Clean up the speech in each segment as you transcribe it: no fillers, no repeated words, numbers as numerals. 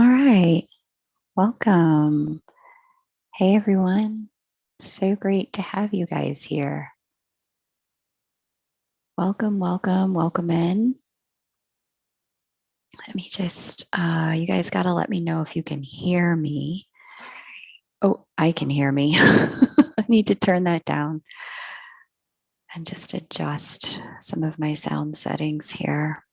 All right, welcome. Hey everyone, so great to have you guys here. Welcome, welcome, welcome in. Let me just, you guys got to let me know if you can hear me. Oh, I can hear me. I need to turn that down and just adjust some of my sound settings here.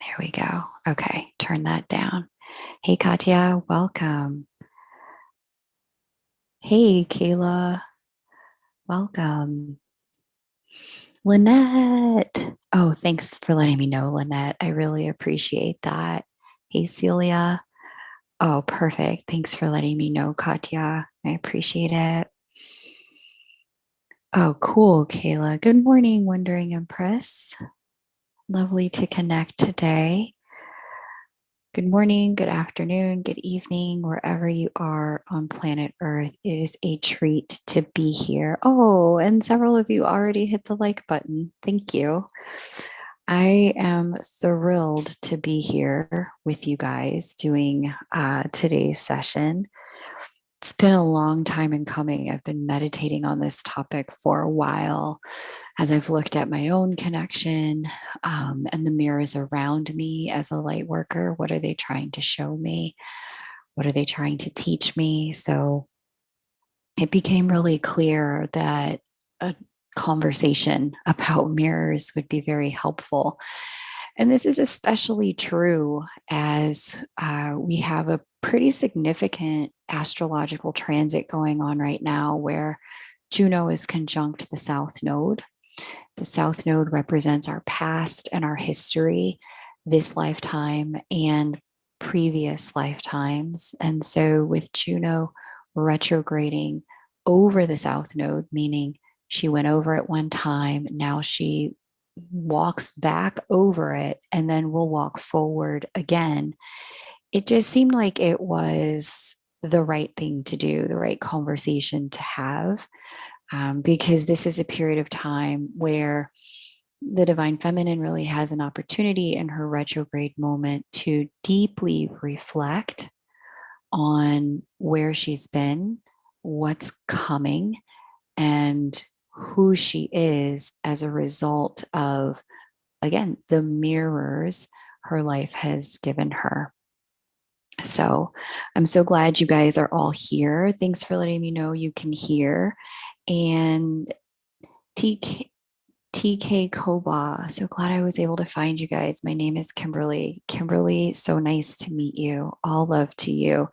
There we go. Okay, turn that down. Hey Katya, welcome. Hey Kayla, welcome. Lynette. Oh, thanks for letting me know, Lynette. I really appreciate that. Hey, Celia. Oh, perfect. Thanks for letting me know, Katya. I appreciate it. Oh, cool, Kayla. Good morning, Wondering Empress. Lovely to connect today. Good morning, good afternoon, good evening, wherever you are on planet Earth. It is a treat to be here. Oh, and several of you already hit the like button. Thank you. I am thrilled to be here with you guys doing today's session. It's been a long time in coming. I've been meditating on this topic for a while as I've looked at my own connection and the mirrors around me as a light worker. What are they trying to show me? What are they trying to teach me? So it became really clear that a conversation about mirrors would be very helpful. And this is especially true as we have a pretty significant astrological transit going on right now where Juno is conjunct the South Node. The South Node represents our past and our history, this lifetime and previous lifetimes. And so with Juno retrograding over the South Node, meaning she went over it one time, now she walks back over it and then will walk forward again. It just seemed like it was the right thing to do, the right conversation to have, because this is a period of time where the divine feminine really has an opportunity in her retrograde moment to deeply reflect on where she's been, what's coming, and who she is as a result of, again, the mirrors her life has given her. So I'm so glad you guys are all here. Thanks for letting me know you can hear. And TK Koba, so glad I was able to find you guys. My name is Kimberly. Kimberly, so nice to meet you. All love to you.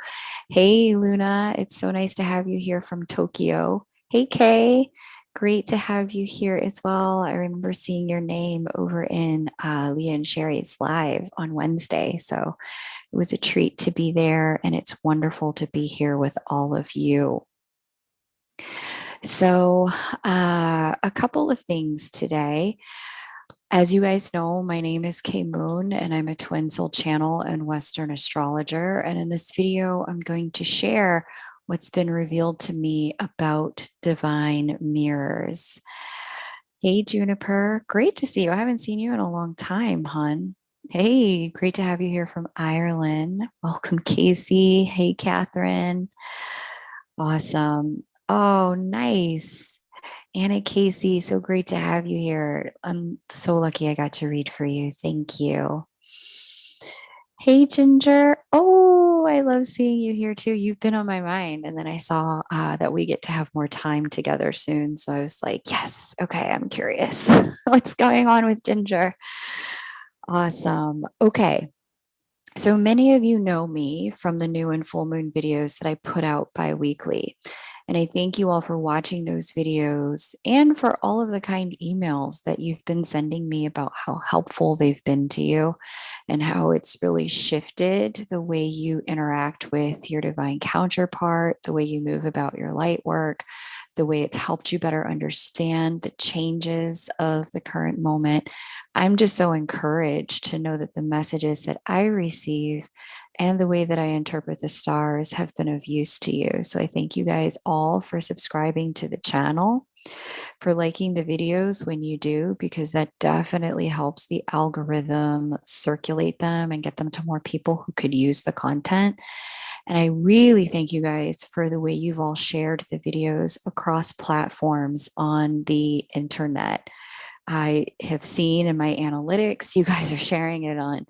Hey, Luna, it's so nice to have you here from Tokyo. Hey, Kay, great to have you here as well. I remember seeing your name over in Leah and Sherry's live on Wednesday. So it was a treat to be there, and it's wonderful to be here with all of you. So, a couple of things today. As you guys know, my name is Kay Moon, and I'm a twin soul channel and Western astrologer. And in this video, I'm going to share what's been revealed to me about divine mirrors. Hey, Juniper, great to see you. I haven't seen you in a long time, hon. Hey, great to have you here from Ireland. Welcome, Casey. Hey, Catherine. Awesome. Oh, nice. Anna Casey, so great to have you here. I'm so lucky I got to read for you. Thank you. Hey, Ginger. Oh, I love seeing you here too. You've been on my mind. And then I saw that we get to have more time together soon. So I was like, yes, okay, I'm curious. What's going on with Ginger? Awesome. Okay. So many of you know me from the new and full moon videos that I put out bi-weekly. And I thank you all for watching those videos and for all of the kind emails that you've been sending me about how helpful they've been to you and how it's really shifted the way you interact with your divine counterpart, the way you move about your light work, the way it's helped you better understand the changes of the current moment. I'm just so encouraged to know that the messages that I receive and the way that I interpret the stars have been of use to you. So I thank you guys all for subscribing to the channel. for liking the videos when you do, because that definitely helps the algorithm circulate them and get them to more people who could use the content. And I really thank you guys for the way you've all shared the videos across platforms on the internet. I have seen in my analytics, you guys are sharing it on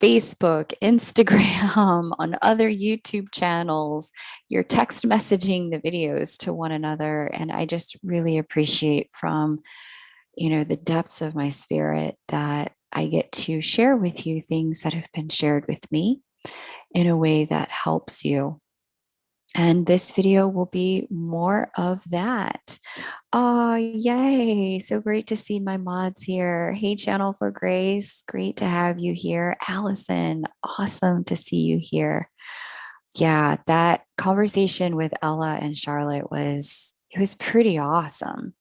Facebook, Instagram, on other YouTube channels. You're text messaging the videos to one another. And I just really appreciate from, the depths of my spirit that I get to share with you things that have been shared with me in a way that helps you. And this video will be more of that. Oh, yay. So great to see my mods here. Hey, Channel for Grace. Great to have you here. Allison, awesome to see you here. Yeah, that conversation with Ella and Charlotte it was pretty awesome.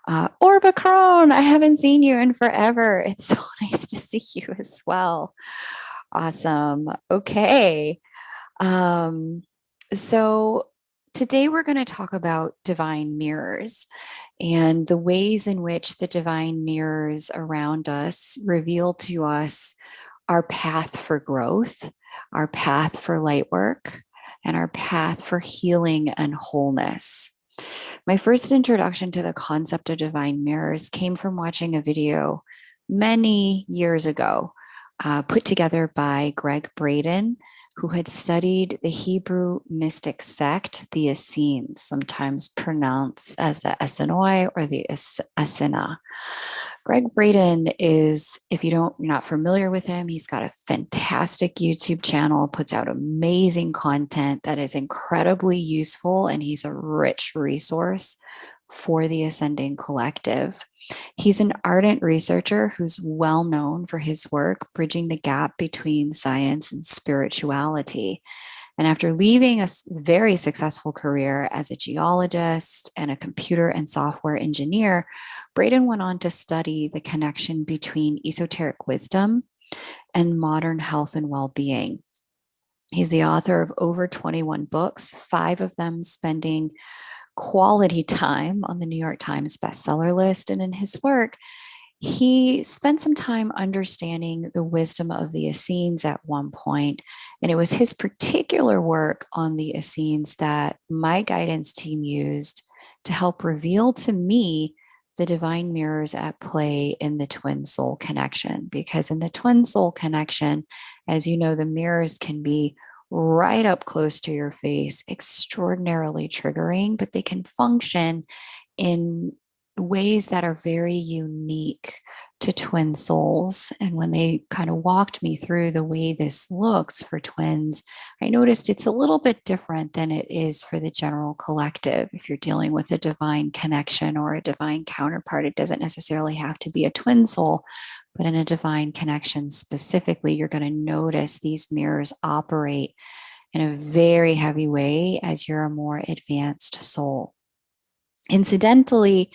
Orbacron, I haven't seen you in forever. It's so nice to see you as well. Awesome. Okay. So today we're going to talk about divine mirrors and the ways in which the divine mirrors around us reveal to us our path for growth, our path for light work, and our path for healing and wholeness. My first introduction to the concept of divine mirrors came from watching a video many years ago, put together by Greg Braden, who had studied the Hebrew mystic sect, the Essenes, sometimes pronounced as the Essenoi or the Essena. Greg Braden is, if you're not familiar with him, he's got a fantastic YouTube channel, puts out amazing content that is incredibly useful, and he's a rich resource for the Ascending Collective. He's an ardent researcher who's well known for his work bridging the gap between science and spirituality. And after leaving a very successful career as a geologist and a computer and software engineer, Braden went on to study the connection between esoteric wisdom and modern health and well-being. He's the author of over 21 books, 5 of them spending quality time on the New York Times bestseller list. And in his work, he spent some time understanding the wisdom of the Essenes at one point, and it was his particular work on the Essenes that my guidance team used to help reveal to me the divine mirrors at play in the twin soul connection. Because in the twin soul connection, as you know, the mirrors can be right up close to your face, extraordinarily triggering, but they can function in ways that are very unique to twin souls. And when they kind of walked me through the way this looks for twins, I noticed it's a little bit different than it is for the general collective. If you're dealing with a divine connection or a divine counterpart, it doesn't necessarily have to be a twin soul, but in a divine connection specifically, you're going to notice these mirrors operate in a very heavy way as you're a more advanced soul. Incidentally,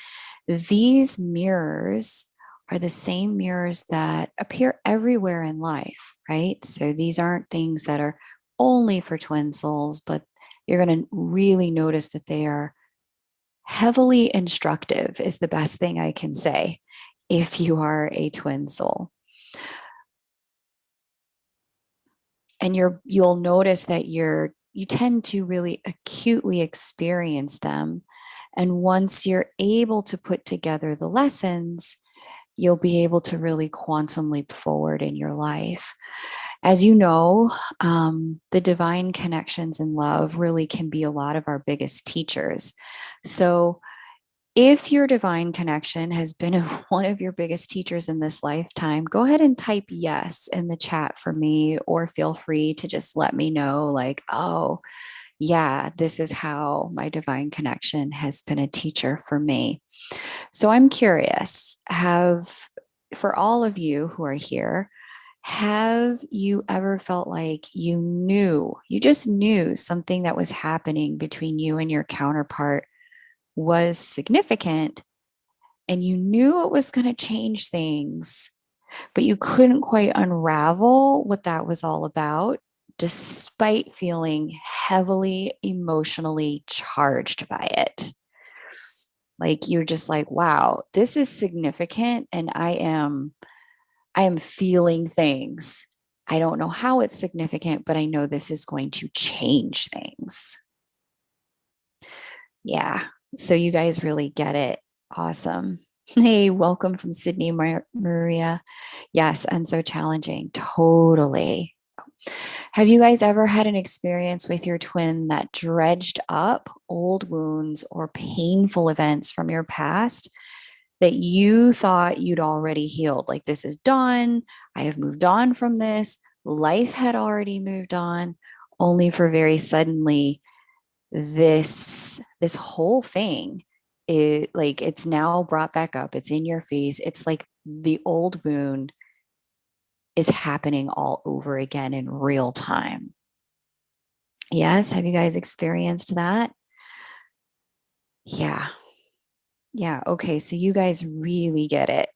these mirrors are the same mirrors that appear everywhere in life, right? So these aren't things that are only for twin souls, but you're going to really notice that they are heavily instructive, is the best thing I can say if you are a twin soul. And you'll notice that you tend to really acutely experience them. And once you're able to put together the lessons, you'll be able to really quantum leap forward in your life. As you know, the divine connections in love really can be a lot of our biggest teachers. So if your divine connection has been one of your biggest teachers in this lifetime, go ahead and type yes in the chat for me, or feel free to just let me know, like, oh, yeah, this is how my divine connection has been a teacher for me. So I'm curious, for all of you who are here, have you ever felt like you just knew something that was happening between you and your counterpart was significant, and you knew it was going to change things, but you couldn't quite unravel what that was all about, despite feeling heavily emotionally charged by it? Like you're just like, wow, this is significant and I am feeling things. I don't know how it's significant, but I know this is going to change things. Yeah. So you guys really get it. Awesome. Hey, welcome from Sydney, Maria. Yes, and so challenging. Totally. Have you guys ever had an experience with your twin that dredged up old wounds or painful events from your past that you thought you'd already healed? Like, this is done. I have moved on from this. Life had already moved on, only for very suddenly this whole thing is like it's now brought back up. It's in your face. It's like the old wound is happening all over again in real time. Yes. Have you guys experienced that? Yeah. Yeah. Okay. So you guys really get it.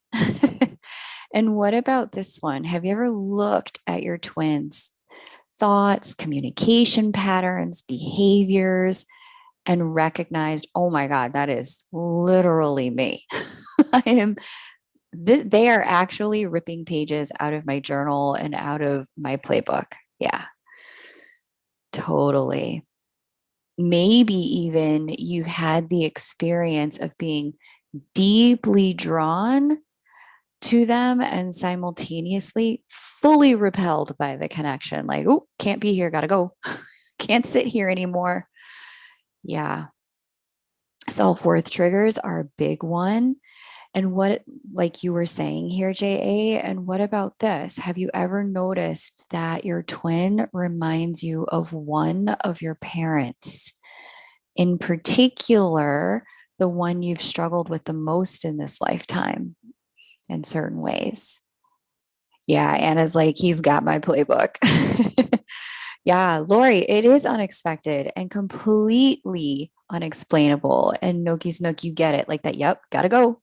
And what about this one? Have you ever looked at your twins' thoughts, communication patterns, behaviors, and recognized, oh my God, that is literally me? I am, they are actually ripping pages out of my journal and out of my playbook. Yeah, totally. Maybe even you've had the experience of being deeply drawn to them and simultaneously fully repelled by the connection. Like, oh, can't be here, gotta go. Can't sit here anymore. Yeah. Self worth triggers are a big one. And what, like you were saying here, JA, and what about this? Have you ever noticed that your twin reminds you of one of your parents? In particular, the one you've struggled with the most in this lifetime in certain ways. Yeah, Anna's like, he's got my playbook. Yeah, Lori, it is unexpected and completely unexplainable. And Noki's Nook, you get it like that. Yep, gotta go.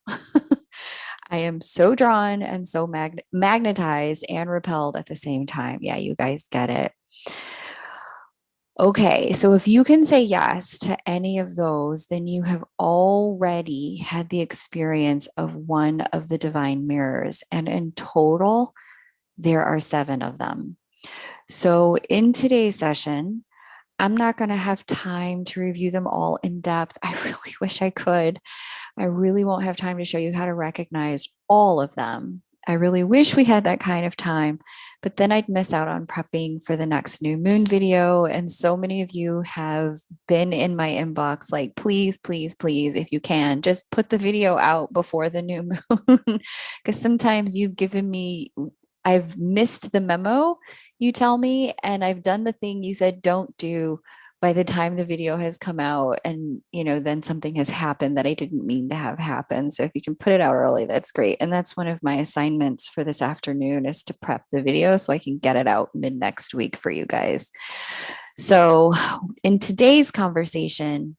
I am so drawn and so magnetized and repelled at the same time. Yeah, you guys get it. Okay, so if you can say yes to any of those, then you have already had the experience of one of the divine mirrors. And in total, there are 7 of them. So in today's session, I'm not going to have time to review them all in depth. I really wish I could. I really won't have time to show you how to recognize all of them. I really wish we had that kind of time, but then I'd miss out on prepping for the next new moon video. And so many of you have been in my inbox like, please, please, please, if you can, just put the video out before the new moon. Because sometimes you've given me, I've missed the memo, you tell me, and I've done the thing you said don't do by the time the video has come out, and then something has happened that I didn't mean to have happen. So if you can put it out early, that's great. And that's one of my assignments for this afternoon, is to prep the video so I can get it out mid next week for you guys. So in today's conversation,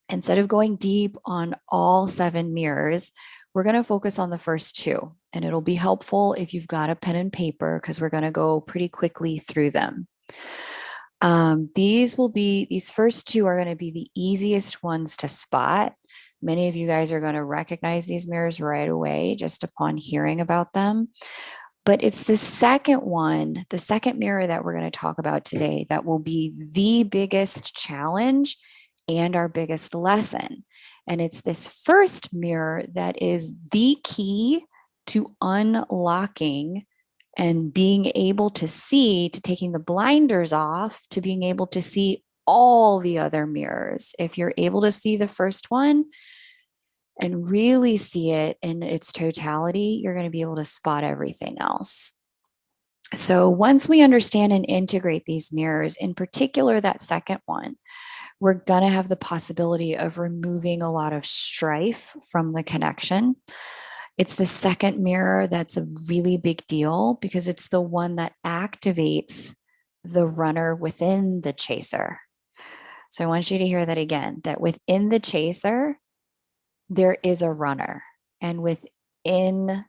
instead of going deep on all 7 mirrors, we're going to focus on the first 2. And it'll be helpful if you've got a pen and paper, because we're going to go pretty quickly through them. These first 2 are going to be the easiest ones to spot. Many of you guys are going to recognize these mirrors right away just upon hearing about them. But it's the second one, the second mirror that we're going to talk about today, that will be the biggest challenge and our biggest lesson. And it's this first mirror that is the key to unlocking and being able to see, to taking the blinders off, to being able to see all the other mirrors. If you're able to see the first one and really see it in its totality, you're going to be able to spot everything else. So once we understand and integrate these mirrors, in particular that second one, we're going to have the possibility of removing a lot of strife from the connection. It's the second mirror that's a really big deal, because it's the one that activates the runner within the chaser. So I want you to hear that again, that within the chaser, there is a runner. And within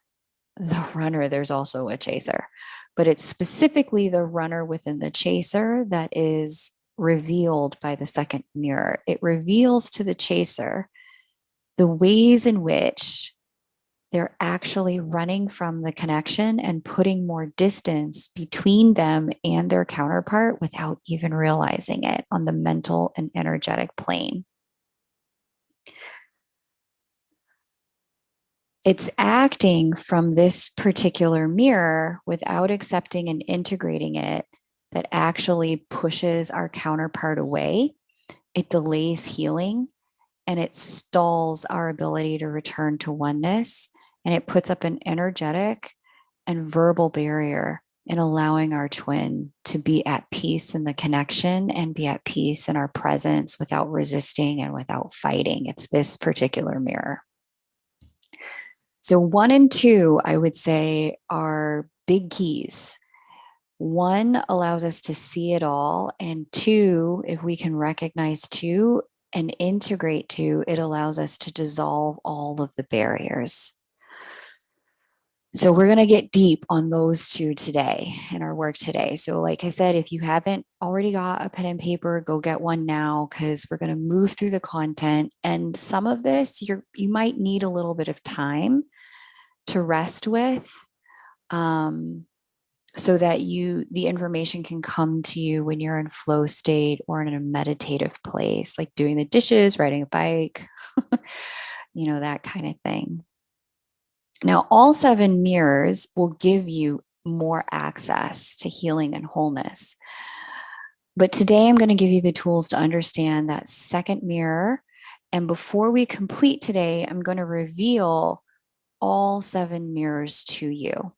the runner, there's also a chaser. But it's specifically the runner within the chaser that is revealed by the second mirror. It reveals to the chaser the ways in which they're actually running from the connection and putting more distance between them and their counterpart without even realizing it on the mental and energetic plane. It's acting from this particular mirror without accepting and integrating it that actually pushes our counterpart away. It delays healing and it stalls our ability to return to oneness. And it puts up an energetic and verbal barrier in allowing our twin to be at peace in the connection and be at peace in our presence without resisting and without fighting. It's this particular mirror. So 1 and 2, I would say, are big keys. 1 allows us to see it all. And 2, if we can recognize 2 and integrate 2, it allows us to dissolve all of the barriers. So we're going to get deep on those 2 today in our work today. So like I said, if you haven't already got a pen and paper, go get one now, because we're going to move through the content. And some of this, you might need a little bit of time to rest with, so that the information can come to you when you're in flow state or in a meditative place, like doing the dishes, riding a bike, that kind of thing. Now, all 7 mirrors will give you more access to healing and wholeness. But today I'm going to give you the tools to understand that second mirror. And before we complete today, I'm going to reveal all 7 mirrors to you.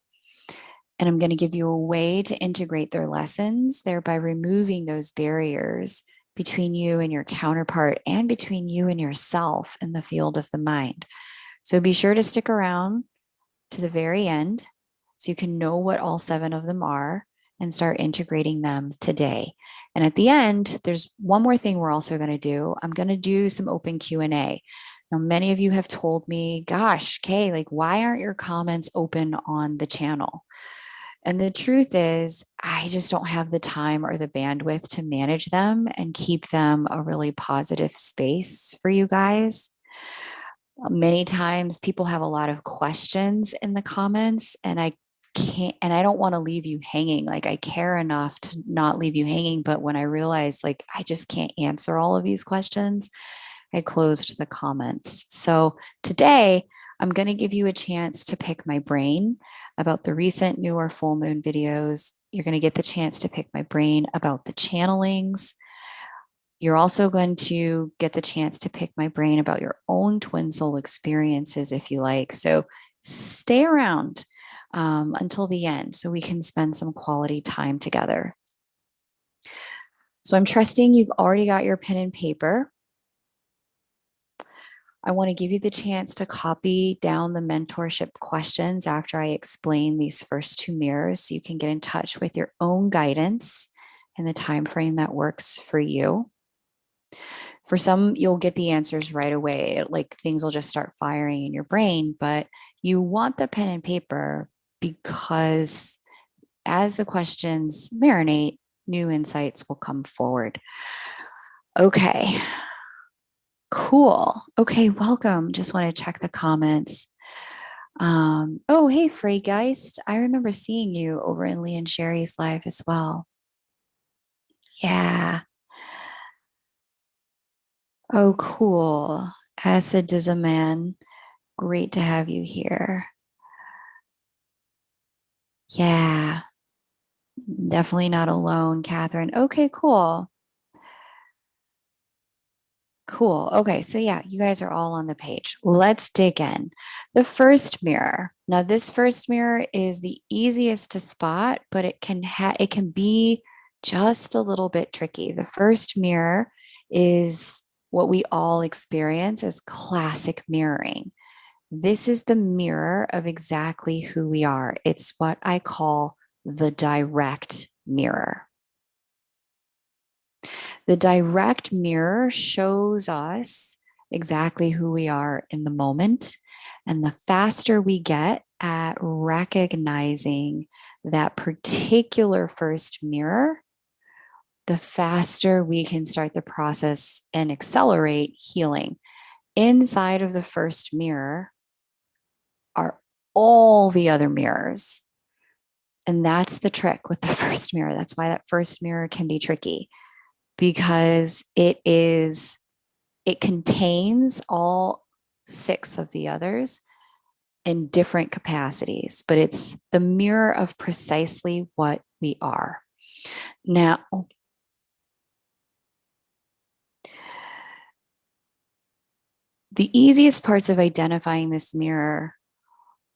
And I'm going to give you a way to integrate their lessons, thereby removing those barriers between you and your counterpart and between you and yourself in the field of the mind. So be sure to stick around to the very end so you can know what all 7 of them are and start integrating them today. And at the end, there's one more thing we're also going to do. I'm going to do some open Q&A. Now, many of you have told me, gosh, Kay, like, why aren't your comments open on the channel? And the truth is, I just don't have the time or the bandwidth to manage them and keep them a really positive space for you guys. Many times people have a lot of questions in the comments, and I don't want to leave you hanging. Like, I care enough to not leave you hanging. But when I realized, like, I just can't answer all of these questions, I closed the comments. So today I'm going to give you a chance to pick my brain about the recent new or full moon videos. You're going to get the chance to pick my brain about the channelings. You're also going to get the chance to pick my brain about your own twin soul experiences, if you like. So stay around until the end so we can spend some quality time together. So I'm trusting you've already got your pen and paper. I want to give you the chance to copy down the mentorship questions after I explain these first 2 mirrors so you can get in touch with your own guidance in the time frame that works for you. For some, you'll get the answers right away. Like, things will just start firing in your brain, but you want the pen and paper because as the questions marinate, new insights will come forward. Okay. Cool. Okay, welcome. Just want to check the comments. Oh, hey, Freygeist. I remember seeing you over in Lee and Sherry's live as well. Yeah. Oh, cool. Acid is a man. Great to have you here. Yeah. Definitely not alone, Catherine. Okay, cool. Cool. Okay. So yeah, you guys are all on the page. Let's dig in. The first mirror. Now, this first mirror is the easiest to spot, but it can be just a little bit tricky. The first mirror is what we all experience as classic mirroring. This is the mirror of exactly who we are. It's what I call the direct mirror. The direct mirror shows us exactly who we are in the moment. And the faster we get at recognizing that particular first mirror, the faster we can start the process and accelerate healing. Inside of the first mirror are all the other mirrors. And that's the trick with the first mirror. That's why that first mirror can be tricky, because it contains all 6 of the others in different capacities, but it's the mirror of precisely what we are. Now, the easiest parts of identifying this mirror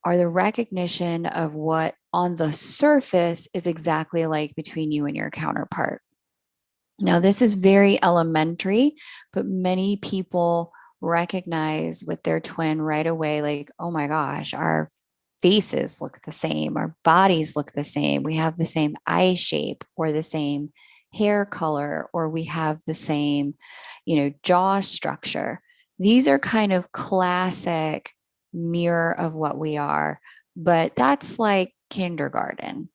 are the recognition of what on the surface is exactly alike between you and your counterpart. Now, this is very elementary, but many people recognize with their twin right away, like, oh my gosh, our faces look the same, our bodies look the same, we have the same eye shape or the same hair color, or we have the same, jaw structure. These are kind of classic mirror of what we are, but that's like kindergarten.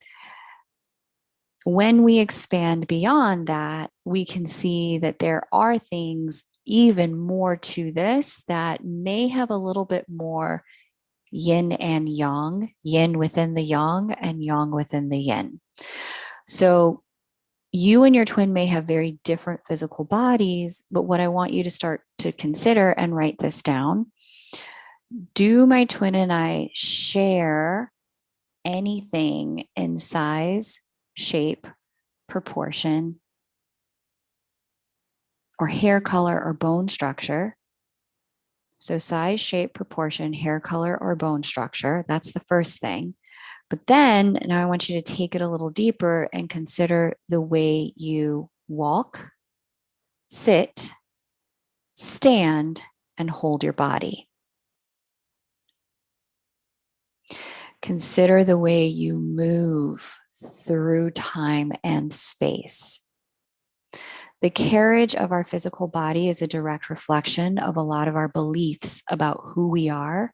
When we expand beyond that, we can see that there are things even more to this that may have a little bit more yin and yang, yin within the yang and yang within the yin. So you and your twin may have very different physical bodies, but what I want you to start to consider and write this down: do my twin and I share anything in size, shape, proportion, or hair color or bone structure? So size, shape, proportion, hair color, or bone structure. That's the first thing. But then now I want you to take it a little deeper and consider the way you walk, sit, stand, and hold your body. Consider the way you move through time and space. The carriage of our physical body is a direct reflection of a lot of our beliefs about who we are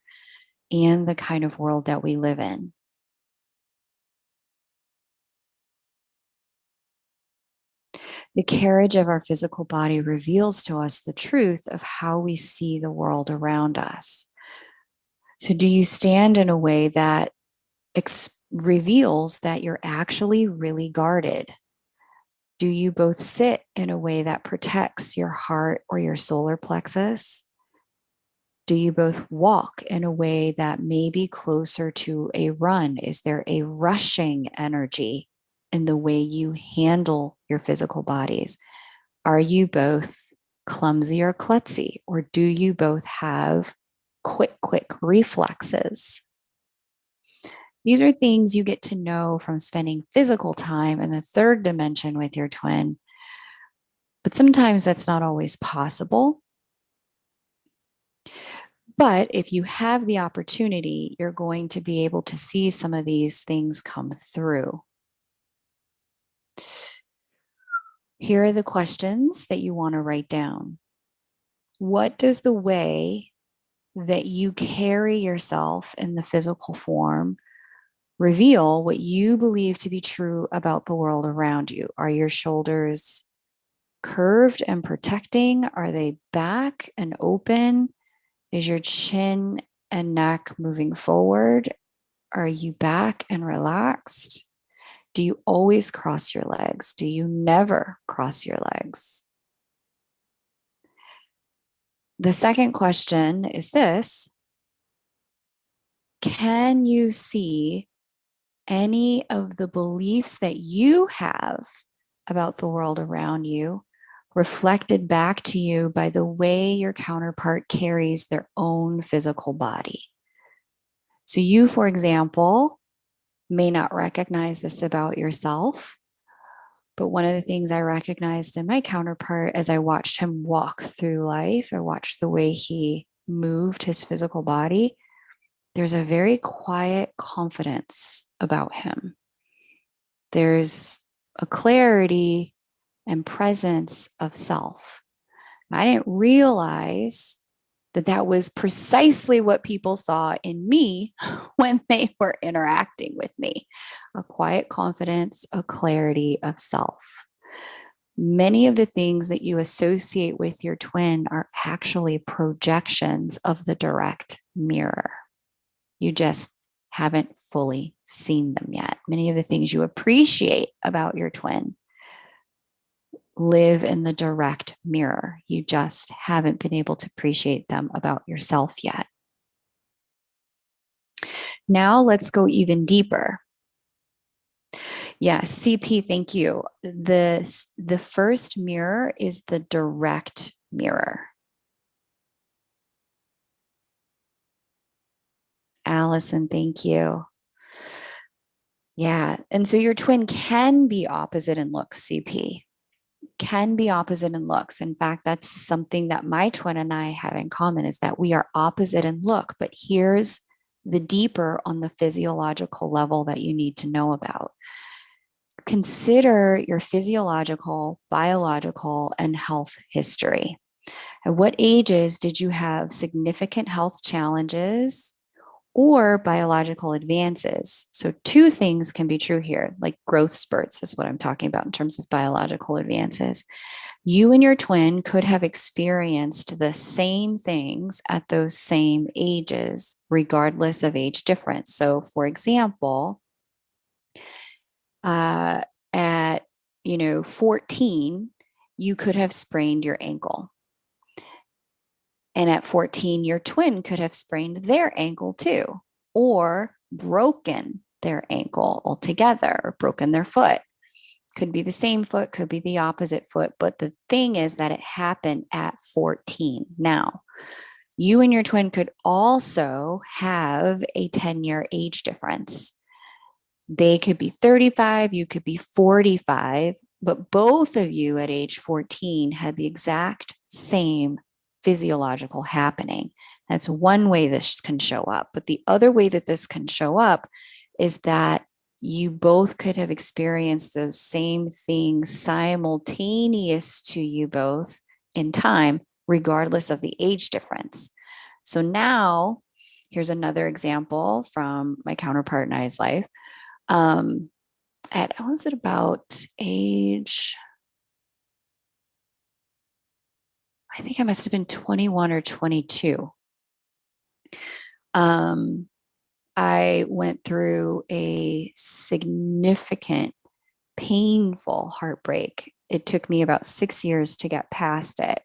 and the kind of world that we live in. The carriage of our physical body reveals to us the truth of how we see the world around us. So, do you stand in a way that reveals that you're actually really guarded? Do you both sit in a way that protects your heart or your solar plexus? Do you both walk in a way that may be closer to a run? Is there a rushing energy in the way you handle your physical bodies? Are you both clumsy or klutzy? Or do you both have quick reflexes? These are things you get to know from spending physical time in the third dimension with your twin. But sometimes that's not always possible. But if you have the opportunity, you're going to be able to see some of these things come through. Here are the questions that you want to write down. What does the way that you carry yourself in the physical form reveal what you believe to be true about the world around you? Are your shoulders curved and protecting? Are they back and open? Is your chin and neck moving forward? Are you back and relaxed? Do you always cross your legs? Do you never cross your legs? The second question is this: can you see any of the beliefs that you have about the world around you reflected back to you by the way your counterpart carries their own physical body? So you, for example, may not recognize this about yourself, but one of the things I recognized in my counterpart as I watched him walk through life, I watched the way he moved his physical body. There's a very quiet confidence about him. There's a clarity and presence of self. I didn't realize that that was precisely what people saw in me when they were interacting with me: a quiet confidence, a clarity of self. Many of the things that you associate with your twin are actually projections of the direct mirror. You just haven't fully seen them yet. Many of the things you appreciate about your twin live in the direct mirror. You just haven't been able to appreciate them about yourself yet. Now let's go even deeper. Yes, CP, thank you. The first mirror is the direct mirror. Allison, thank you. Yeah. And so your twin can be opposite in looks, CP. Can be opposite in looks. In fact, that's something that my twin and I have in common, is that we are opposite in look. But here's the deeper on the physiological level that you need to know about. Consider your physiological, biological, and health history. At what ages did you have significant health challenges or biological advances? So two things can be true here, like growth spurts is what I'm talking about in terms of biological advances. You and your twin could have experienced the same things at those same ages, regardless of age difference. So for example, at 14, you could have sprained your ankle. And at 14, your twin could have sprained their ankle too, or broken their ankle altogether, or broken their foot. Could be the same foot, could be the opposite foot. But the thing is that it happened at 14. Now, you and your twin could also have a 10-year age difference. They could be 35, you could be 45, but both of you at age 14 had the exact same physiological happening. That's one way this can show up. But the other way that this can show up is that you both could have experienced those same things simultaneous to you both in time, regardless of the age difference. So now, here's another example from my counterpart and I's life. At, was it about age, I think I must have been 21 or 22. I went through a significant, painful heartbreak. It took me about 6 years to get past it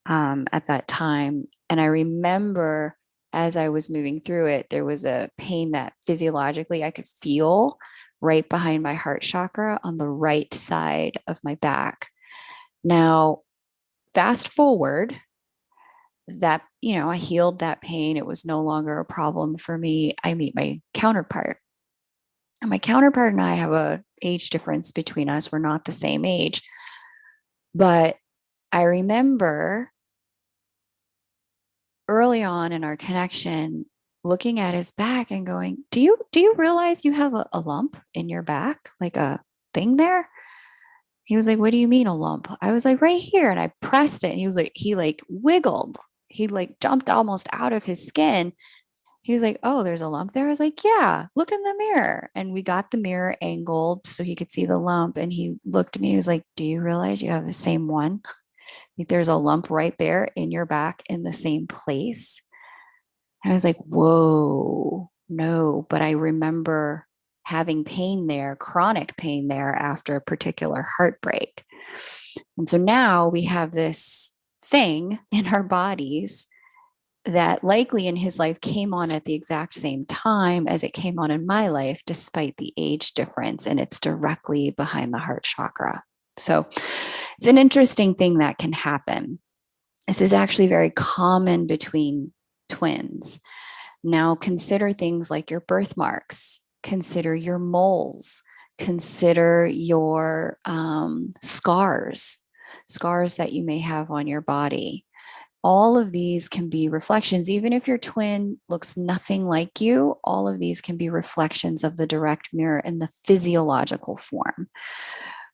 at that time. And I remember as I was moving through it, there was a pain that physiologically I could feel right behind my heart chakra on the right side of my back. Now, fast forward, that, I healed that pain. It was no longer a problem for me. I meet my counterpart. And my counterpart and I have a age difference between us. We're not the same age. But I remember early on in our connection, looking at his back and going, do you realize you have a lump in your back, like a thing there? He was like, what do you mean a lump? I was like, right here. And I pressed it. And he was like, he wiggled. He jumped almost out of his skin. He was like, oh, there's a lump there. I was like, yeah, look in the mirror. And we got the mirror angled so he could see the lump. And he looked at me. He was like, do you realize you have the same one? There's a lump right there in your back in the same place. I was like, whoa, no. But I remember having pain there, chronic pain there after a particular heartbreak. And so now we have this thing in our bodies that likely in his life came on at the exact same time as it came on in my life, despite the age difference. And it's directly behind the heart chakra. So it's an interesting thing that can happen. This is actually very common between twins. Now consider things like your birthmarks, consider your moles, consider your scars that you may have on your body. All of these can be reflections. Even if your twin looks nothing like you, all of these can be reflections of the direct mirror in the physiological form.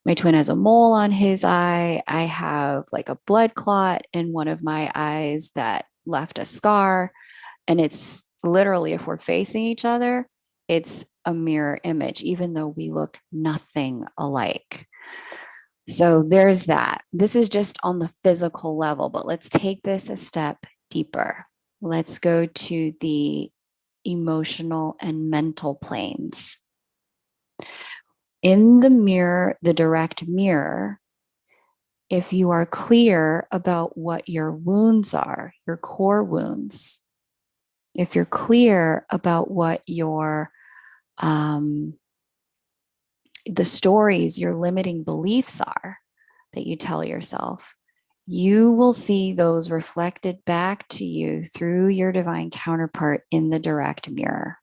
My twin has a mole on his eye. I have like a blood clot in one of my eyes that left a scar. And it's literally, if we're facing each other, it's a mirror image, even though we look nothing alike. So there's that. This is just on the physical level, but let's take this a step deeper. Let's go to the emotional and mental planes. In the mirror, the direct mirror, if you are clear about what your wounds are, your core wounds, if you're clear about what the stories, your limiting beliefs are that you tell yourself, you will see those reflected back to you through your divine counterpart in the direct mirror.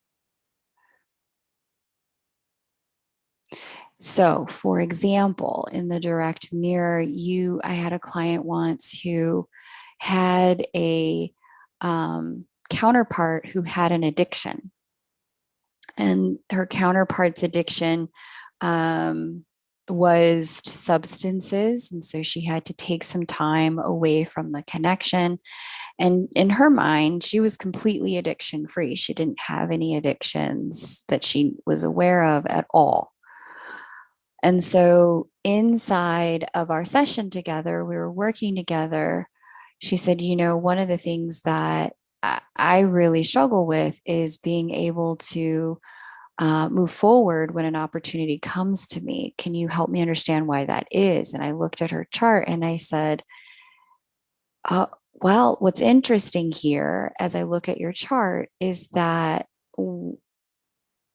So, for example, in the direct mirror, I had a client once who had a counterpart who had an addiction, and her counterpart's addiction was to substances. And so she had to take some time away from the connection. And in her mind, she was completely addiction free. She didn't have any addictions that she was aware of at all. And so inside of our session together, we were working together. She said, one of the things that I really struggle with is being able to move forward when an opportunity comes to me. Can you help me understand why that is? And I looked at her chart and I said, well, what's interesting here as I look at your chart is that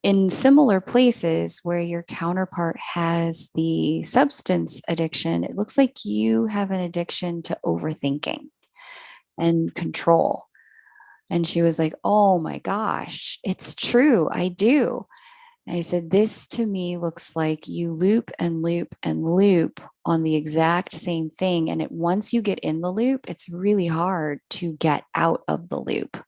in similar places where your counterpart has the substance addiction, it looks like you have an addiction to overthinking and control. And she was like, oh my gosh, it's true. I do. And I said, this to me looks like you loop and loop and loop on the exact same thing. And once you get in the loop, it's really hard to get out of the loop.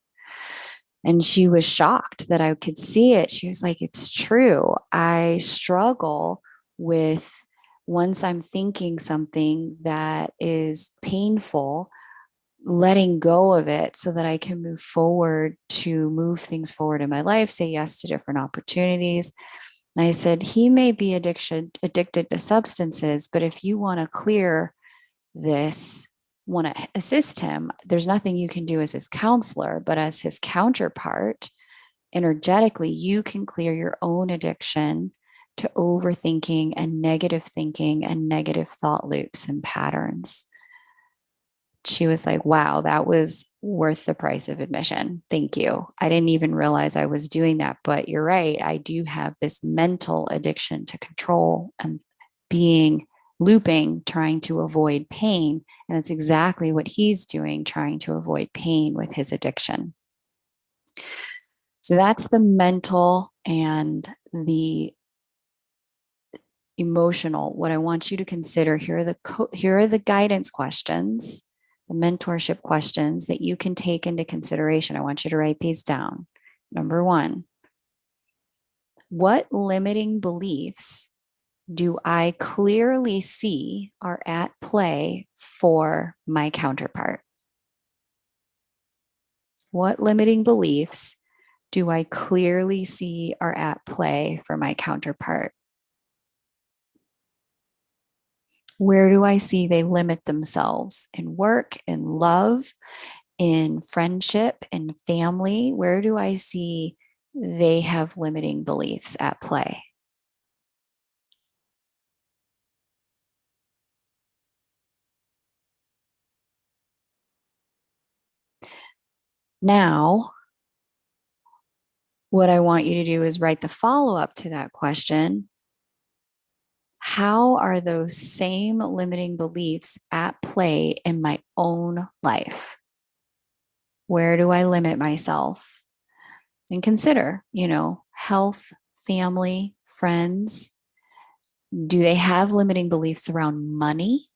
And she was shocked that I could see it. She was like, it's true. I struggle with once I'm thinking something that is painful, letting go of it so that I can move forward to move things forward in my life, say yes to different opportunities. And I said, he may be addicted to substances, but if you want to clear this, want to assist him, there's nothing you can do as his counselor, but as his counterpart, energetically, you can clear your own addiction to overthinking and negative thought loops and patterns. She was like, wow, that was worth the price of admission. Thank you. I didn't even realize I was doing that, but you're right. I do have this mental addiction to control and being looping, trying to avoid pain. And it's exactly what he's doing, trying to avoid pain with his addiction. So that's the mental and the emotional. What I want you to consider here are the guidance questions, the mentorship questions that you can take into consideration. I want you to write these down. Number 1, what limiting beliefs do I clearly see are at play for my counterpart? What limiting beliefs do I clearly see are at play for my counterpart? Where do I see they limit themselves in work, in love, in friendship, in family? Where do I see they have limiting beliefs at play? Now, what I want you to do is write the follow up to that question. How are those same limiting beliefs at play in my own life? Where do I limit myself? And consider, health, family, friends. Do they have limiting beliefs around money?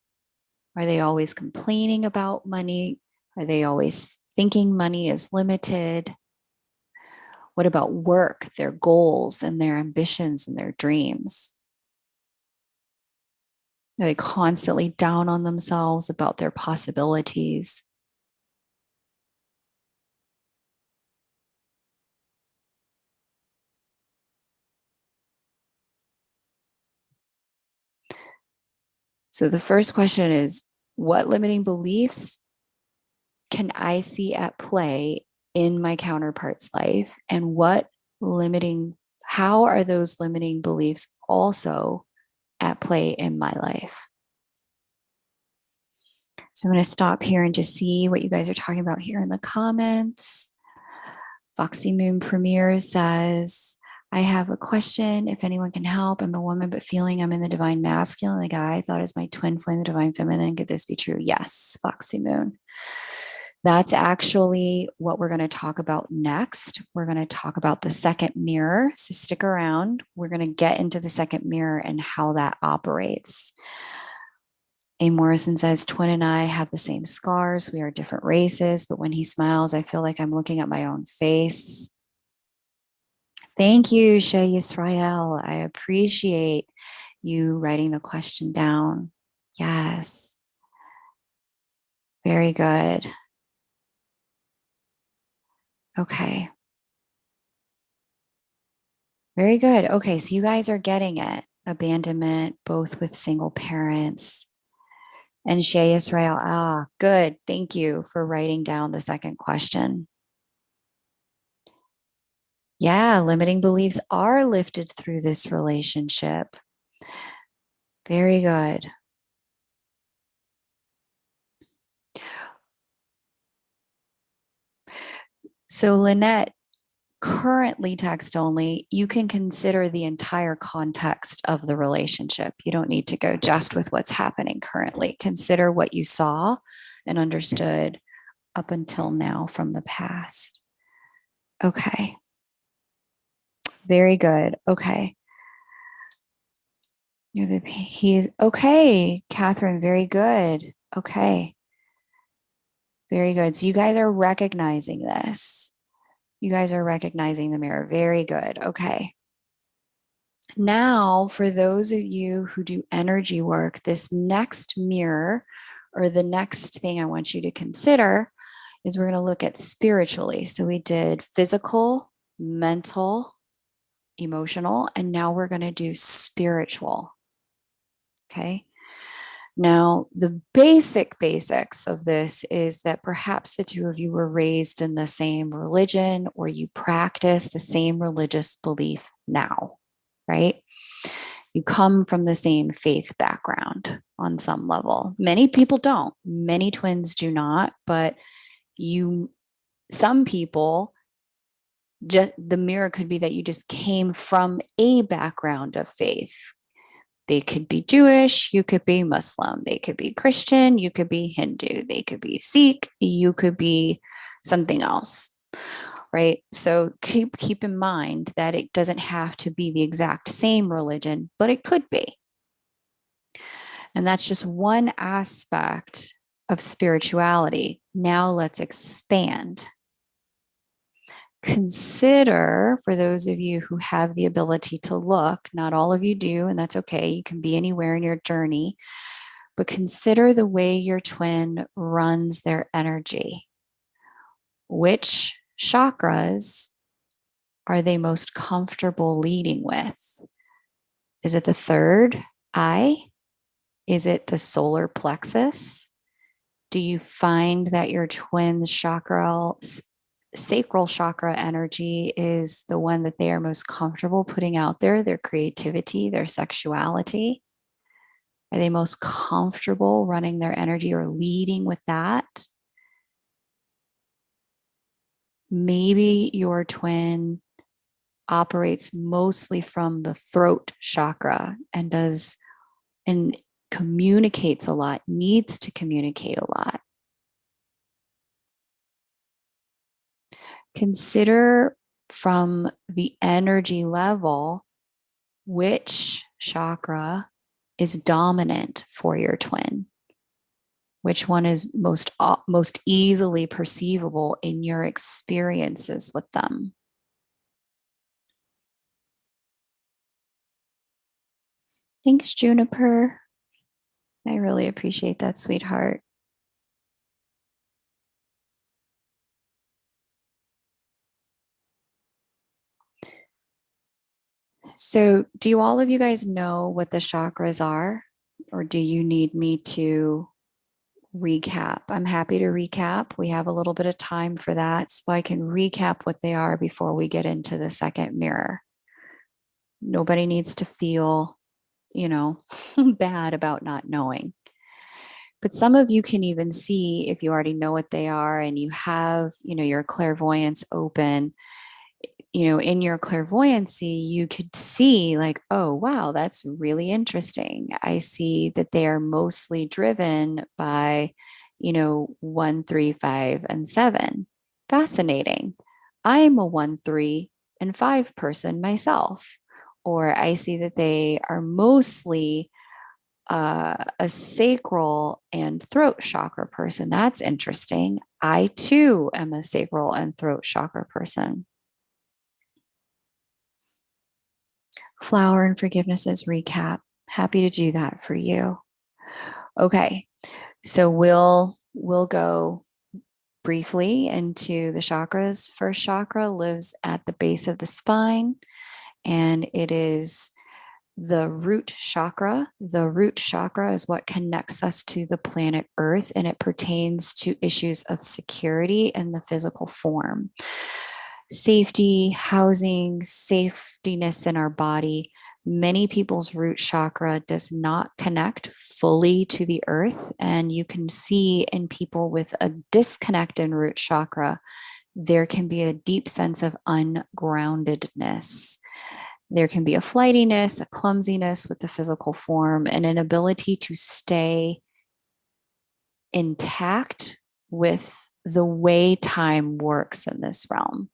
Are they always complaining about money? Are they always thinking money is limited? What about work, their goals and their ambitions and their dreams? Are they constantly down on themselves about their possibilities? So the first question is, what limiting beliefs can I see at play in my counterpart's life? And how are those limiting beliefs also at play in my life? So I'm going to stop here and just see what you guys are talking about here in the comments. Foxy Moon Premier says, I have a question. If anyone can help, I'm a woman, but feeling I'm in the divine masculine. The guy I thought is my twin flame, the divine feminine. Could this be true? Yes, Foxy Moon. That's actually what we're going to talk about next. We're going to talk about the second mirror. So stick around. We're going to get into the second mirror and how that operates. A. Morrison says, twin and I have the same scars. We are different races, but when he smiles, I feel like I'm looking at my own face. Thank you, Shay Israel. I appreciate you writing the question down. Yes. Very good. Okay. Very good. Okay, so you guys are getting it. Abandonment, both with single parents. And Shay Israel, good. Thank you for writing down the second question. Yeah, limiting beliefs are lifted through this relationship. Very good. So, Lynette, currently text only, you can consider the entire context of the relationship. You don't need to go just with what's happening currently. Consider what you saw and understood up until now from the past. Okay. Very good. Okay. He is okay, Catherine. Very good. Okay. Very good. So you guys are recognizing this. You guys are recognizing the mirror. Very good. Okay. Now, for those of you who do energy work, this next mirror or the next thing I want you to consider is we're going to look at spiritually. So we did physical, mental, emotional, and now we're going to do spiritual. Okay. Now, the basics of this is that perhaps the two of you were raised in the same religion or you practice the same religious belief now, right? You come from the same faith background on some level. Many people don't. Many twins do not, but some people, just the mirror could be that you just came from a background of faith. They could be Jewish, you could be Muslim, they could be Christian, you could be Hindu, they could be Sikh, you could be something else, right? So keep in mind that it doesn't have to be the exact same religion, but it could be. And that's just one aspect of spirituality. Now let's expand. Consider, for those of you who have the ability to look, not all of you do, and that's okay. You can be anywhere in your journey, but consider the way your twin runs their energy. Which chakras are they most comfortable leading with? Is it the third eye? Is it the solar plexus? Do you find that your twin's sacral chakra energy is the one that they are most comfortable putting out there, their creativity, their sexuality? Are they most comfortable running their energy or leading with that? Maybe your twin operates mostly from the throat chakra and communicates a lot, needs to communicate a lot. Consider from the energy level which chakra is dominant for your twin. Which one is most easily perceivable in your experiences with them? Thanks, Juniper. I really appreciate that, sweetheart. So, do all of you guys know what the chakras are? Or do you need me to recap? I'm happy to recap. We have a little bit of time for that, so I can recap what they are before we get into the second mirror. Nobody needs to feel, bad about not knowing. But some of you can even see if you already know what they are and you have, your clairvoyance open. In your clairvoyancy, you could see like, oh, wow, that's really interesting. I see that they are mostly driven by, 1, 3, 5, and 7. Fascinating. I'm a 1, 3, and 5 person myself. Or I see that they are mostly a sacral and throat chakra person. That's interesting. I too am a sacral and throat chakra person. Flower and forgivenesses recap. Happy to do that for you. Okay, so we'll go briefly into the chakras. First chakra lives at the base of the spine, and it is the root chakra. The root chakra is what connects us to the planet Earth, and it pertains to issues of security in the physical form. Safety, housing, safetyness in our body. Many people's root chakra does not connect fully to the earth. And you can see in people with a disconnect in root chakra, there can be a deep sense of ungroundedness. There can be a flightiness, a clumsiness with the physical form, and an ability to stay intact with the way time works in this realm,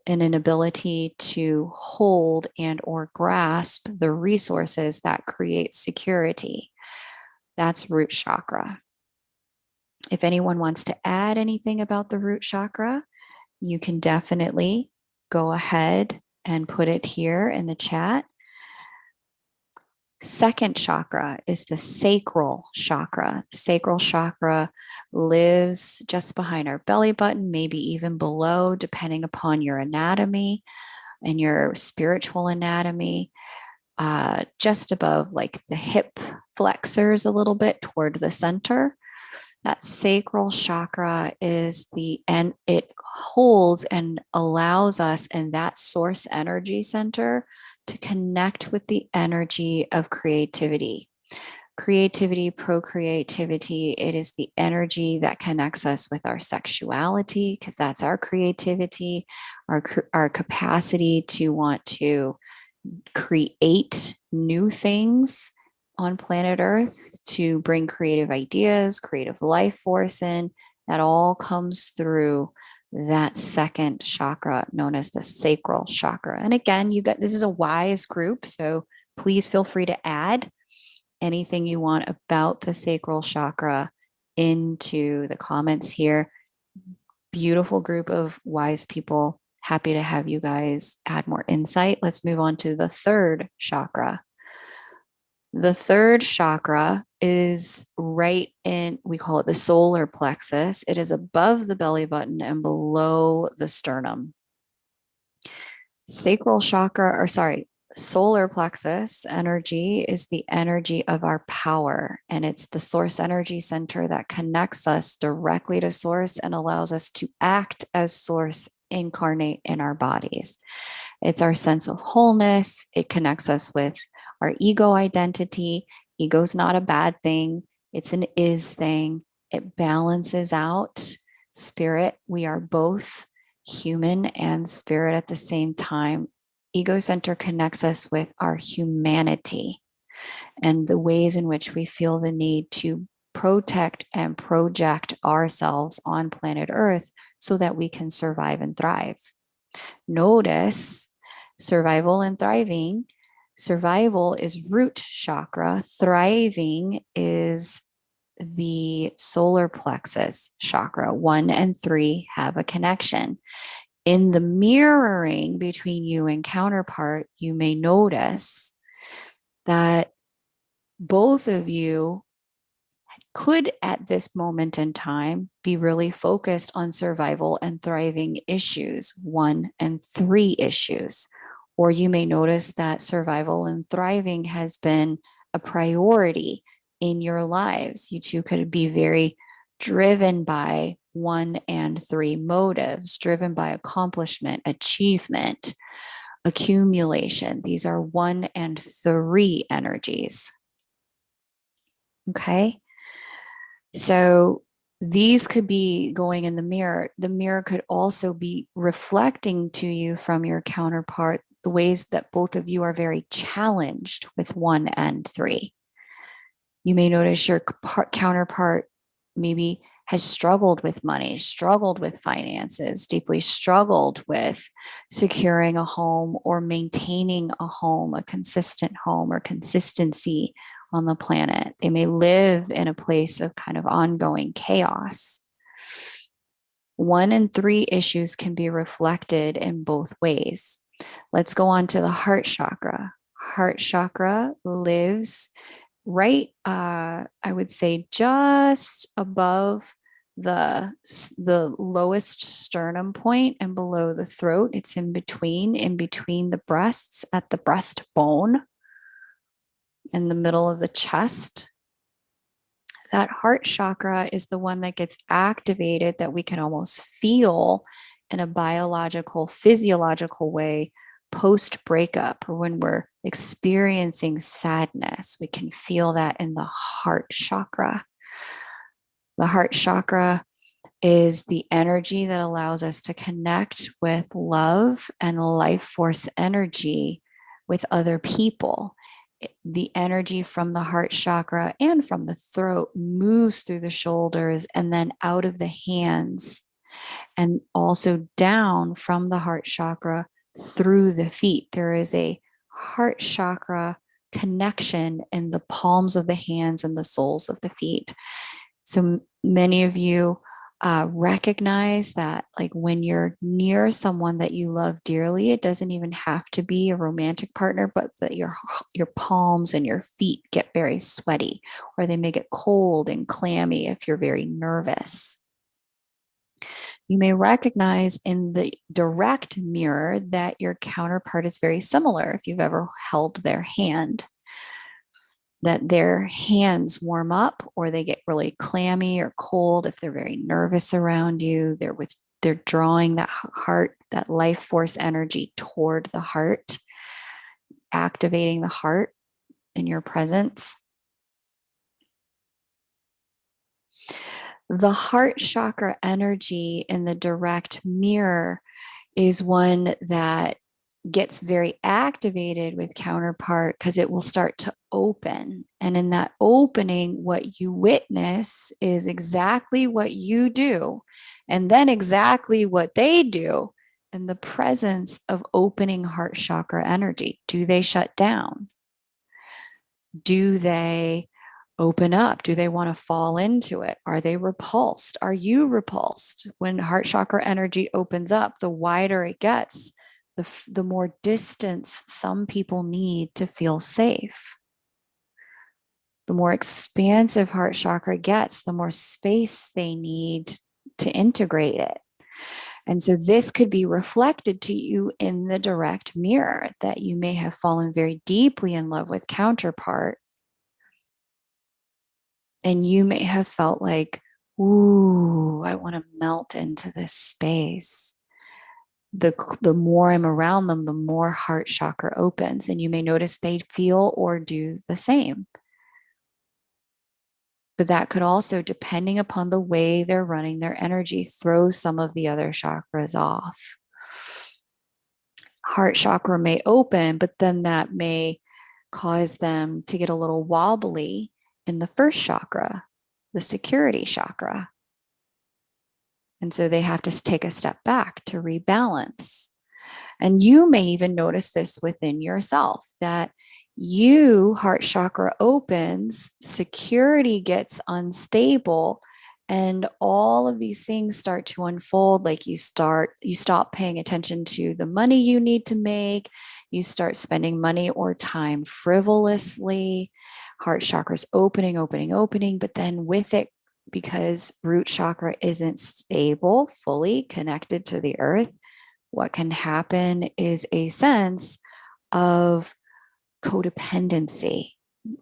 and an ability to hold and or grasp the resources that create security. That's root chakra. If anyone wants to add anything about the root chakra, you can definitely go ahead and put it here in the chat. Second chakra is the sacral chakra. Sacral chakra lives just behind our belly button, maybe even below, depending upon your anatomy and your spiritual anatomy. Just above like the hip flexors a little bit toward the center. That sacral chakra is and it holds and allows us in that source energy center to connect with the energy of creativity. Creativity, procreativity, it is the energy that connects us with our sexuality, because that's our creativity, our capacity to want to create new things on planet Earth, to bring creative ideas, creative life force in. That all comes through that second chakra known as the sacral chakra. And again, this is a wise group, so please feel free to add anything you want about the sacral chakra into the comments here. Beautiful group of wise people. Happy to have you guys add more insight. Let's move on to the third chakra. The third chakra is right in, we call it the solar plexus. It is above the belly button and below the sternum. Solar plexus energy is the energy of our power, and it's the source energy center that connects us directly to source and allows us to act as source incarnate in our bodies. It's our sense of wholeness. It connects us with our ego identity. Ego's not a bad thing. It's an is thing. It balances out spirit. We are both human and spirit at the same time. Ego center connects us with our humanity and the ways in which we feel the need to protect and project ourselves on planet Earth so that we can survive and thrive. Notice survival and thriving. Survival is root chakra. Thriving is the solar plexus chakra. 1 and 3 have a connection. In the mirroring between you and counterpart, you may notice that both of you could at this moment in time be really focused on survival and thriving issues, 1 and 3 issues. Or you may notice that survival and thriving has been a priority in your lives. You two could be very driven by 1 and 3 motives, driven by accomplishment, achievement, accumulation. These are 1 and 3 energies. Okay. So these could be going in the mirror. The mirror could also be reflecting to you from your counterpart the ways that both of you are very challenged with 1 and 3. You may notice your counterpart maybe has struggled with money, struggled with finances, deeply struggled with securing a home or maintaining a home, a consistent home or consistency on the planet. They may live in a place of kind of ongoing chaos. 1 and 3 issues can be reflected in both ways. Let's go on to the heart chakra. Heart chakra lives right, I would say just above the lowest sternum point and below the throat. It's in between the breasts at the breastbone in the middle of the chest. That heart chakra is the one that gets activated, that we can almost feel in a biological, physiological way post breakup, or when we're experiencing sadness. We can feel that in the heart chakra. The heart chakra is the energy that allows us to connect with love and life force energy with other people. The energy from the heart chakra and from the throat moves through the shoulders and then out of the hands, and also down from the heart chakra through the feet. There is a heart chakra connection in the palms of the hands and the soles of the feet. So many of you recognize that, like, when you're near someone that you love dearly, it doesn't even have to be a romantic partner, but that your palms and your feet get very sweaty, or they may get cold and clammy if you're very nervous. You may recognize in the direct mirror that your counterpart is very similar if you've ever held their hand, that their hands warm up or they get really clammy or cold if they're very nervous around you. They're drawing that heart, that life force energy toward the heart, activating the heart in your presence. The heart chakra energy in the direct mirror is one that gets very activated with counterpart because it will start to open. And in that opening, what you witness is exactly what you do, and then exactly what they do in the presence of opening heart chakra energy. Do they shut down? Do they open up? Do they want to fall into it? Are they repulsed? Are you repulsed? When heart chakra energy opens up, the wider it gets, the more distance some people need to feel safe. The more expansive heart chakra gets, the more space they need to integrate it. And so this could be reflected to you in the direct mirror, that you may have fallen very deeply in love with counterpart. And you may have felt like, ooh, I want to melt into this space. The more I'm around them, the more heart chakra opens. And you may notice they feel or do the same. But that could also, depending upon the way they're running their energy, throw some of the other chakras off. Heart chakra may open, but then that may cause them to get a little wobbly in the first chakra, the security chakra. And so they have to take a step back to rebalance. And you may even notice this within yourself, that you, heart chakra opens, security gets unstable, and all of these things start to unfold. Like you stop paying attention to the money you need to make. You start spending money or time frivolously. Heart chakra's opening, but then with it, because root chakra isn't stable, fully connected to the earth, what can happen is a sense of codependency.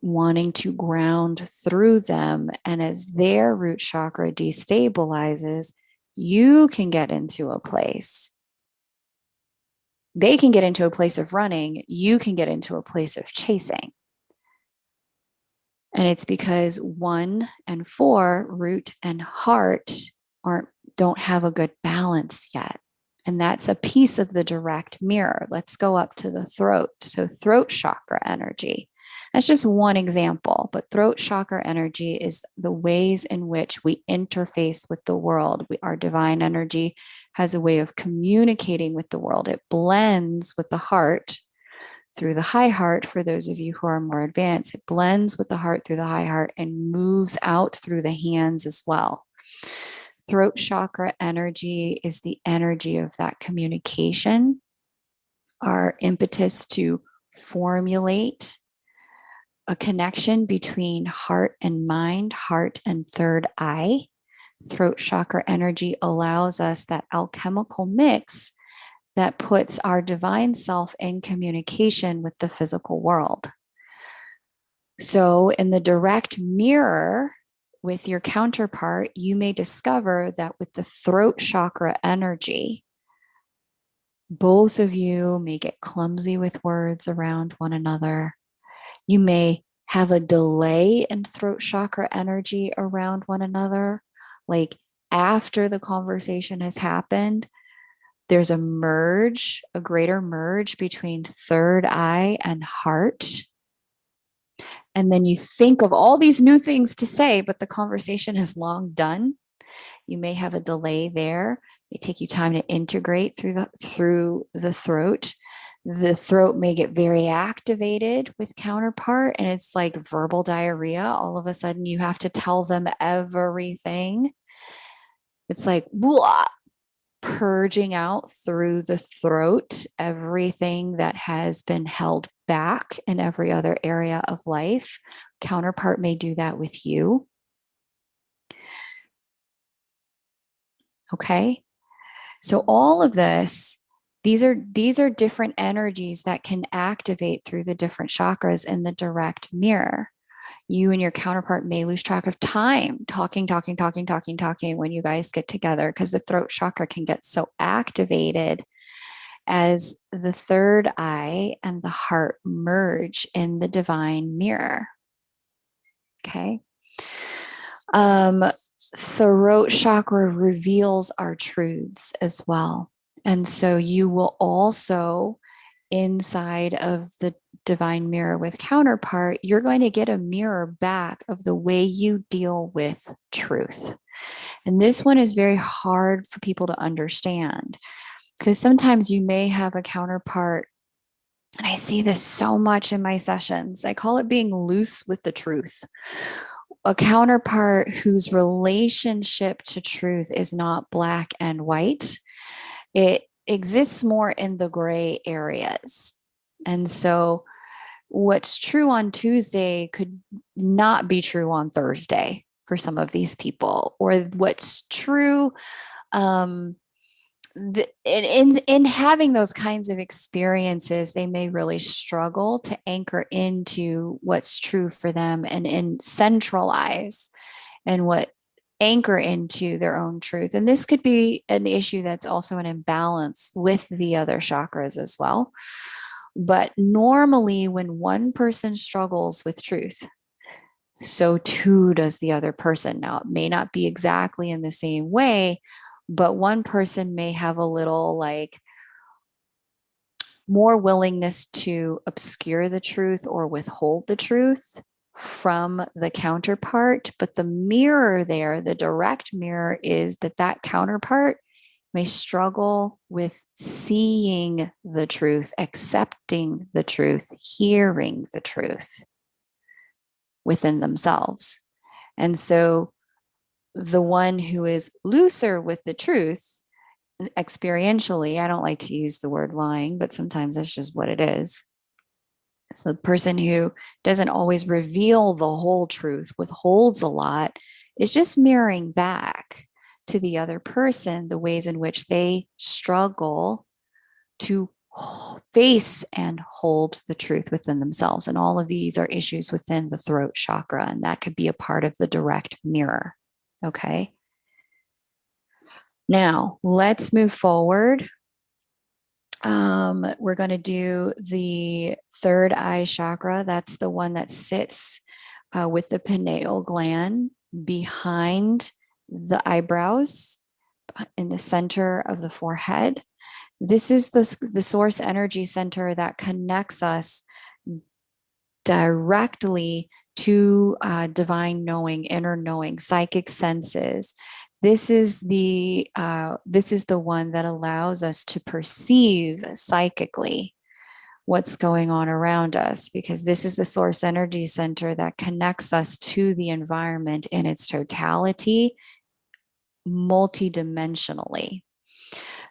wanting to ground through them. And as their root chakra destabilizes, you can get into a place. They can get into a place of running. You can get into a place of chasing. And it's because 1 and 4, root and heart, don't have a good balance yet. And that's a piece of the direct mirror. Let's go up to the throat. So throat chakra energy. That's just one example, but throat chakra energy is the ways in which we interface with the world. Our divine energy has a way of communicating with the world. It blends with the heart through the high heart. For those of you who are more advanced, it blends with the heart through the high heart and moves out through the hands as well. Throat chakra energy is the energy of that communication, our impetus to formulate a connection between heart and mind, heart and third eye. Throat chakra energy allows us that alchemical mix that puts our divine self in communication with the physical world. So in the direct mirror with your counterpart, you may discover that with the throat chakra energy, both of you may get clumsy with words around one another. You may have a delay in throat chakra energy around one another. Like after the conversation has happened, there's a merge, a greater merge between third eye and heart. And then you think of all these new things to say, but the conversation is long done. You may have a delay there. It may take you time to integrate through the throat. The throat may get very activated with counterpart, and it's like verbal diarrhea. All of a sudden, you have to tell them everything. It's like blah, purging out through the throat everything that has been held back in every other area of life. Counterpart may do that with you. Okay. So all of this, these are different energies that can activate through the different chakras in the direct mirror. You and your counterpart may lose track of time talking when you guys get together, because the throat chakra can get so activated as the third eye and the heart merge in the divine mirror. Okay. Throat chakra reveals our truths as well. And so you will also, inside of the divine mirror with counterpart, you're going to get a mirror back of the way you deal with truth. And this one is very hard for people to understand, because sometimes you may have a counterpart, and I see this so much in my sessions. I call it being loose with the truth. A counterpart whose relationship to truth is not black and white. It exists more in the gray areas. And so what's true on Tuesday could not be true on Thursday for some of these people, or what's true in having those kinds of experiences, they may really struggle to anchor into what's true for them and centralize and what anchor into their own truth. And this could be an issue that's also an imbalance with the other chakras as well. But normally, when one person struggles with truth, so too does the other person. Now, it may not be exactly in the same way, but one person may have a little like more willingness to obscure the truth or withhold the truth from the counterpart. But the mirror there, the direct mirror, is that counterpart may struggle with seeing the truth, accepting the truth, hearing the truth within themselves. And so the one who is looser with the truth experientially, I don't like to use the word lying, but sometimes that's just what it is. So the person who doesn't always reveal the whole truth, withholds a lot, is just mirroring back to the other person the ways in which they struggle to face and hold the truth within themselves. And all of these are issues within the throat chakra, and that could be a part of the direct mirror. Okay. Now let's move forward. We're going to do the third eye chakra. That's the one that sits with the pineal gland behind the eyebrows in the center of the forehead. This is the source energy center that connects us directly to divine knowing, inner knowing, psychic senses. This is the one that allows us to perceive psychically what's going on around us, because this is the source energy center that connects us to the environment in its totality, multidimensionally.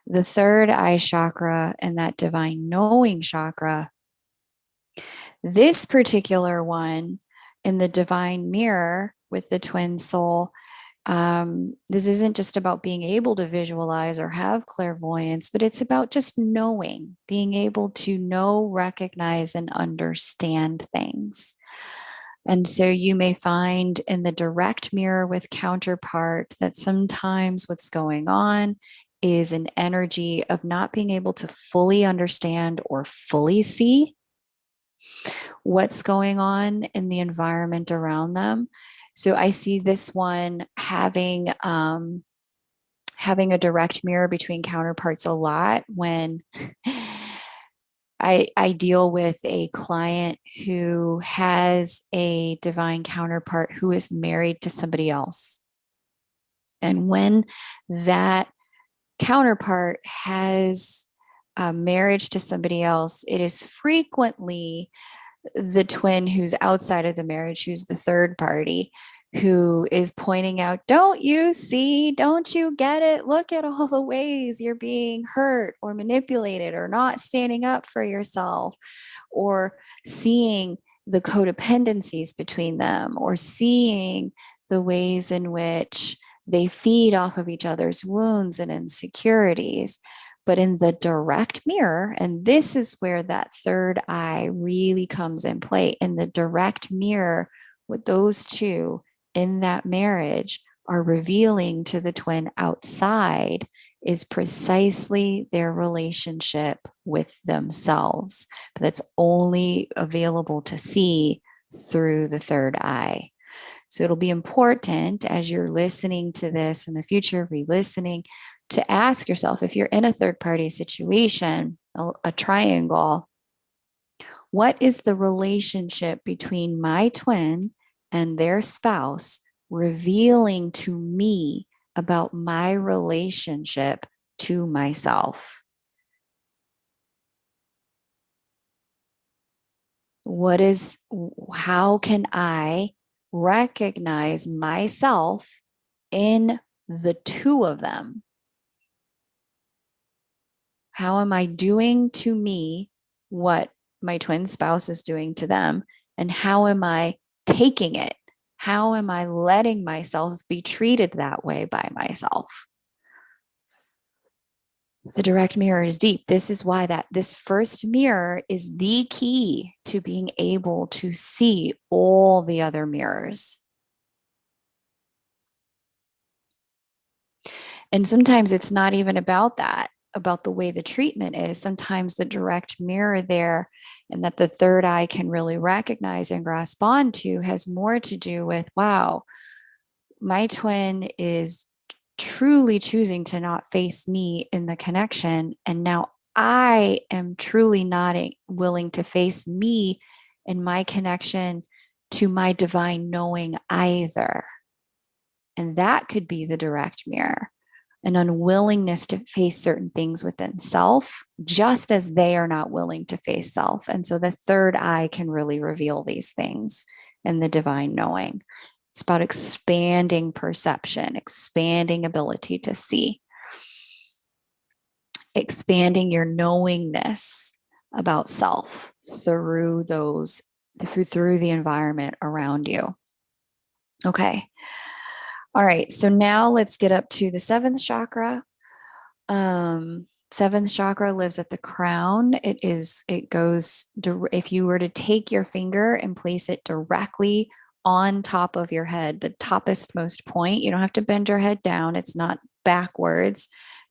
The third eye chakra and that divine knowing chakra, this particular one in the divine mirror with the twin soul, this isn't just about being able to visualize or have clairvoyance, but it's about just knowing, being able to know, recognize, and understand things. And so you may find in the direct mirror with counterpart that sometimes what's going on is an energy of not being able to fully understand or fully see what's going on in the environment around them. So I see this one having a direct mirror between counterparts a lot when I deal with a client who has a divine counterpart who is married to somebody else. And when that counterpart has a marriage to somebody else, it is frequently the twin who's outside of the marriage, who's the third party, who is pointing out, don't you see? Don't you get it? Look at all the ways you're being hurt or manipulated or not standing up for yourself, or seeing the codependencies between them, or seeing the ways in which they feed off of each other's wounds and insecurities. But in the direct mirror, and this is where that third eye really comes in play, in the direct mirror, with those two in that marriage are revealing to the twin outside is precisely their relationship with themselves. But that's only available to see through the third eye. So it'll be important as you're listening to this in the future, re-listening, to ask yourself, if you're in a third party situation, a triangle, what is the relationship between my twin and their spouse revealing to me about my relationship to myself? How can I recognize myself in the two of them? How am I doing to me what my twin spouse is doing to them? And how am I taking it? How am I letting myself be treated that way by myself? The direct mirror is deep. This is why this first mirror is the key to being able to see all the other mirrors. And sometimes it's not even about that, about the way the treatment is. Sometimes the direct mirror there, and that the third eye can really recognize and grasp onto, has more to do with, wow, my twin is truly choosing to not face me in the connection. And now I am truly not willing to face me in my connection to my divine knowing either. And that could be the direct mirror, an unwillingness to face certain things within self, just as they are not willing to face self. And so the third eye can really reveal these things in the divine knowing. It's about expanding perception, expanding ability to see, expanding your knowingness about self through the environment around you. Okay. All right. So now let's get up to the seventh chakra. Seventh chakra lives at the crown. It goes, if you were to take your finger and place it directly on top of your head, the toppest most point, you don't have to bend your head down. It's not backwards,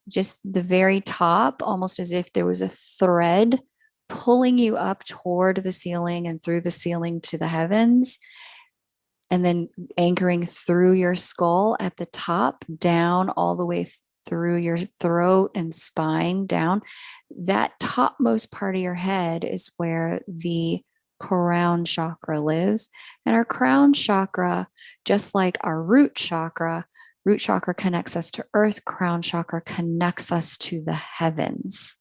just the very top, almost as if there was a thread pulling you up toward the ceiling and through the ceiling to the heavens, and then anchoring through your skull at the top, down all the way through your throat and spine down. That topmost part of your head is where the crown chakra lives. And our crown chakra, just like our root chakra connects us to earth, crown chakra connects us to the heavens,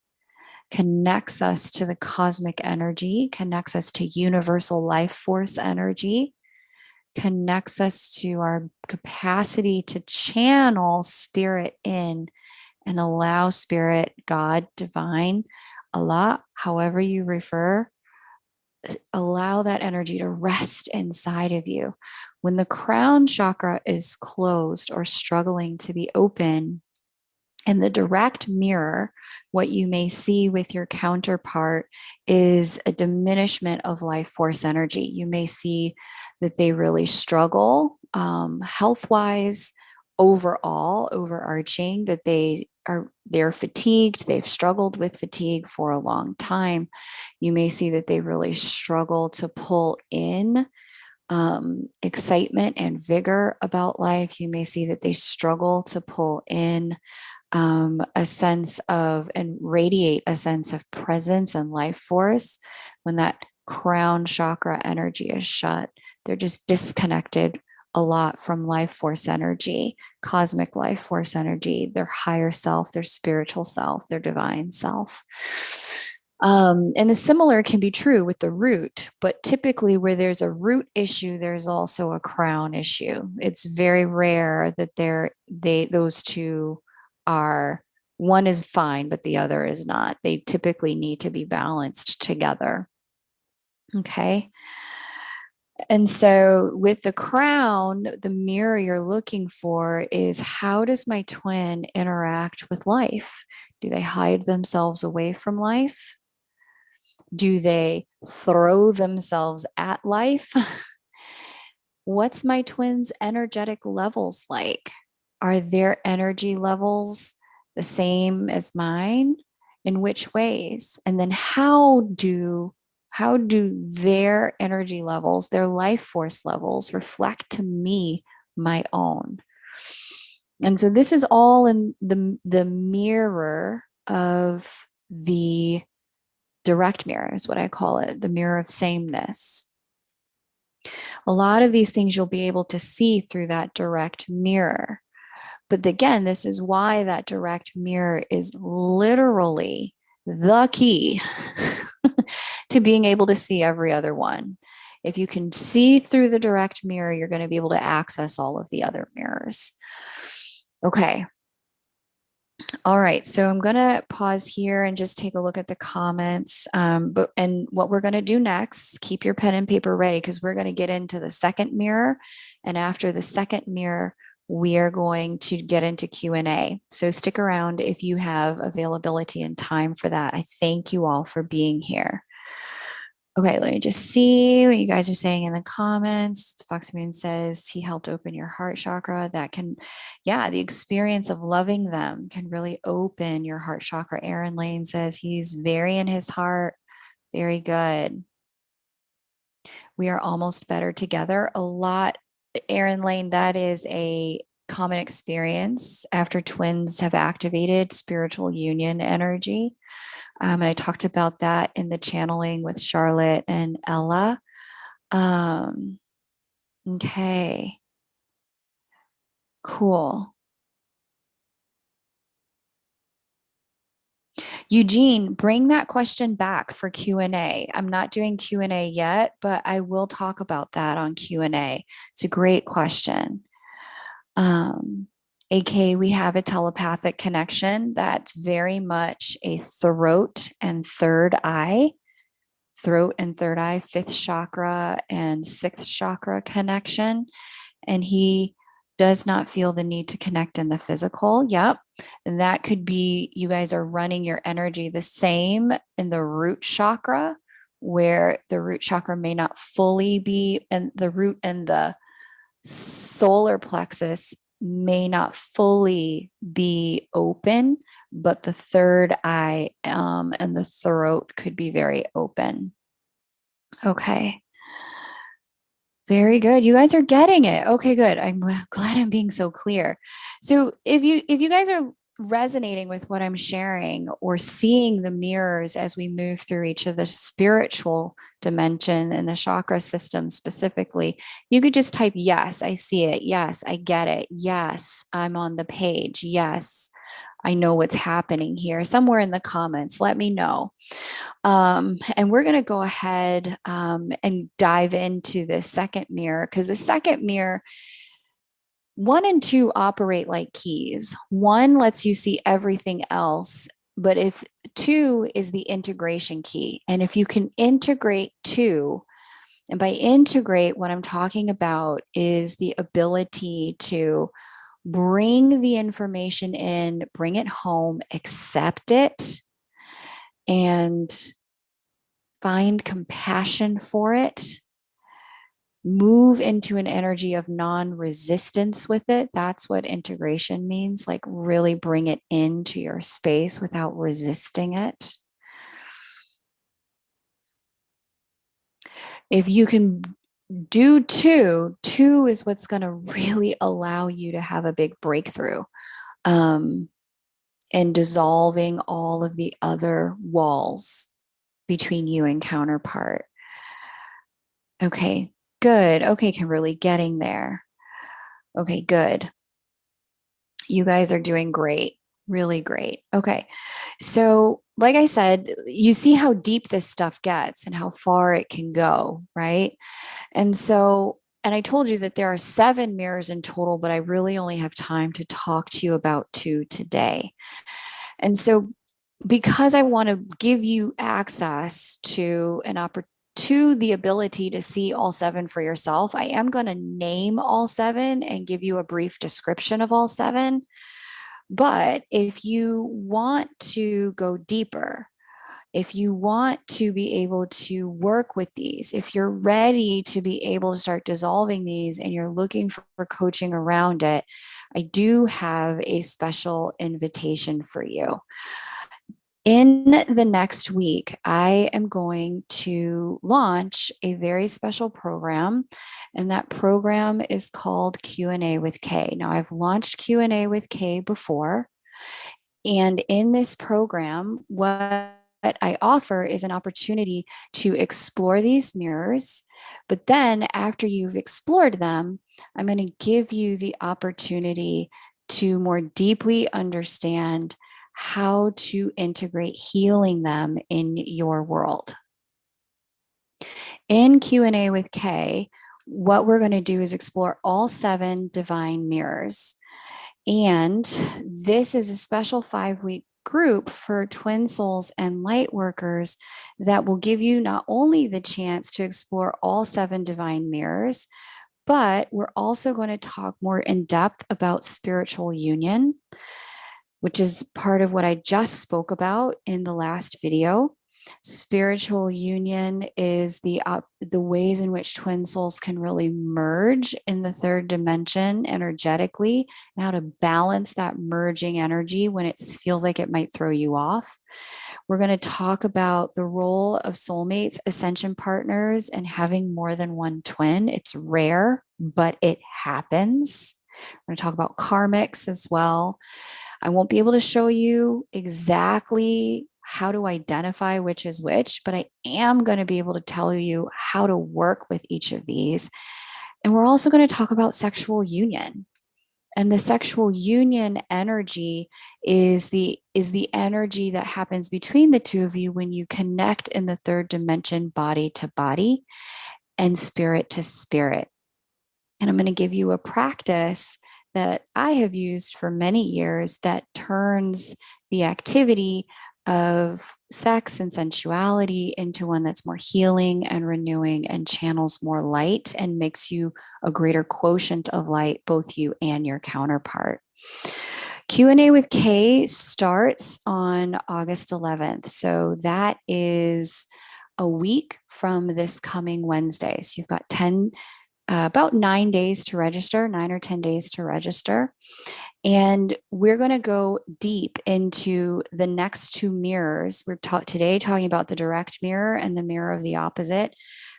connects us to the cosmic energy, connects us to universal life force energy, connects us to our capacity to channel spirit in and allow spirit, God, divine, Allah, however you refer, allow that energy to rest inside of you. When the crown chakra is closed or struggling to be open, in the direct mirror, what you may see with your counterpart is a diminishment of life force energy. You may see that they really struggle health wise, overall, overarching, that they're fatigued. They've struggled with fatigue for a long time. You may see that they really struggle to pull in excitement and vigor about life. You may see that they struggle to pull in a sense of and radiate a sense of presence and life force when that crown chakra energy is shut. They're just disconnected a lot from life force energy, cosmic life force energy, their higher self, their spiritual self, their divine self. And the similar can be true with the root, but typically where there's a root issue, there's also a crown issue. It's very rare that those two are, one is fine, but the other is not. They typically need to be balanced together. Okay. And so with the crown, the mirror you're looking for is, how does my twin interact with life? Do they hide themselves away from life? Do they throw themselves at life? What's my twin's energetic levels like? Are their energy levels the same as mine? In which ways? And then how do their energy levels, their life force levels reflect to me my own? And so this is all in the mirror of the direct mirror, is what I call it, the mirror of sameness. A lot of these things you'll be able to see through that direct mirror. But again, this is why that direct mirror is literally the key to being able to see every other one. If you can see through the direct mirror, you're going to be able to access all of the other mirrors. Okay. All right, so I'm going to pause here and just take a look at the comments. And what we're going to do next, keep your pen and paper ready, because we're going to get into the second mirror. And after the second mirror, we are going to get into Q&A. So stick around if you have availability and time for that. I thank you all for being here. Okay, let me just see what you guys are saying in the comments. Foxy Moon says he helped open your heart chakra. That can, yeah, the experience of loving them can really open your heart chakra. Aaron Lane says he's very in his heart. Very good. We are almost better together. A lot, Aaron Lane, that is a common experience after twins have activated spiritual union energy. And I talked about that in the channeling with Charlotte and Ella. Okay. Cool. Eugene, bring that question back for Q&A. I'm not doing Q&A yet, but I will talk about that on Q&A. It's a great question. AK, we have a telepathic connection that's very much a throat and third eye, fifth chakra and sixth chakra connection. And he does not feel the need to connect in the physical. Yep. And that could be you guys are running your energy the same in the root chakra, where the root chakra may not fully be, and the root and the solar plexus may not fully be open, but the third eye and the throat could be very open. Okay. Very good. You guys are getting it. Okay, good. I'm glad I'm being so clear. So if you guys are resonating with what I'm sharing or seeing the mirrors as we move through each of the spiritual dimension and the chakra system specifically, you could just type yes, I see it. Yes, I get it. Yes, I'm on the page. Yes, I know what's happening here. Somewhere in the comments, let me know. And we're going to go ahead and dive into the second mirror, because the second mirror, 1 and 2 operate like keys. 1 lets you see everything else, but if 2 is the integration key. And if you can integrate 2, and by integrate, what I'm talking about is the ability to bring the information in, bring it home, accept it, and find compassion for it, move into an energy of non-resistance with it. That's what integration means, like really bring it into your space without resisting it. If you can do 2 is what's going to really allow you to have a big breakthrough and dissolving all of the other walls between you and counterpart. Okay, good. Okay, Kimberly, getting there. Okay, good. You guys are doing great. Really great. Okay. So, like I said, you see how deep this stuff gets and how far it can go, right? And so, and I told you that there are 7 mirrors in total, but I really only have time to talk to you about 2 today. And so, because I want to give you access to an opportunity, to the ability to see all 7 for yourself, I am going to name all 7 and give you a brief description of all 7. But if you want to go deeper, if you want to be able to work with these, if you're ready to be able to start dissolving these and you're looking for coaching around it, I do have a special invitation for you. In the next week, I am going to launch a very special program, and that program is called Q&A with Kay. Now, I've launched Q&A with Kay before, and in this program, what I offer is an opportunity to explore these mirrors. But then after you've explored them, I'm going to give you the opportunity to more deeply understand how to integrate healing them in your world. In Q&A with Kay, what we're going to do is explore all 7 divine mirrors. And this is a special 5-week group for twin souls and light workers that will give you not only the chance to explore all 7 divine mirrors, but we're also going to talk more in depth about spiritual union, which is part of what I just spoke about in the last video. Spiritual union is the ways in which twin souls can really merge in the 3rd dimension energetically, and how to balance that merging energy when it feels like it might throw you off. We're going to talk about the role of soulmates, ascension partners, and having more than one twin. It's rare, but it happens. We're going to talk about karmics as well. I won't be able to show you exactly how to identify which is which, but I am going to be able to tell you how to work with each of these. And we're also going to talk about sexual union. And the sexual union energy is the energy that happens between the 2 of you when you connect in the 3rd dimension, body to body and spirit to spirit. And I'm going to give you a practice that I have used for many years that turns the activity of sex and sensuality into one that's more healing and renewing and channels more light and makes you a greater quotient of light, both you and your counterpart. Q&A with Kay starts on August 11th. So that is a week from this coming Wednesday. So you've got about 9 days to register, 9 or 10 days to register. And we're going to go deep into the next two mirrors. We're today talking about the direct mirror and the mirror of the opposite.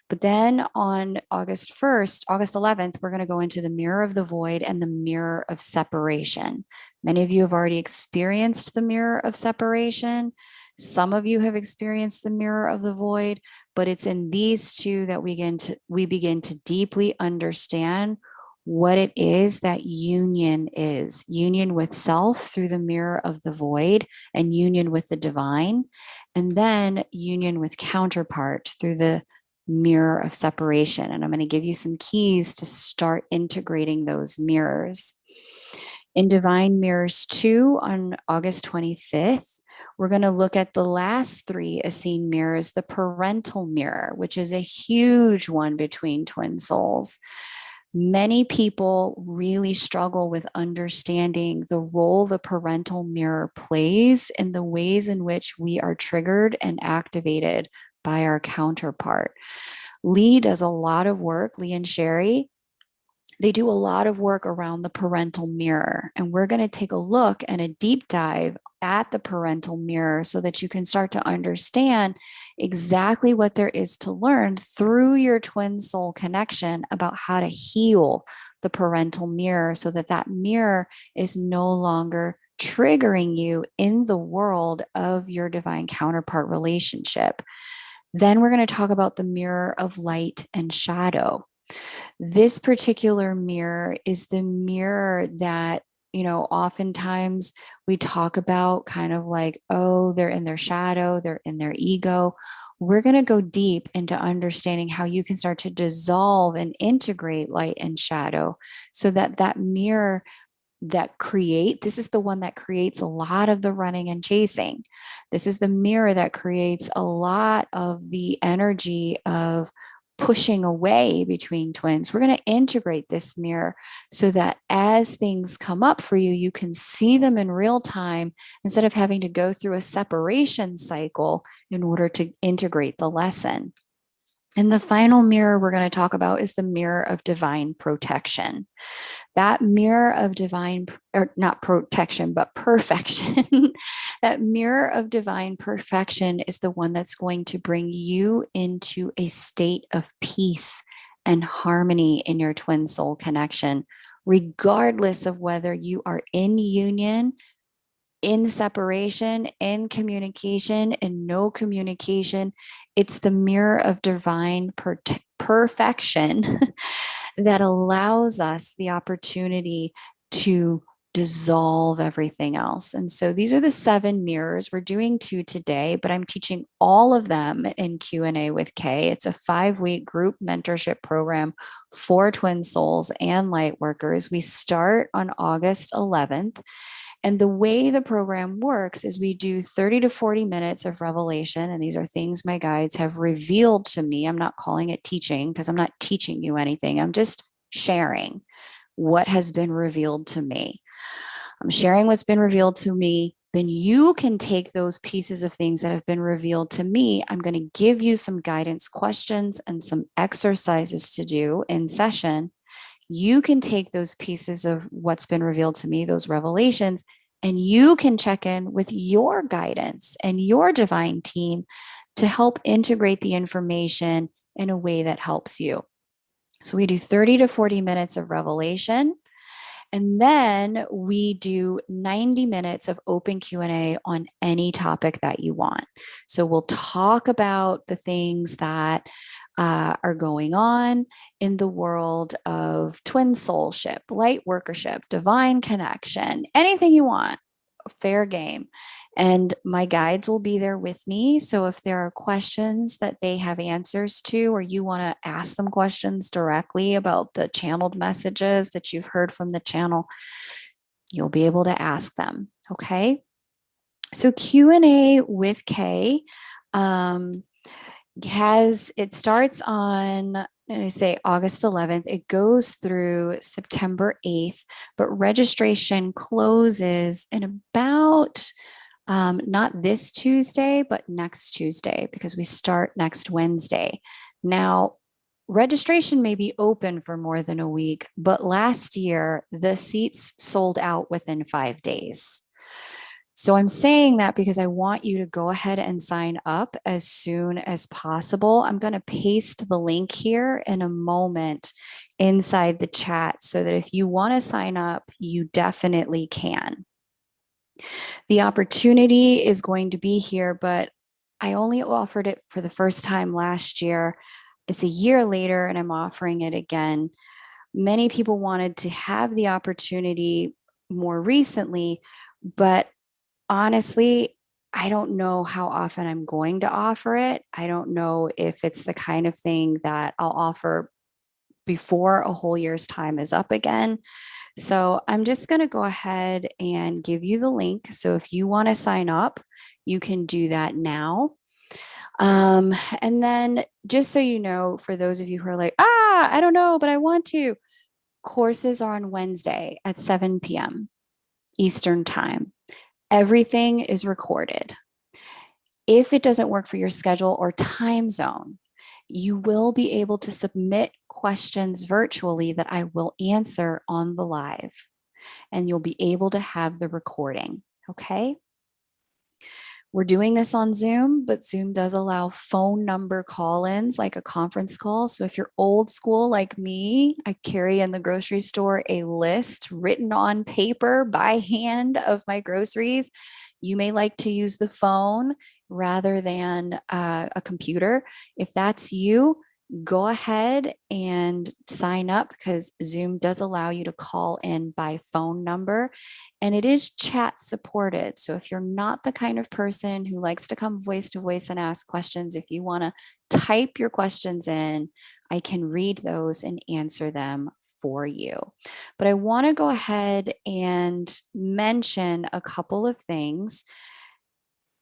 But then on August 1st, August 11th, we're going to go into the mirror of the void and the mirror of separation. Many of you have already experienced the mirror of separation. Some of you have experienced the mirror of the void, but it's in these two that we begin to deeply understand what it is that union is. Union with self through the mirror of the void and union with the divine, and then union with counterpart through the mirror of separation. And I'm going to give you some keys to start integrating those mirrors. In Divine Mirrors 2 on August 25th, we're going to look at the last three Essene mirrors, the parental mirror, which is a huge one between twin souls. Many people really struggle with understanding the role the parental mirror plays in the ways in which we are triggered and activated by our counterpart. Lee does a lot of work, Lee and Sherry, they do a lot of work around the parental mirror. And we're going to take a look and a deep dive at the parental mirror so that you can start to understand exactly what there is to learn through your twin soul connection about how to heal the parental mirror so that that mirror is no longer triggering you in the world of your divine counterpart relationship. Then we're going to talk about the mirror of light and shadow. This particular mirror is the mirror that, oftentimes we talk about kind of like, oh, they're in their shadow, they're in their ego. We're going to go deep into understanding how you can start to dissolve and integrate light and shadow so that that mirror this is the one that creates a lot of the running and chasing. This is the mirror that creates a lot of the energy of pushing away between twins. We're going to integrate this mirror so that as things come up for you, you can see them in real time instead of having to go through a separation cycle in order to integrate the lesson. And the final mirror we're going to talk about is the mirror of divine protection. That mirror of divine, or not protection, but perfection, that mirror of divine perfection is the one that's going to bring you into a state of peace and harmony in your twin soul connection, regardless of whether you are in union, in separation, in communication, in no communication. It's the mirror of divine perfection that allows us the opportunity to dissolve everything else. And so these are the 7 mirrors. We're doing 2 today, but I'm teaching all of them in Q&A with Kay. It's a 5-week group mentorship program for twin souls and light workers. We start on August 11th. And the way the program works is we do 30 to 40 minutes of revelation. And these are things my guides have revealed to me. I'm not calling it teaching because I'm not teaching you anything. I'm just sharing what has been revealed to me. I'm sharing what's been revealed to me. Then you can take those pieces of things that have been revealed to me. I'm going to give you some guidance questions and some exercises to do in session. You can take those pieces of what's been revealed to me, those revelations, and you can check in with your guidance and your divine team to help integrate the information in a way that helps you. So we do 30 to 40 minutes of revelation. And then we do 90 minutes of open Q&A on any topic that you want. So we'll talk about the things that are going on in the world of twin soulship, light workership, divine connection, anything you want, fair game. And my guides will be there with me. So if there are questions that they have answers to, or you want to ask them questions directly about the channeled messages that you've heard from the channel, you'll be able to ask them. Okay. So Q&A with Kay it starts on, I say August 11th. It goes through September 8th, but registration closes in about not this Tuesday, but next Tuesday, because we start next Wednesday. Now, registration may be open for more than a week, but last year the seats sold out within 5 days. So I'm saying that because I want you to go ahead and sign up as soon as possible. I'm going to paste the link here in a moment inside the chat so that if you want to sign up, you definitely can. The opportunity is going to be here, but I only offered it for the first time last year. It's a year later and I'm offering it again. Many people wanted to have the opportunity more recently, but honestly, I don't know how often I'm going to offer it. I don't know if it's the kind of thing that I'll offer before a whole year's time is up again. So I'm just going to go ahead and give you the link. So if you want to sign up, you can do that now. And then just so you know, for those of you who are like, I don't know, but I want to, courses are on Wednesday at 7 p.m. Eastern Time. Everything is recorded. If it doesn't work for your schedule or time zone, you will be able to submit questions virtually that I will answer on the live, and you'll be able to have the recording. Okay. We're doing this on Zoom, but Zoom does allow phone number call-ins like a conference call. So if you're old school like me, I carry in the grocery store a list written on paper by hand of my groceries. You may like to use the phone rather than a computer. If that's you, go ahead and sign up because Zoom does allow you to call in by phone number and it is chat supported. So if you're not the kind of person who likes to come voice to voice and ask questions, if you want to type your questions in, I can read those and answer them for you. But I want to go ahead and mention a couple of things.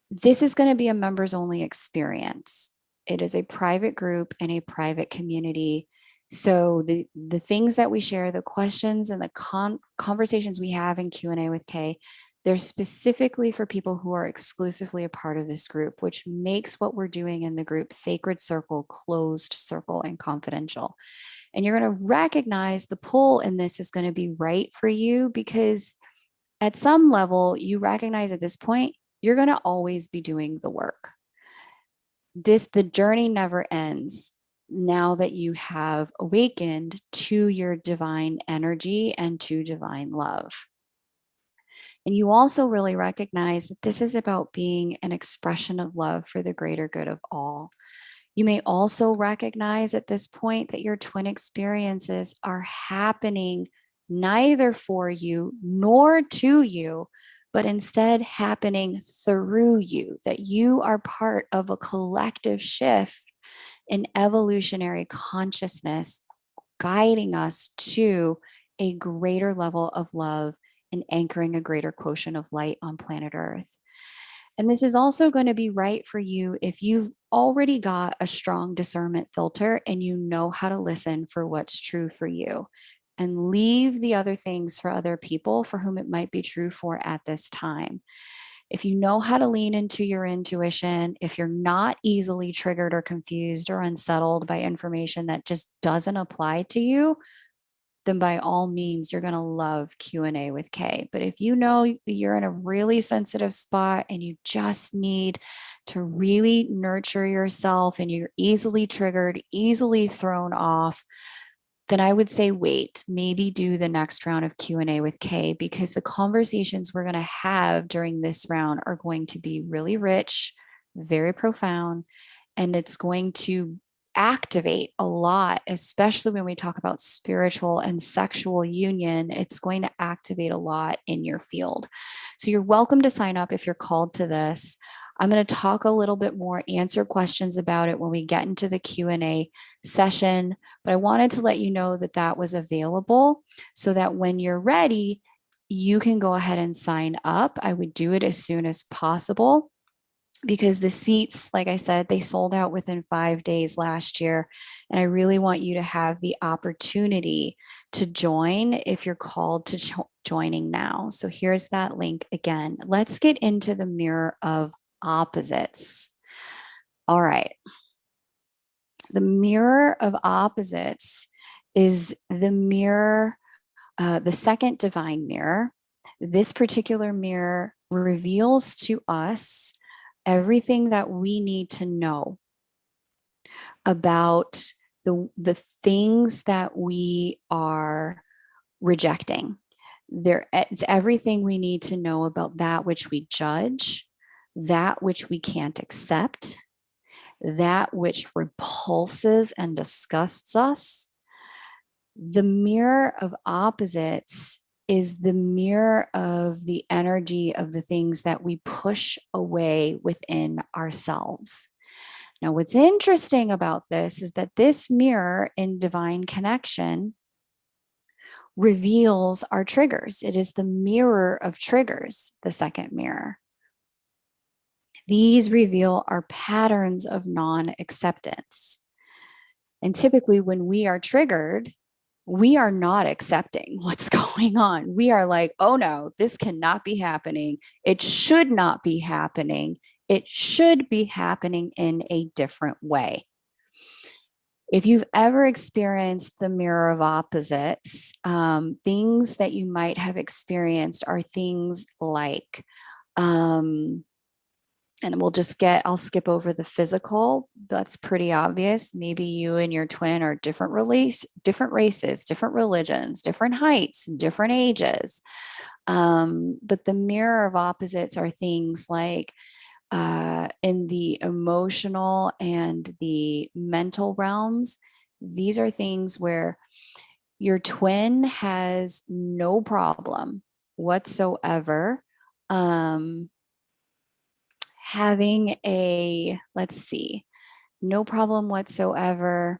This is going to be a members only experience. It is a private group and a private community. So the things that we share, the questions and the conversations we have in Q&A with Kay, they're specifically for people who are exclusively a part of this group, which makes what we're doing in the group sacred circle, closed circle, and confidential. And you're going to recognize the pull in this is going to be right for you because at some level, you recognize at this point, you're going to always be doing the work. The journey never ends now that you have awakened to your divine energy and to divine love. And you also really recognize that this is about being an expression of love for the greater good of all. You may also recognize at this point that your twin experiences are happening neither for you nor to you, but instead happening through you, that you are part of a collective shift in evolutionary consciousness, guiding us to a greater level of love and anchoring a greater quotient of light on planet Earth. And this is also going to be right for you if you've already got a strong discernment filter and you know how to listen for what's true for you and leave the other things for other people for whom it might be true for at this time. If you know how to lean into your intuition, if you're not easily triggered or confused or unsettled by information that just doesn't apply to you, then by all means, you're going to love Q&A with Kay. But if you know you're in a really sensitive spot and you just need to really nurture yourself and you're easily triggered, easily thrown off, then I would say wait, maybe do the next round of Q&A with Kay because the conversations we're going to have during this round are going to be really rich, very profound, and it's going to activate a lot, especially when we talk about spiritual and sexual union. It's going to activate a lot in your field. So you're welcome to sign up if you're called to this. I'm going to talk a little bit more, answer questions about it when we get into the Q&A session, but I wanted to let you know that that was available so that when you're ready, you can go ahead and sign up. I would do it as soon as possible because the seats, like I said, they sold out within 5 days last year. And I really want you to have the opportunity to join if you're called to joining now. So here's that link again. Let's get into the mirror of opposites. All right. The mirror of opposites is the mirror, the second divine mirror. This particular mirror reveals to us everything that we need to know about the things that we are rejecting. It's everything we need to know about that which we judge, that which we can't accept, that which repulses and disgusts us. The mirror of opposites is the mirror of the energy of the things that we push away within ourselves. Now, what's interesting about this is that this mirror in divine connection reveals our triggers. It is the mirror of triggers, the second mirror. These reveal our patterns of non-acceptance. And typically when we are triggered, we are not accepting what's going on. We are like, oh no, this cannot be happening. It should not be happening. It should be happening in a different way. If you've ever experienced the mirror of opposites, things that you might have experienced are things like, and I'll skip over the physical. That's pretty obvious. Maybe you and your twin are different races, different religions, different heights, different ages. But the mirror of opposites are things like in the emotional and the mental realms. These are things where your twin has no problem whatsoever having no problem whatsoever.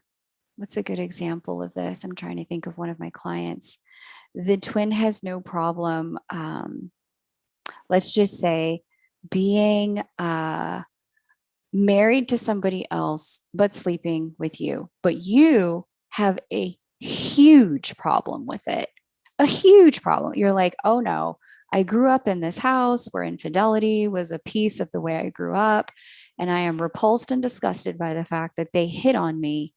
What's a good example of this? I'm trying to think of one of my clients. The twin has no problem, let's just say, being married to somebody else, but sleeping with you. But you have a huge problem with it. A huge problem. You're like, oh no, I grew up in this house where infidelity was a piece of the way I grew up. And I am repulsed and disgusted by the fact that they hit on me,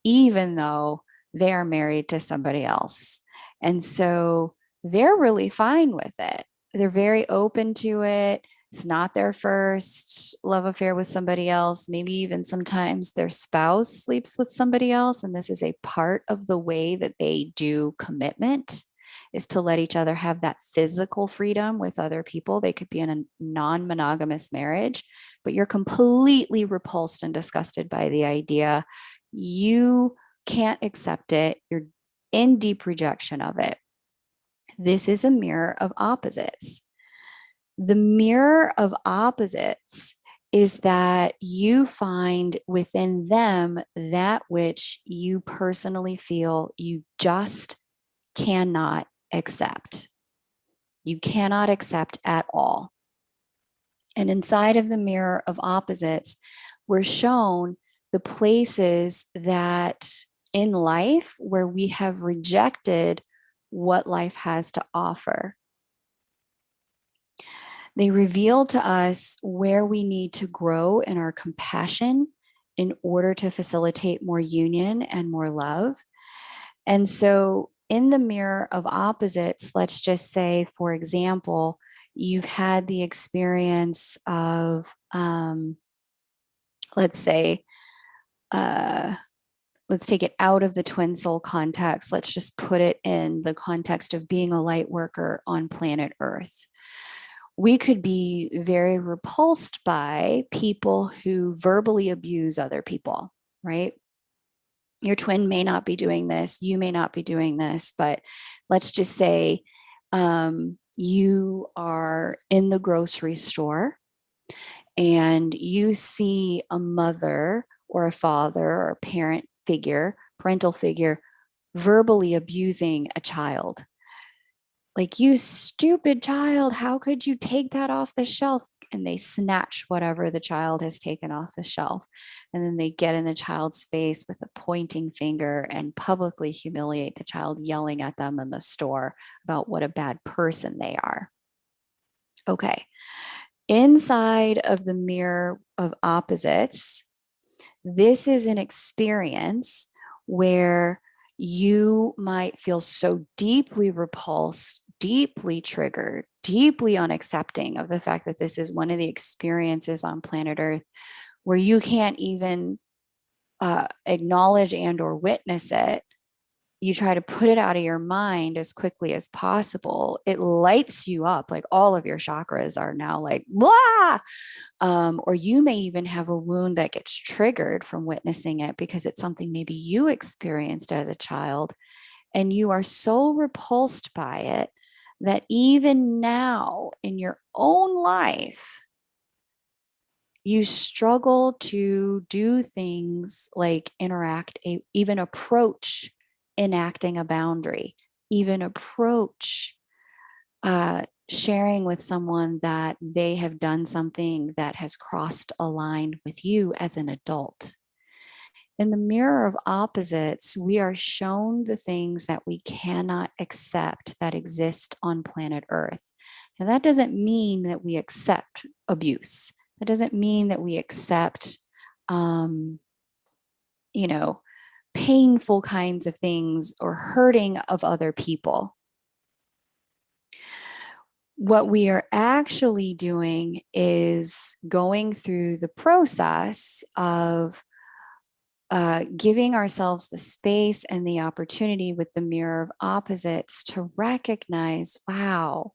even though they are married to somebody else. And so they're really fine with it. They're very open to it. It's not their first love affair with somebody else. Maybe even sometimes their spouse sleeps with somebody else. And this is a part of the way that they do commitment, is to let each other have that physical freedom with other people. They could be in a non-monogamous marriage, but you're completely repulsed and disgusted by the idea. You can't accept it. You're in deep rejection of it. This is a mirror of opposites. The mirror of opposites is that you find within them that which you personally feel you just cannot accept. You cannot accept at all. And inside of the mirror of opposites, we're shown the places that in life where we have rejected what life has to offer. They reveal to us where we need to grow in our compassion in order to facilitate more union and more love. And so in the mirror of opposites, let's just say, for example, you've had the experience of, let's say, let's take it out of the twin soul context. Let's just put it in the context of being a light worker on planet Earth. We could be very repulsed by people who verbally abuse other people, right? Your twin may not be doing this, you may not be doing this, but let's just say you are in the grocery store and you see a mother or a father or a parental figure, verbally abusing a child. like, you stupid child, how could you take that off the shelf? And they snatch whatever the child has taken off the shelf. And then they get in the child's face with a pointing finger and publicly humiliate the child, yelling at them in the store about what a bad person they are. Okay. Inside of the mirror of opposites, this is an experience where you might feel so deeply repulsed, deeply triggered, deeply unaccepting of the fact that this is one of the experiences on planet Earth where you can't even acknowledge and or witness it. You try to put it out of your mind as quickly as possible. It lights you up, like all of your chakras are now like, blah. Or you may even have a wound that gets triggered from witnessing it because it's something maybe you experienced as a child, and you are so repulsed by it that even now in your own life, you struggle to do things like interact, even approach enacting a boundary, even approach sharing with someone that they have done something that has crossed a line with you as an adult. In the mirror of opposites, we are shown the things that we cannot accept that exist on planet Earth. And that doesn't mean that we accept abuse. That doesn't mean that we accept, painful kinds of things or hurting of other people. What we are actually doing is going through the process of giving ourselves the space and the opportunity with the mirror of opposites to recognize, wow,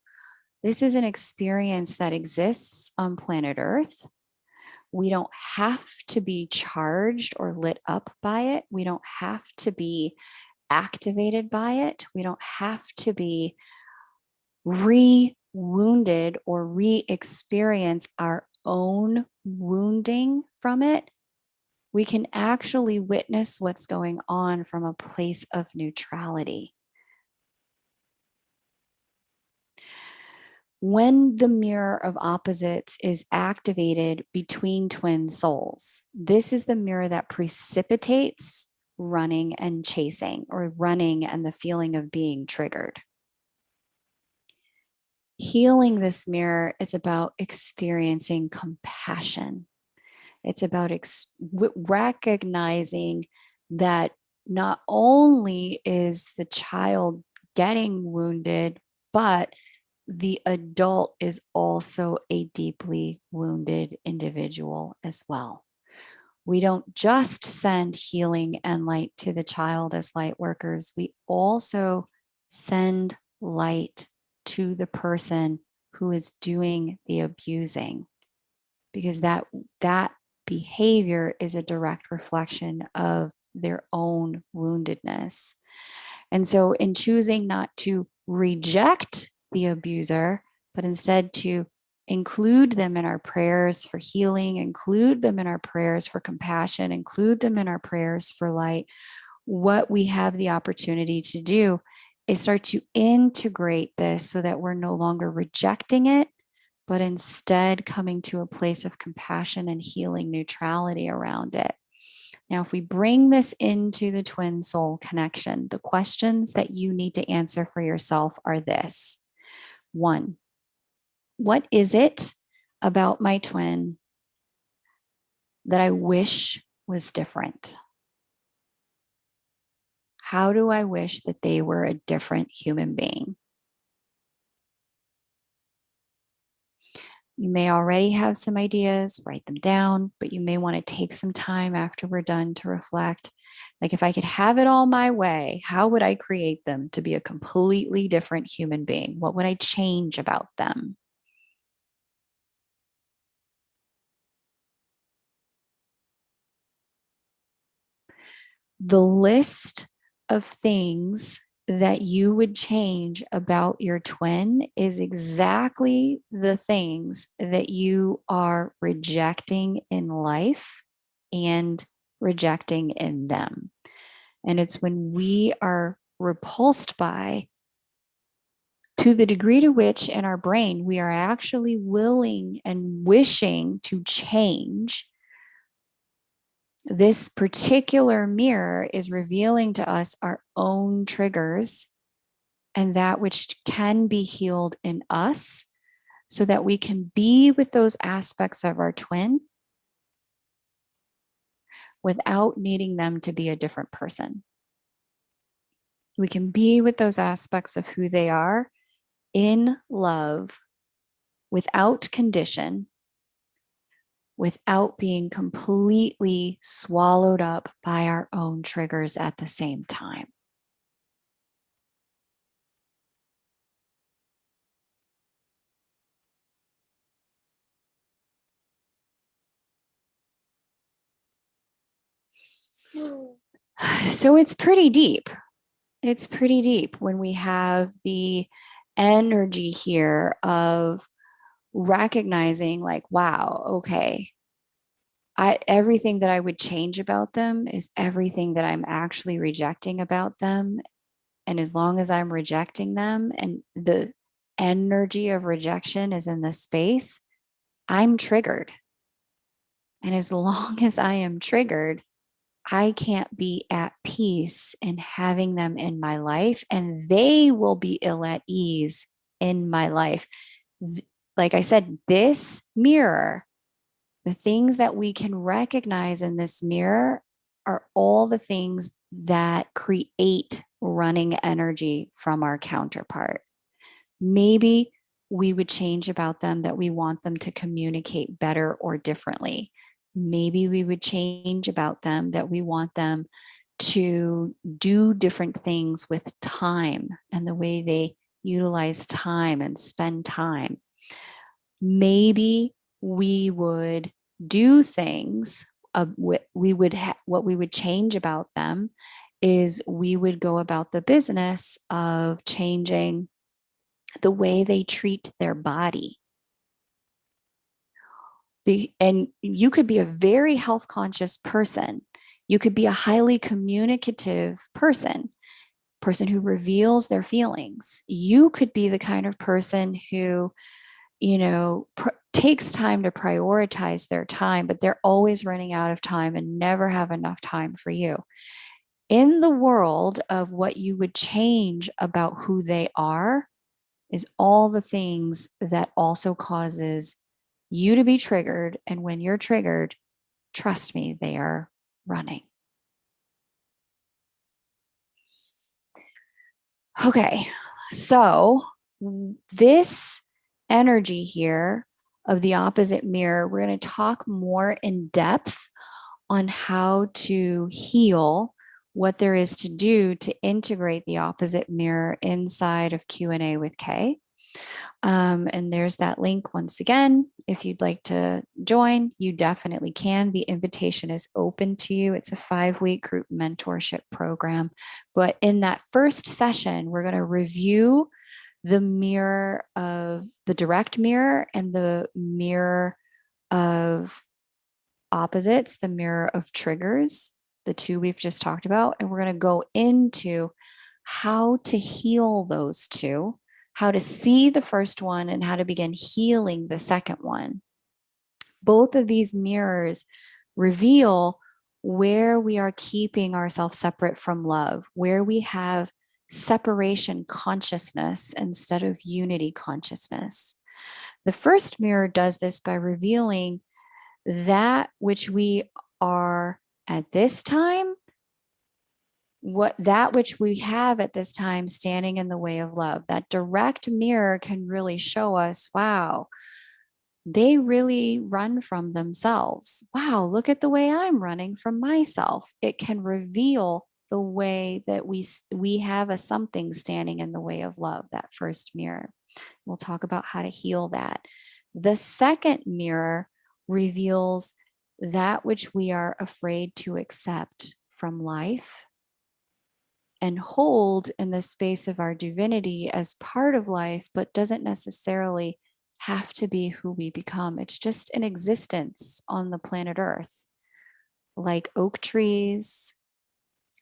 this is an experience that exists on planet Earth. We don't have to be charged or lit up by it. We don't have to be activated by it. We don't have to be re-wounded or re-experience our own wounding from it. We can actually witness what's going on from a place of neutrality. When the mirror of opposites is activated between twin souls, this is the mirror that precipitates running and chasing, or running and the feeling of being triggered. Healing this mirror is about experiencing compassion. It's about recognizing that not only is the child getting wounded, but the adult is also a deeply wounded individual as well. We don't just send healing and light to the child as light workers. We also send light to the person who is doing the abusing, because that behavior is a direct reflection of their own woundedness. And so in choosing not to reject the abuser, but instead to include them in our prayers for healing, include them in our prayers for compassion, include them in our prayers for light, what we have the opportunity to do is start to integrate this so that we're no longer rejecting it, but instead coming to a place of compassion and healing neutrality around it. Now, if we bring this into the twin soul connection, the questions that you need to answer for yourself are this. 1, what is it about my twin that I wish was different? How do I wish that they were a different human being? You may already have some ideas, write them down, but you may want to take some time after we're done to reflect. Like, if I could have it all my way, how would I create them to be a completely different human being? What would I change about them? The list of things that you would change about your twin is exactly the things that you are rejecting in life and rejecting in them. And it's when we are repulsed by to the degree to which in our brain we are actually willing and wishing to change, this particular mirror is revealing to us our own triggers and that which can be healed in us so that we can be with those aspects of our twin without needing them to be a different person. We can be with those aspects of who they are in love without condition, without being completely swallowed up by our own triggers at the same time. So it's pretty deep. It's pretty deep when we have the energy here of recognizing, like, wow, okay, everything that I would change about them is everything that I'm actually rejecting about them. And as long as I'm rejecting them and the energy of rejection is in the space, I'm triggered. And as long as I am triggered, I can't be at peace in having them in my life, and they will be ill at ease in my life. Like I said, this mirror, the things that we can recognize in this mirror are all the things that create running energy from our counterpart. Maybe we would change about them that we want them to communicate better or differently. Maybe we would change about them that we want them to do different things with time and the way they utilize time and spend time. Maybe we would do things, what we would change about them is we would go about the business of changing the way they treat their body. And you could be a very health conscious person. You could be a highly communicative person who reveals their feelings. You could be the kind of person who, takes time to prioritize their time, but they're always running out of time and never have enough time for you. In the world of what you would change about who they are is all the things that also causes you to be triggered. And when you're triggered, trust me, they are running. Okay, so this energy here of the opposite mirror, we're going to talk more in depth on how to heal, what there is to do to integrate the opposite mirror inside of Q&A with Kay. And there's that link once again. If you'd like to join, you definitely can. The invitation is open to you. It's a 5-week group mentorship program. But in that first session, we're going to review the mirror of the direct mirror and the mirror of opposites, the mirror of triggers, the two we've just talked about. And we're going to go into how to heal those two, how to see the first one, and how to begin healing the second one. Both of these mirrors reveal where we are keeping ourselves separate from love, where we have separation consciousness instead of unity consciousness. The first mirror does this by revealing that which we are at this time, that which we have at this time standing in the way of love. That direct mirror can really show us, wow, they really run from themselves. Wow, look at the way I'm running from myself. It can reveal the way that we have a something standing in the way of love, that first mirror. We'll talk about how to heal that. The second mirror reveals that which we are afraid to accept from life and hold in the space of our divinity as part of life, but doesn't necessarily have to be who we become. It's just an existence on the planet Earth, like oak trees,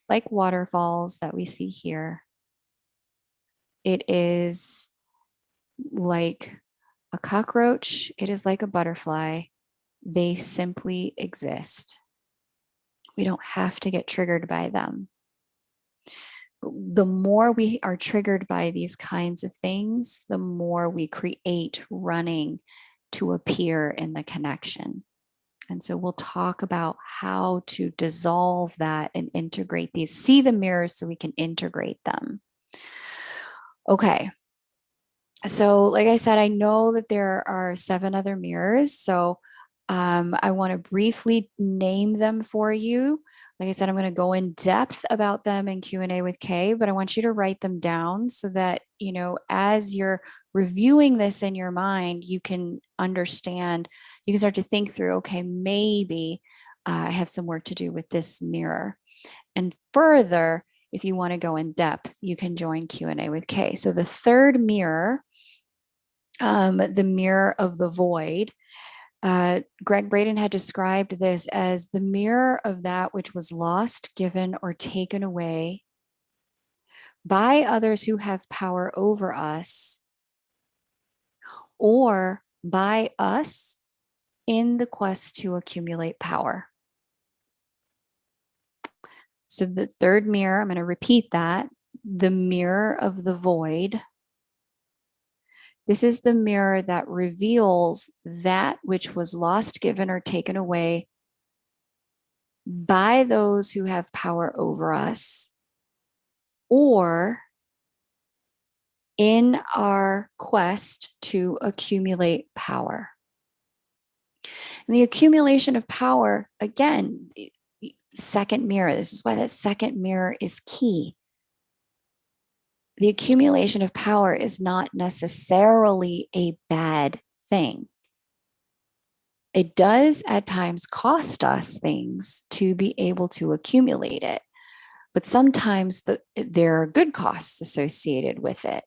like waterfalls that we see here. It is like a cockroach, it is like a butterfly. They simply exist. We don't have to get triggered by them. The more we are triggered by these kinds of things, the more we create running to appear in the connection. And so we'll talk about how to dissolve that and integrate these, see the mirrors so we can integrate them. Okay. So, like I said, I know that there are 7 other mirrors. So I want to briefly name them for you. Like I said, I'm going to go in depth about them in Q&A with Kay, but I want you to write them down so that, as you're reviewing this in your mind, you can understand, you can start to think through, okay, maybe I have some work to do with this mirror. And further, if you want to go in depth, you can join Q&A with Kay. So the third mirror, the mirror of the void, Greg Braden had described this as the mirror of that which was lost, given, or taken away by others who have power over us, or by us in the quest to accumulate power. So the third mirror, I'm going to repeat that, the mirror of the void. This is the mirror that reveals that which was lost, given, or taken away by those who have power over us, or in our quest to accumulate power. And the accumulation of power, again, second mirror, this is why that second mirror is key. The accumulation of power is not necessarily a bad thing. It does at times cost us things to be able to accumulate it, but sometimes there are good costs associated with it.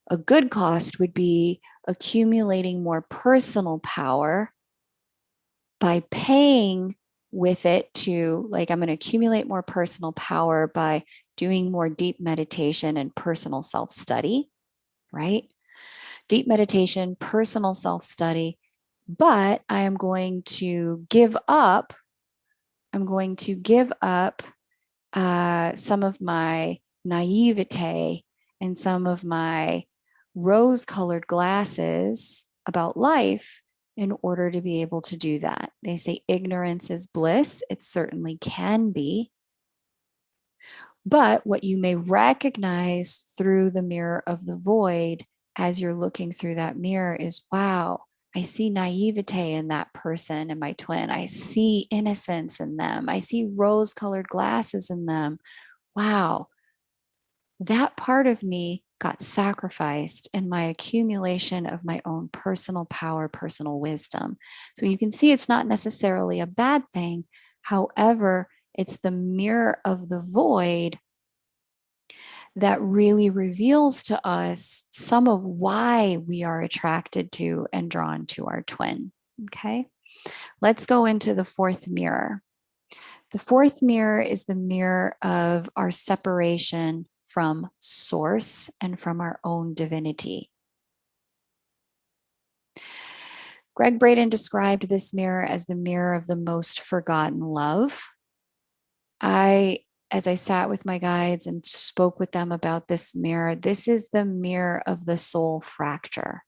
A good cost would be accumulating more personal power by paying with it to, like, I'm going to accumulate more personal power by doing more deep meditation and personal self-study, right? Deep meditation, personal self-study, but I am going to give up, some of my naivete and some of my rose-colored glasses about life in order to be able to do that. They say ignorance is bliss. It certainly can be. But what you may recognize through the mirror of the void as you're looking through that mirror is, wow, I see naivete in that person, in my twin. I see innocence in them. I see rose-colored glasses in them. Wow, that part of me got sacrificed in my accumulation of my own personal power, personal wisdom. So you can see it's not necessarily a bad thing. However, it's the mirror of the void that really reveals to us some of why we are attracted to and drawn to our twin. Okay, let's go into the fourth mirror. The fourth mirror is the mirror of our separation from source and from our own divinity. Greg Braden described this mirror as the mirror of the most forgotten love. As I sat with my guides and spoke with them about this mirror, this is the mirror of the soul fracture.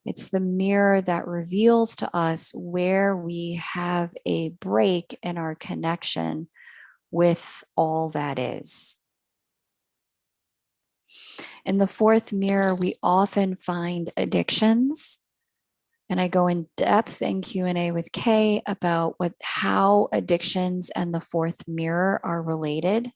It's the mirror that reveals to us where we have a break in our connection with all that is. In the fourth mirror, we often find addictions. And I go in depth in Q&A with Kay about how addictions and the fourth mirror are related.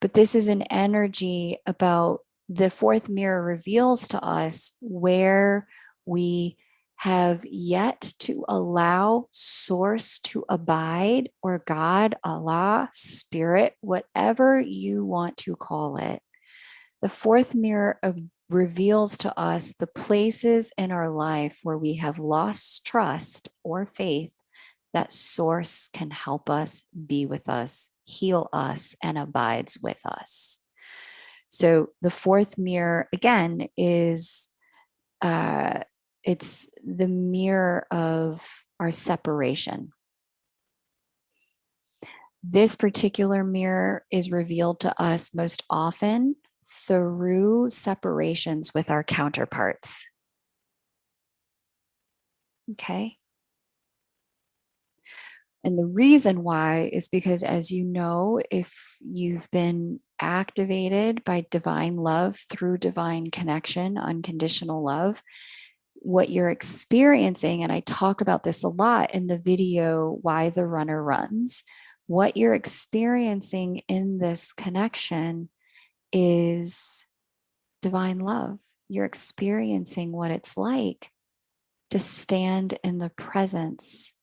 But this is an energy about the fourth mirror reveals to us where we have yet to allow source to abide, or God, Allah, spirit, whatever you want to call it. The fourth mirror reveals to us the places in our life where we have lost trust or faith that source can help us, be with us, heal us, and abides with us. So the fourth mirror, again, is it's the mirror of our separation. This particular mirror is revealed to us most often through separations with our counterparts. Okay. And the reason why is because, as you know, if you've been activated by divine love through divine connection, unconditional love, what you're experiencing, and I talk about this a lot in the video, Why the Runner Runs, what you're experiencing in this connection is divine love. You're experiencing what it's like to stand in the presence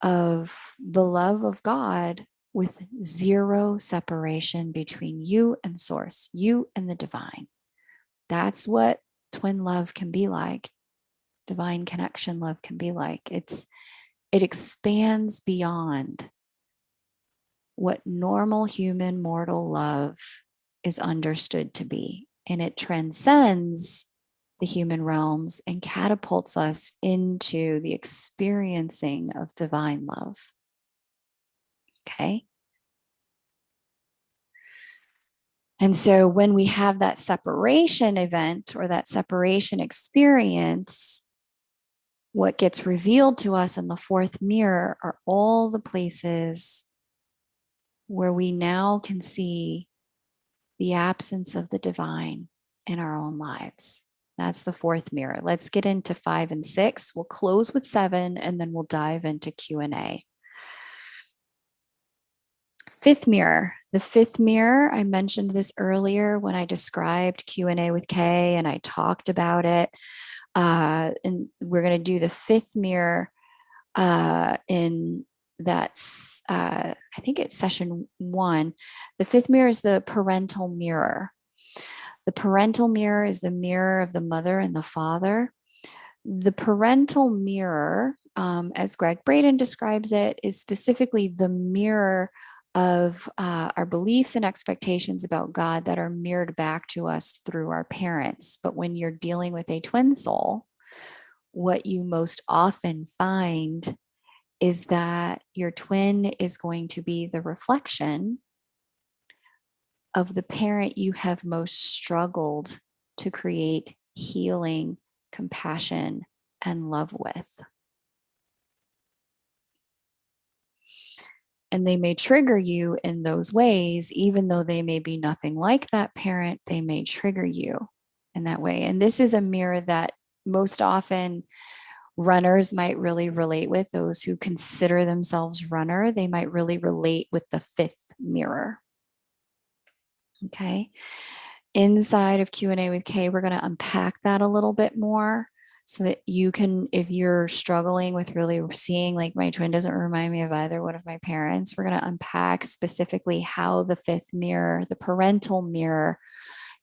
of the love of God with zero separation between you and source, you and the divine. That's what twin love can be like. Divine connection love can be like. It expands beyond what normal human mortal love is understood to be. And it transcends the human realms and catapults us into the experiencing of divine love. Okay. And so when we have that separation event or that separation experience, what gets revealed to us in the fourth mirror are all the places where we now can see the absence of the divine in our own lives. That's the fourth mirror. Let's get into 5 and 6. We'll close with 7 and then we'll dive into Q&A. Fifth mirror. The fifth mirror, I mentioned this earlier when I described Q&A with Kay and I talked about it. And we're going to do the fifth mirror in that's, I think it's session 1. The fifth mirror is the parental mirror. The parental mirror is the mirror of the mother and the father. The parental mirror, as Greg Braden describes it, is specifically the mirror of our beliefs and expectations about God that are mirrored back to us through our parents. But when you're dealing with a twin soul, what you most often find is that your twin is going to be the reflection of the parent you have most struggled to create healing, compassion, and love with. And they may trigger you in those ways, even though they may be nothing like that parent, they may trigger you in that way. And this is a mirror that most often runners might really relate with. Those who consider themselves runner, they might really relate with the fifth mirror. Okay. Inside of Q&A with Kay, we're going to unpack that a little bit more so that you can, if you're struggling with really seeing like my twin doesn't remind me of either one of my parents, we're going to unpack specifically how the fifth mirror, the parental mirror,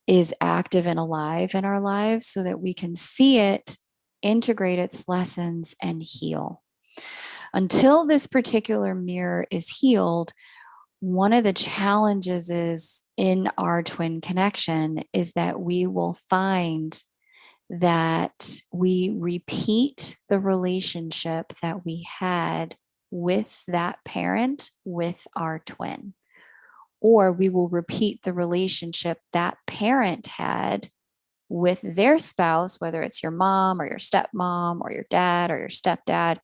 is active and alive in our lives so that we can see it, integrate its lessons, and heal. Until this particular mirror is healed, one of the challenges is in our twin connection is that we will find that we repeat the relationship that we had with that parent with our twin, or we will repeat the relationship that parent had with their spouse, whether it's your mom or your stepmom or your dad or your stepdad.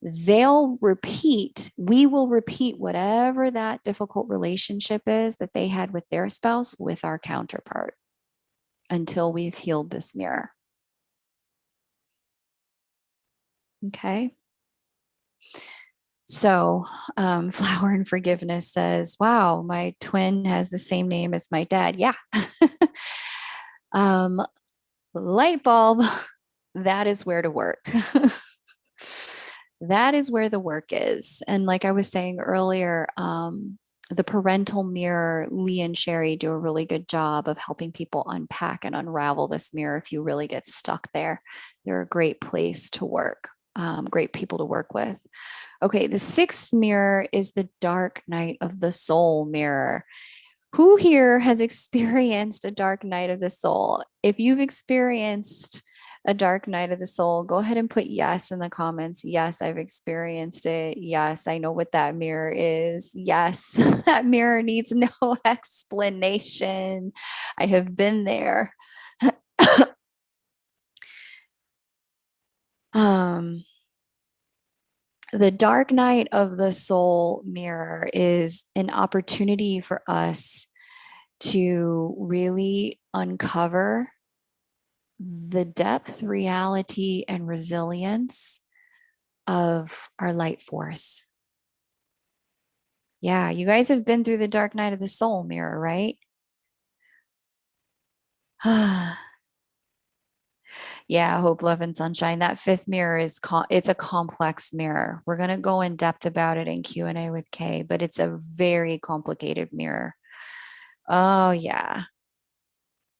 We will repeat whatever that difficult relationship is that they had with their spouse with our counterpart until we've healed this mirror. Okay. So Flower and Forgiveness says, wow, my twin has the same name as my dad. Yeah. Light bulb, that is where to work. That is where the work is. And like I was saying earlier, the parental mirror, Lee and Sherry do a really good job of helping people unpack and unravel this mirror if you really get stuck there. They're a great place to work. great people to work with. Okay, the sixth mirror is the dark night of the soul mirror. Who here has experienced a dark night of the soul? If you've experienced a dark night of the soul, go ahead and put yes in the comments. Yes, I've experienced it. Yes, I know what that mirror is. Yes, that mirror needs no explanation. I have been there. The dark night of the soul mirror is an opportunity for us to really uncover the depth, reality, and resilience of our light force. Yeah, you guys have been through the dark night of the soul mirror, right? Yeah, hope, love, and sunshine. That fifth mirror is it's a complex mirror. We're going to go in depth about it in Q&A with Kay, but it's a very complicated mirror. Oh, yeah.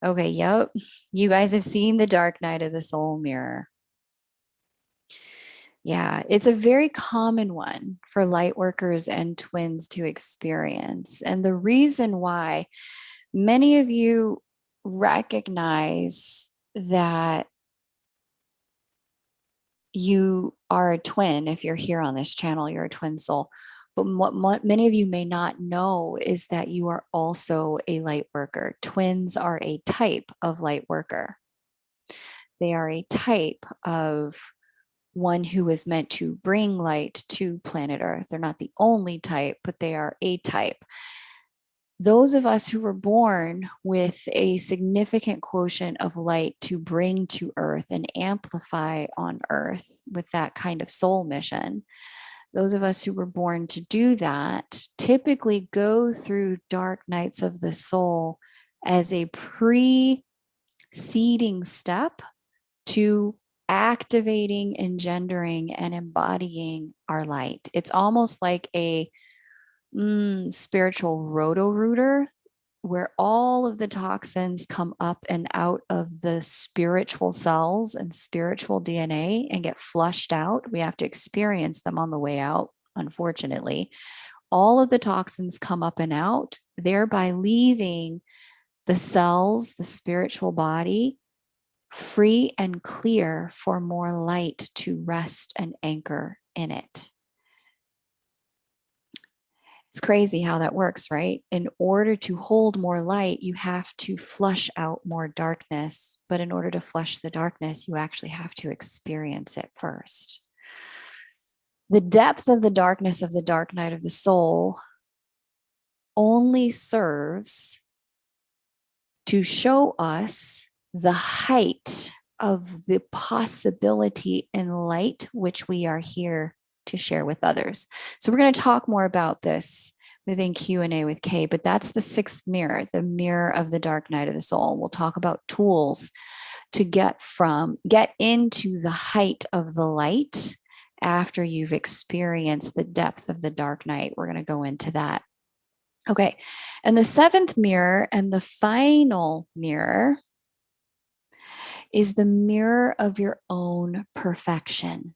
Okay, yep. You guys have seen the dark night of the soul mirror. Yeah, it's a very common one for light workers and twins to experience. And the reason why many of you recognize that you are a twin, if you're here on this channel, you're a twin soul. But what many of you may not know is that you are also a light worker. Twins are a type of light worker. They are a type of one who is meant to bring light to planet Earth. They're not the only type, but they are a type. Those of us who were born with a significant quotient of light to bring to Earth and amplify on Earth with that kind of soul mission, those of us who were born to do that typically go through dark nights of the soul as a preceding step to activating, engendering, and embodying our light. It's almost like a spiritual roto-rooter where all of the toxins come up and out of the spiritual cells and spiritual DNA and get flushed out. We have to experience them on the way out, unfortunately. All of the toxins come up and out, thereby leaving the cells, the spiritual body, free and clear for more light to rest and anchor in it. It's crazy how that works, right? In order to hold more light, you have to flush out more darkness. But in order to flush the darkness, you actually have to experience it first. The depth of the darkness of the dark night of the soul only serves to show us the height of the possibility in light, which we are here to share with others. So we're going to talk more about this within Q&A with Kay, but that's the sixth mirror, the mirror of the dark night of the soul. We'll talk about tools to get into the height of the light after you've experienced the depth of the dark night. We're going to go into that. Okay, and the seventh mirror and the final mirror is the mirror of your own perfection.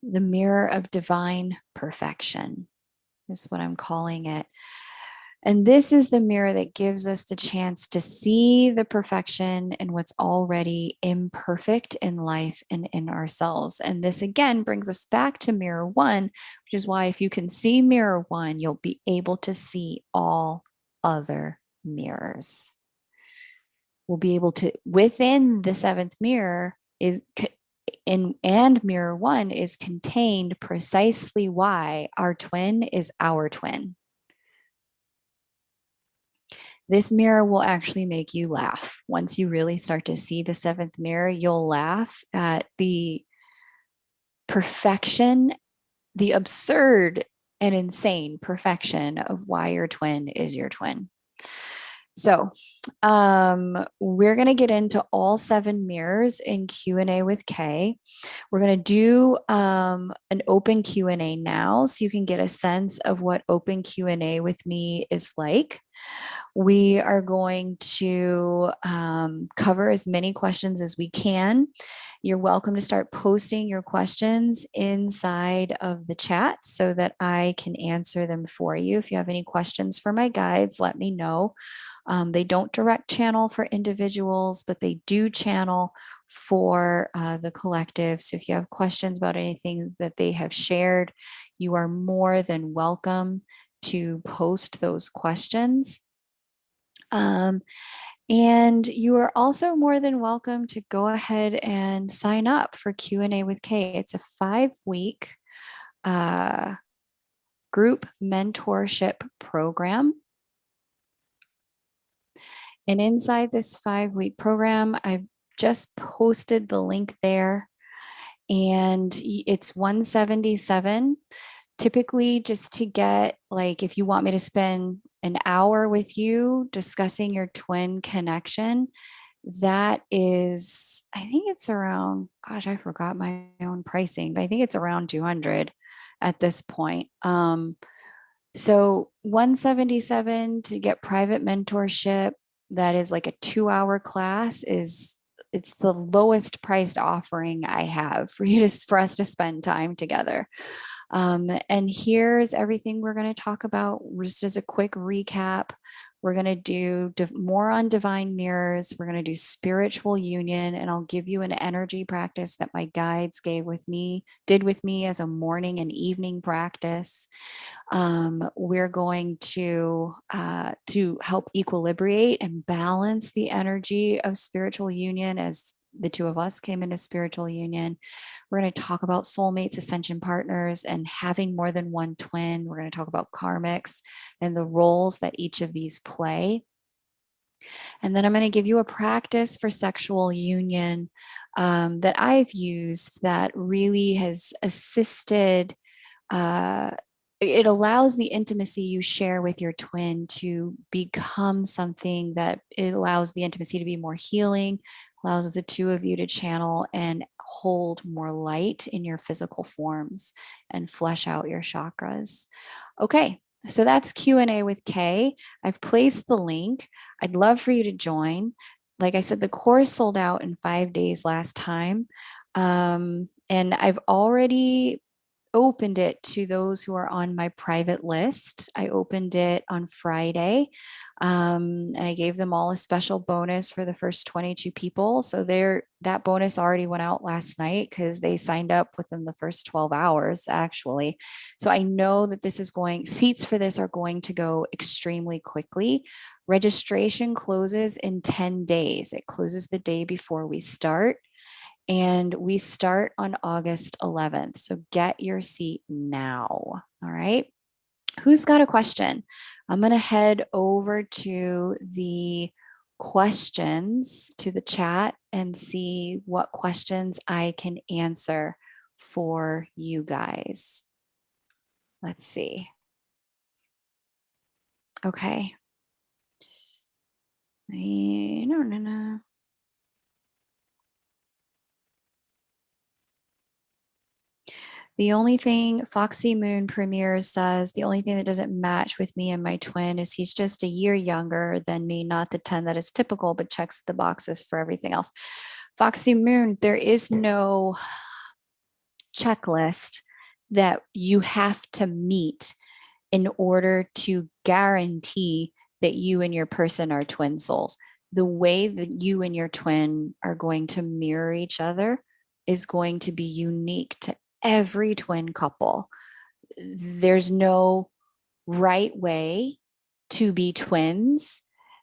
The mirror of divine perfection is what I'm calling it. And this is the mirror that gives us the chance to see the perfection in what's already imperfect in life and in ourselves. And this again brings us back to mirror one, which is why if you can see mirror one, you'll be able to see all other mirrors. We'll be able to, within the seventh mirror and mirror one is contained precisely why our twin is our twin. This mirror will actually make you laugh. Once you really start to see the seventh mirror, you'll laugh at the perfection, the absurd and insane perfection of why your twin is your twin. So we're going to get into all 7 mirrors in Q&A with Kay. We're going to do an open Q&A now so you can get a sense of what open Q&A with me is like. We are going to cover as many questions as we can. You're welcome to start posting your questions inside of the chat so that I can answer them for you. If you have any questions for my guides, let me know. They don't direct channel for individuals, but they do channel for the collective. So if you have questions about anything that they have shared, you are more than welcome to post those questions. And you are also more than welcome to go ahead and sign up for Q&A with Kay. It's a 5-week group mentorship program. And inside this 5-week program, I've just posted the link there, and it's $177. Typically, just to get, like, if you want me to spend an hour with you discussing your twin connection, that is, I think it's around, gosh, I forgot my own pricing, but I think it's around 200 at this point. So 177 to get private mentorship, that is like a 2-hour class, it's the lowest priced offering I have for for us to spend time together. And here's everything we're going to talk about. Just as a quick recap, we're going to do more on divine mirrors. We're going to do spiritual union, and I'll give you an energy practice that my guides did with me as a morning and evening practice. We're going to help equilibrate and balance the energy of spiritual union as the two of us came into spiritual union. We're going to talk about soulmates, ascension partners, and having more than one twin. We're going to talk about karmics and the roles that each of these play. And then I'm going to give you a practice for sexual union that I've used that really has assisted. It allows the intimacy you share with your twin to become something that it allows the intimacy to be more healing, allows the two of you to channel and hold more light in your physical forms and flesh out your chakras. Okay, so that's Q&A with Kay. I've placed the link. I'd love for you to join. Like I said, the course sold out in 5 days last time. And I've already opened it to those who are on my private list. I opened it on Friday, and I gave them all a special bonus for the first 22 people. So that bonus already went out last night because they signed up within the first 12 hours, actually. So I know that seats for this are going to go extremely quickly. Registration closes in 10 days. It closes the day before we start. And we start on August 11th. So get your seat now. All right. Who's got a question? I'm going to head over to the questions, to the chat, and see what questions I can answer for you guys. Let's see. Okay. No. The only thing Foxy Moon Premiere says, the only thing that doesn't match with me and my twin is he's just a year younger than me, not the 10 that is typical, but checks the boxes for everything else. Foxy Moon, there is no checklist that you have to meet in order to guarantee that you and your person are twin souls. The way that you and your twin are going to mirror each other is going to be unique to every twin couple. There's no right way to be twins.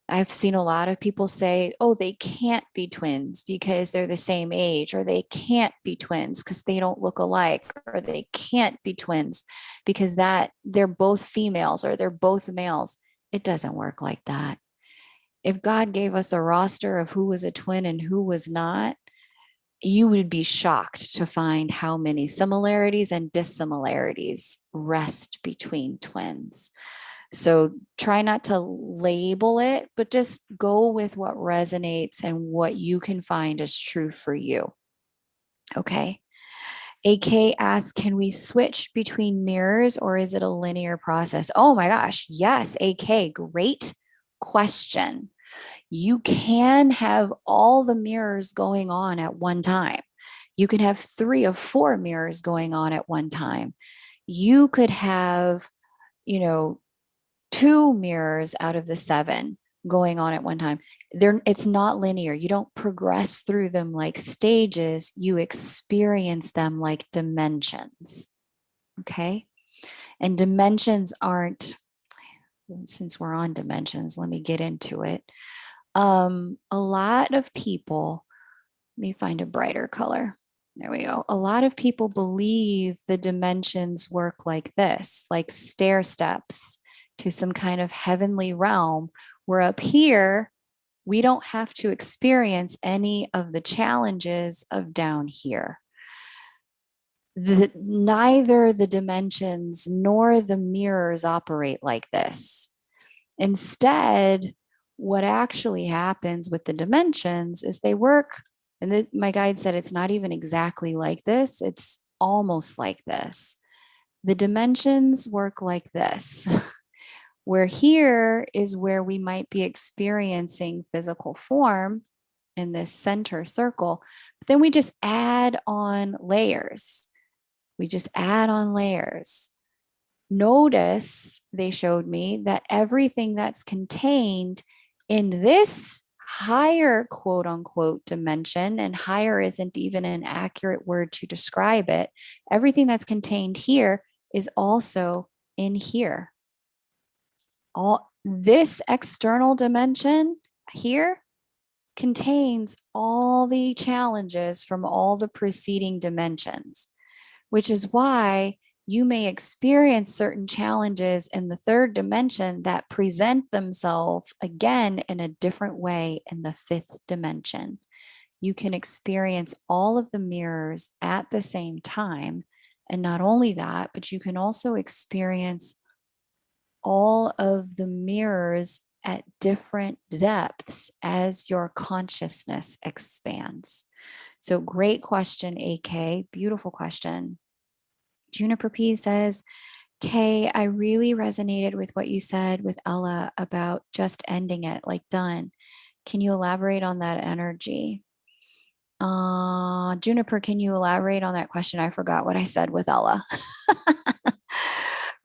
I've seen a lot of people say, oh, they can't be twins because they're the same age, or they can't be twins because they don't look alike, or they can't be twins because they're both females or they're both males. It doesn't work like that. If God gave us a roster of who was a twin and who was not, you would be shocked to find how many similarities and dissimilarities rest between twins. So try not to label it, but just go with what resonates and what you can find is true for you. Okay. AK asks, can we switch between mirrors or is it a linear process? Oh my gosh. Yes. AK, great question. You can have all the mirrors going on at one time. You can have 3 or 4 mirrors going on at one time. You could have, 2 mirrors out of the 7 going on at one time. It's not linear. You don't progress through them like stages. You experience them like dimensions. Okay. And dimensions aren't, since we're on dimensions, let me get into it. A lot of people, let me find a brighter color. There we go. A lot of people believe the dimensions work like this, like stair steps to some kind of heavenly realm, where up here, we don't have to experience any of the challenges of down here. Neither the dimensions nor the mirrors operate like this. Instead, what actually happens with the dimensions is they work, and my guide said it's not even exactly like this, it's almost like this. The dimensions work like this, where here is where we might be experiencing physical form in this center circle, but then we just add on layers. We just add on layers. Notice, they showed me, that everything that's contained in this higher quote unquote dimension, and higher isn't even an accurate word to describe it, everything that's contained here is also in here. All this external dimension here contains all the challenges from all the preceding dimensions, which is why you may experience certain challenges in the third dimension that present themselves again in a different way in the fifth dimension. You can experience all of the mirrors at the same time. And not only that, but you can also experience all of the mirrors at different depths as your consciousness expands. So great question, AK. Beautiful question. Juniper P says, Kay, I really resonated with what you said with Ella about just ending it, like done. Can you elaborate on that energy? Juniper, can you elaborate on that question? I forgot what I said with Ella.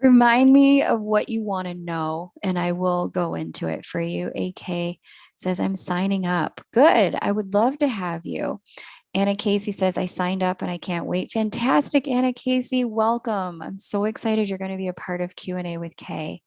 Remind me of what you want to know, and I will go into it for you. AK says, I'm signing up. Good. I would love to have you. Anna Casey says, I signed up and I can't wait. Fantastic, Anna Casey. Welcome. I'm so excited you're going to be a part of Q&A with Kay.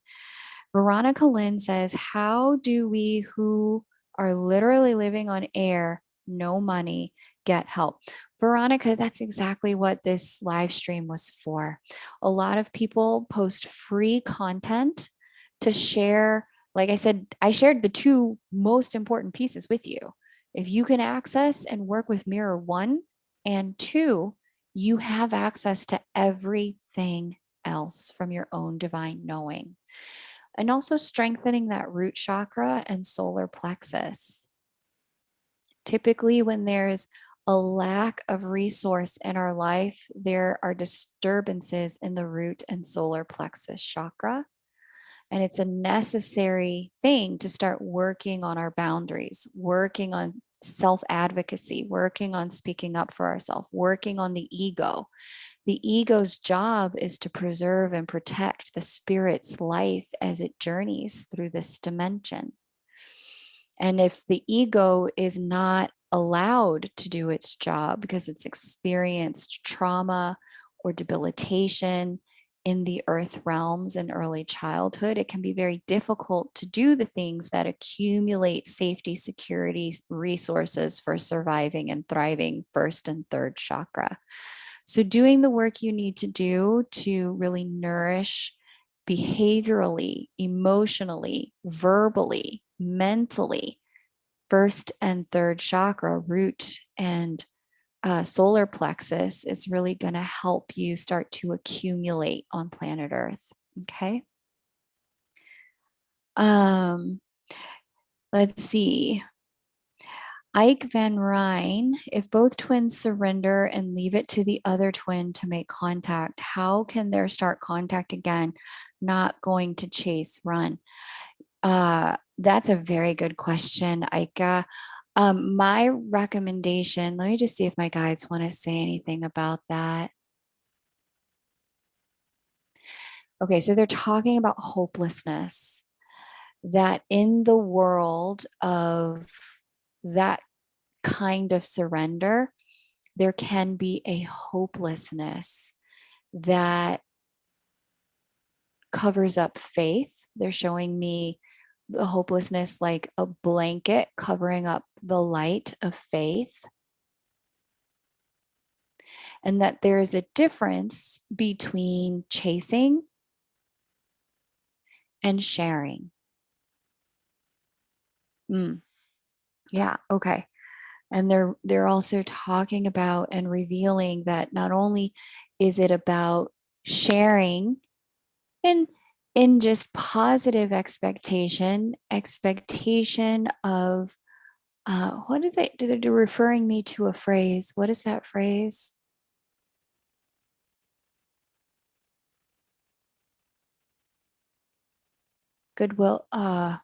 Veronica Lynn says, how do we who are literally living on air, no money, get help? Veronica, that's exactly what this live stream was for. A lot of people post free content to share. Like I said, I shared the 2 most important pieces with you. If you can access and work with Mirror 1 and 2, you have access to everything else from your own divine knowing. And also strengthening that root chakra and solar plexus. Typically, when there's a lack of resource in our life, there are disturbances in the root and solar plexus chakra. And it's a necessary thing to start working on our boundaries, working on self-advocacy, working on speaking up for ourselves, working on the ego. The ego's job is to preserve and protect the spirit's life as it journeys through this dimension. And if the ego is not allowed to do its job because it's experienced trauma or debilitation in the earth realms in early childhood, it can be very difficult to do the things that accumulate safety, security, resources for surviving and thriving first and third chakra. So doing the work you need to do to really nourish behaviorally, emotionally, verbally, mentally, first and third chakra, root and solar plexus, is really going to help you start to accumulate on planet Earth. Okay. Let's see. Ike Van Ryn, if both twins surrender and leave it to the other twin to make contact, how can they start contact again? Not going to chase, run. That's a very good question, Aika. My recommendation, let me just see if my guides want to say anything about that. Okay, so they're talking about hopelessness, that in the world of that kind of surrender, there can be a hopelessness that covers up faith. They're showing me the hopelessness like a blanket covering up the light of faith, and that there is a difference between chasing and sharing. Mm, yeah, okay. And they're also talking about and revealing that not only is it about sharing in just positive expectation of what are they're referring me to a phrase. What is that phrase? Goodwill, not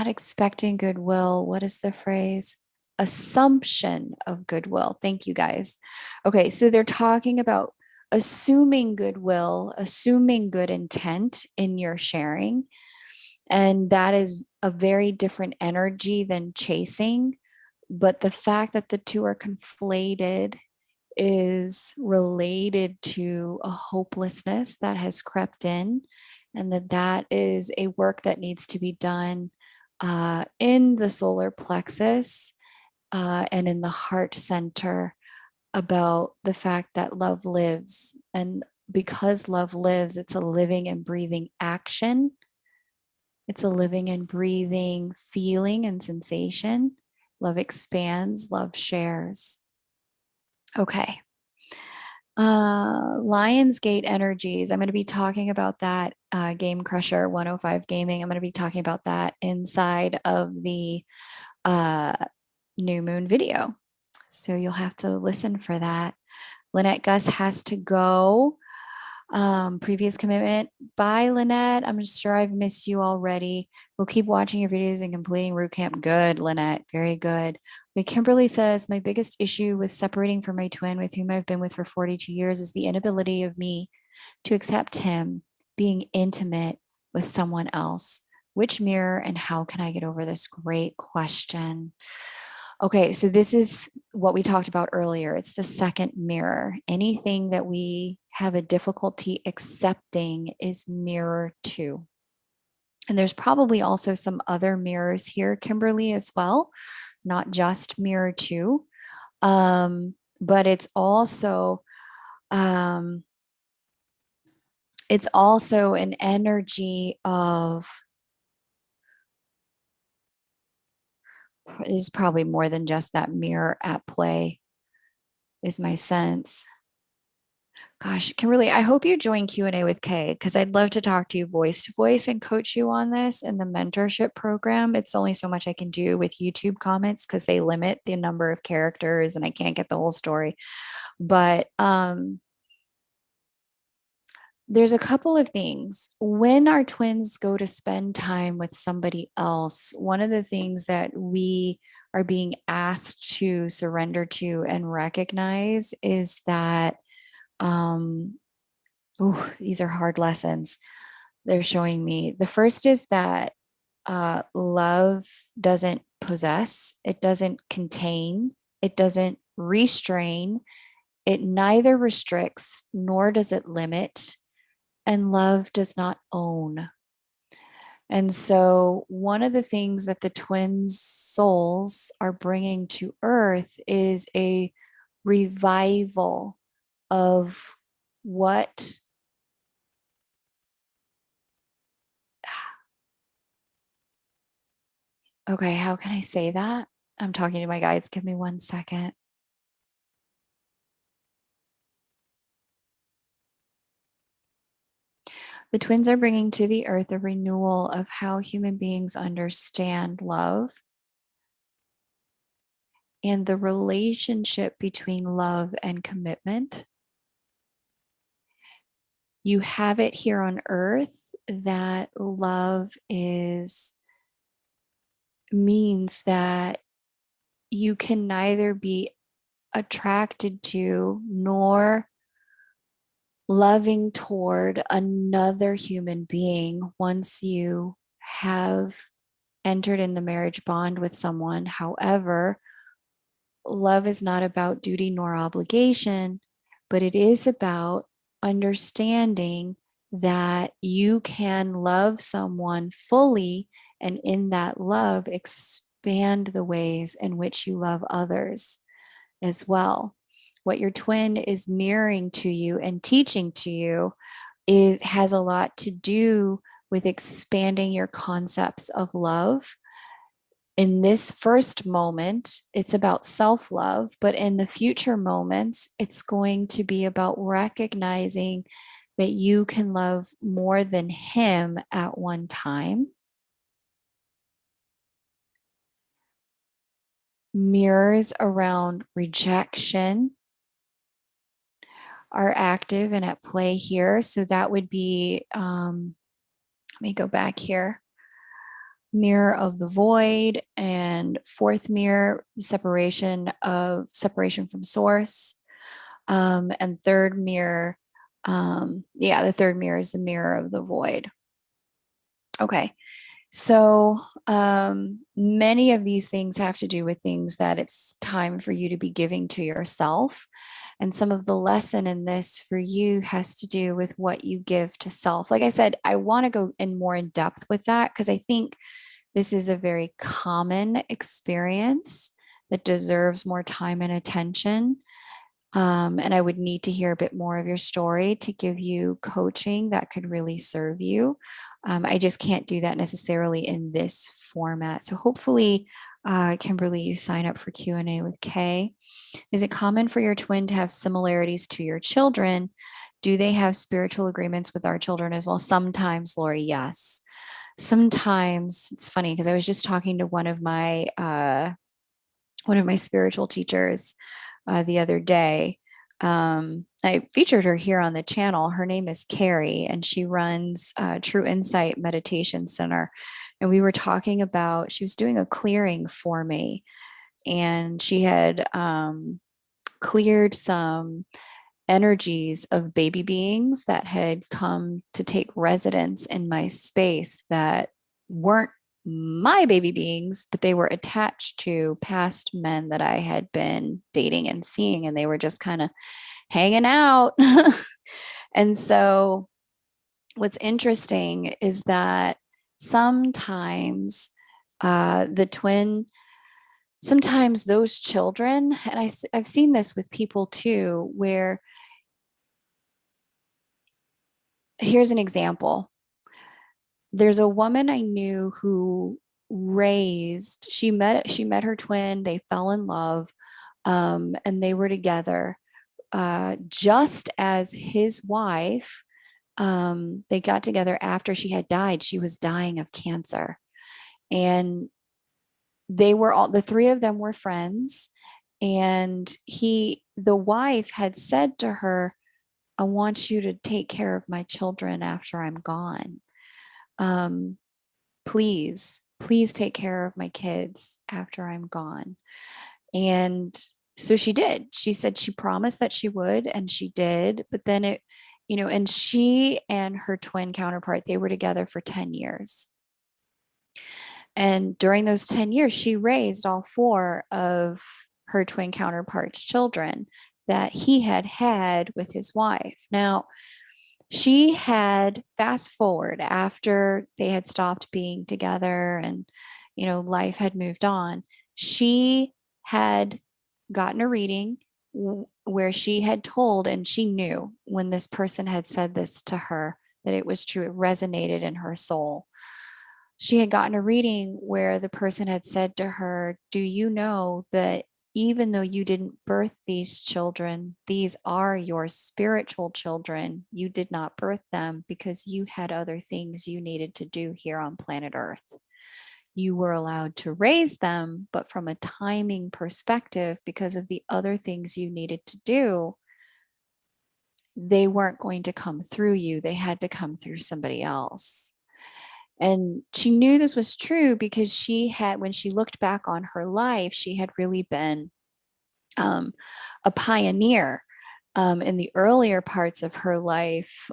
expecting goodwill. What is the phrase? Assumption of goodwill. Thank you guys. Okay, so they're talking about assuming goodwill, assuming good intent in your sharing. And that is a very different energy than chasing. But the fact that the two are conflated is related to a hopelessness that has crept in, and that is a work that needs to be done in the solar plexus and in the heart center, about the fact that love lives. And because love lives, it's a living and breathing action. It's a living and breathing feeling and sensation. Love expands, love shares. Okay. Lionsgate energies. I'm going to be talking about that. Game Crusher 105 Gaming. I'm going to be talking about that inside of the uh, new moon video. So you'll have to listen for that. Lynette Gus has to go. Previous commitment. Bye, Lynette. I'm sure I've missed you already. We'll keep watching your videos and completing root camp. Good, Lynette. Very good. Okay, Kimberly says, my biggest issue with separating from my twin, with whom I've been with for 42 years, is the inability of me to accept him being intimate with someone else. Which mirror and how can I get over this? Great question. Okay, so this is what we talked about earlier. It's the second mirror. Anything that we have a difficulty accepting is mirror two. And there's probably also some other mirrors here, Kimberly, as well, not just mirror two. But um, it's also an energy of, is probably more than just that mirror at play, is my sense. Gosh, Kimberly, I hope you join Q&A with Kay, because I'd love to talk to you voice to voice and coach you on this in the mentorship program. It's only so much I can do with YouTube comments because they limit the number of characters and I can't get the whole story. But there's a couple of things. When our twins go to spend time with somebody else, one of the things that we are being asked to surrender to and recognize is that these are hard lessons they're showing me. The first is that love doesn't possess, it doesn't contain, it doesn't restrain, it neither restricts nor does it limit, and love does not own. And so, one of the things that the twins' souls are bringing to Earth is a revival of what. Okay, how can I say that? I'm talking to my guides. Give me 1 second. The twins are bringing to the earth a renewal of how human beings understand love and the relationship between love and commitment. you have it here on earth that love means that you can neither be attracted to nor loving toward another human being once you have entered in the marriage bond with someone. However, love is not about duty nor obligation, but it is about understanding that you can love someone fully, and in that love, expand the ways in which you love others as well. What your twin is mirroring to you and teaching to you has a lot to do with expanding your concepts of love. In this first moment, it's about self love, but in the future moments, it's going to be about recognizing that you can love more than him at one time. Mirrors around rejection are active and at play here. So that would be, let me go back here. Mirror of the void, and fourth mirror, separation from source, and third mirror, the third mirror is the mirror of the void. Okay, so many of these things have to do with things that it's time for you to be giving to yourself. And some of the lesson in this for you has to do with what you give to self. Like I said, I want to go in more in depth with that because I think this is a very common experience that deserves more time and attention. And I would need to hear a bit more of your story to give you coaching that could really serve you. I just can't do that necessarily in this format. So hopefully, Kimberly, you sign up for Q&A with Kay. Is it common for your twin to have similarities to your children? Do they have spiritual agreements with our children as well? Sometimes, Lori, yes. Sometimes it's funny because I was just talking to one of my spiritual teachers the other day. I featured her here on the channel. Her name is Carrie, and she runs True Insight Meditation Center. And we were talking about, she was doing a clearing for me, and she had cleared some energies of baby beings that had come to take residence in my space that weren't my baby beings, but they were attached to past men that I had been dating and seeing, and they were just kind of hanging out. And so, what's interesting is that sometimes the twin, sometimes those children, and I've seen this with people too, where here's an example. There's a woman I knew who she met her twin, they fell in love, and they were together just as his wife, they got together after she had died. She was dying of cancer, and the three of them were friends, and the wife had said to her, I want you to take care of my children after I'm gone. um, please take care of my kids after I'm gone. And so she did. She said she promised that she would, and she did. But then and she and her twin counterpart, they were together for 10 years. And during those 10 years, she raised all four of her twin counterpart's children that he had had with his wife. Now, she had, fast forward, after they had stopped being together and life had moved on, she had gotten a reading where she had told, and she knew when this person had said this to her that it was true. It resonated in her soul. She had gotten a reading where the person had said to her, do you know that even though you didn't birth these children, these are your spiritual children. You did not birth them because you had other things you needed to do here on planet Earth. You were allowed to raise them, but from a timing perspective, because of the other things you needed to do, they weren't going to come through you. They had to come through somebody else. And she knew this was true because she had, when she looked back on her life, she had really been a pioneer in the earlier parts of her life.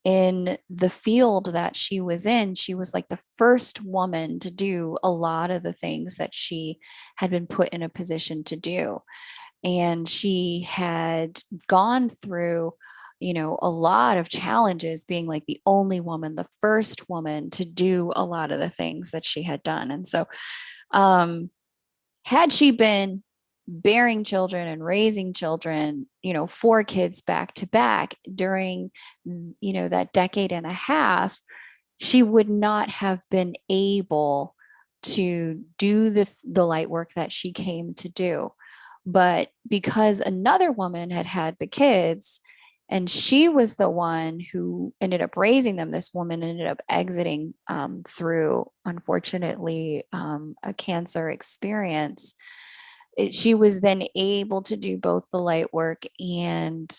In the field that she was in, she was like the first woman to do a lot of the things that she had been put in a position to do. And she had gone through, you know, a lot of challenges being like the only woman, the first woman to do a lot of the things that she had done. And so, had she been bearing children and raising children, you know, 4 kids back to back during, you know, that decade and a half, she would not have been able to do the light work that she came to do. But because another woman had had the kids and she was the one who ended up raising them, this woman ended up exiting through, unfortunately, a cancer experience. She was then able to do both the light work and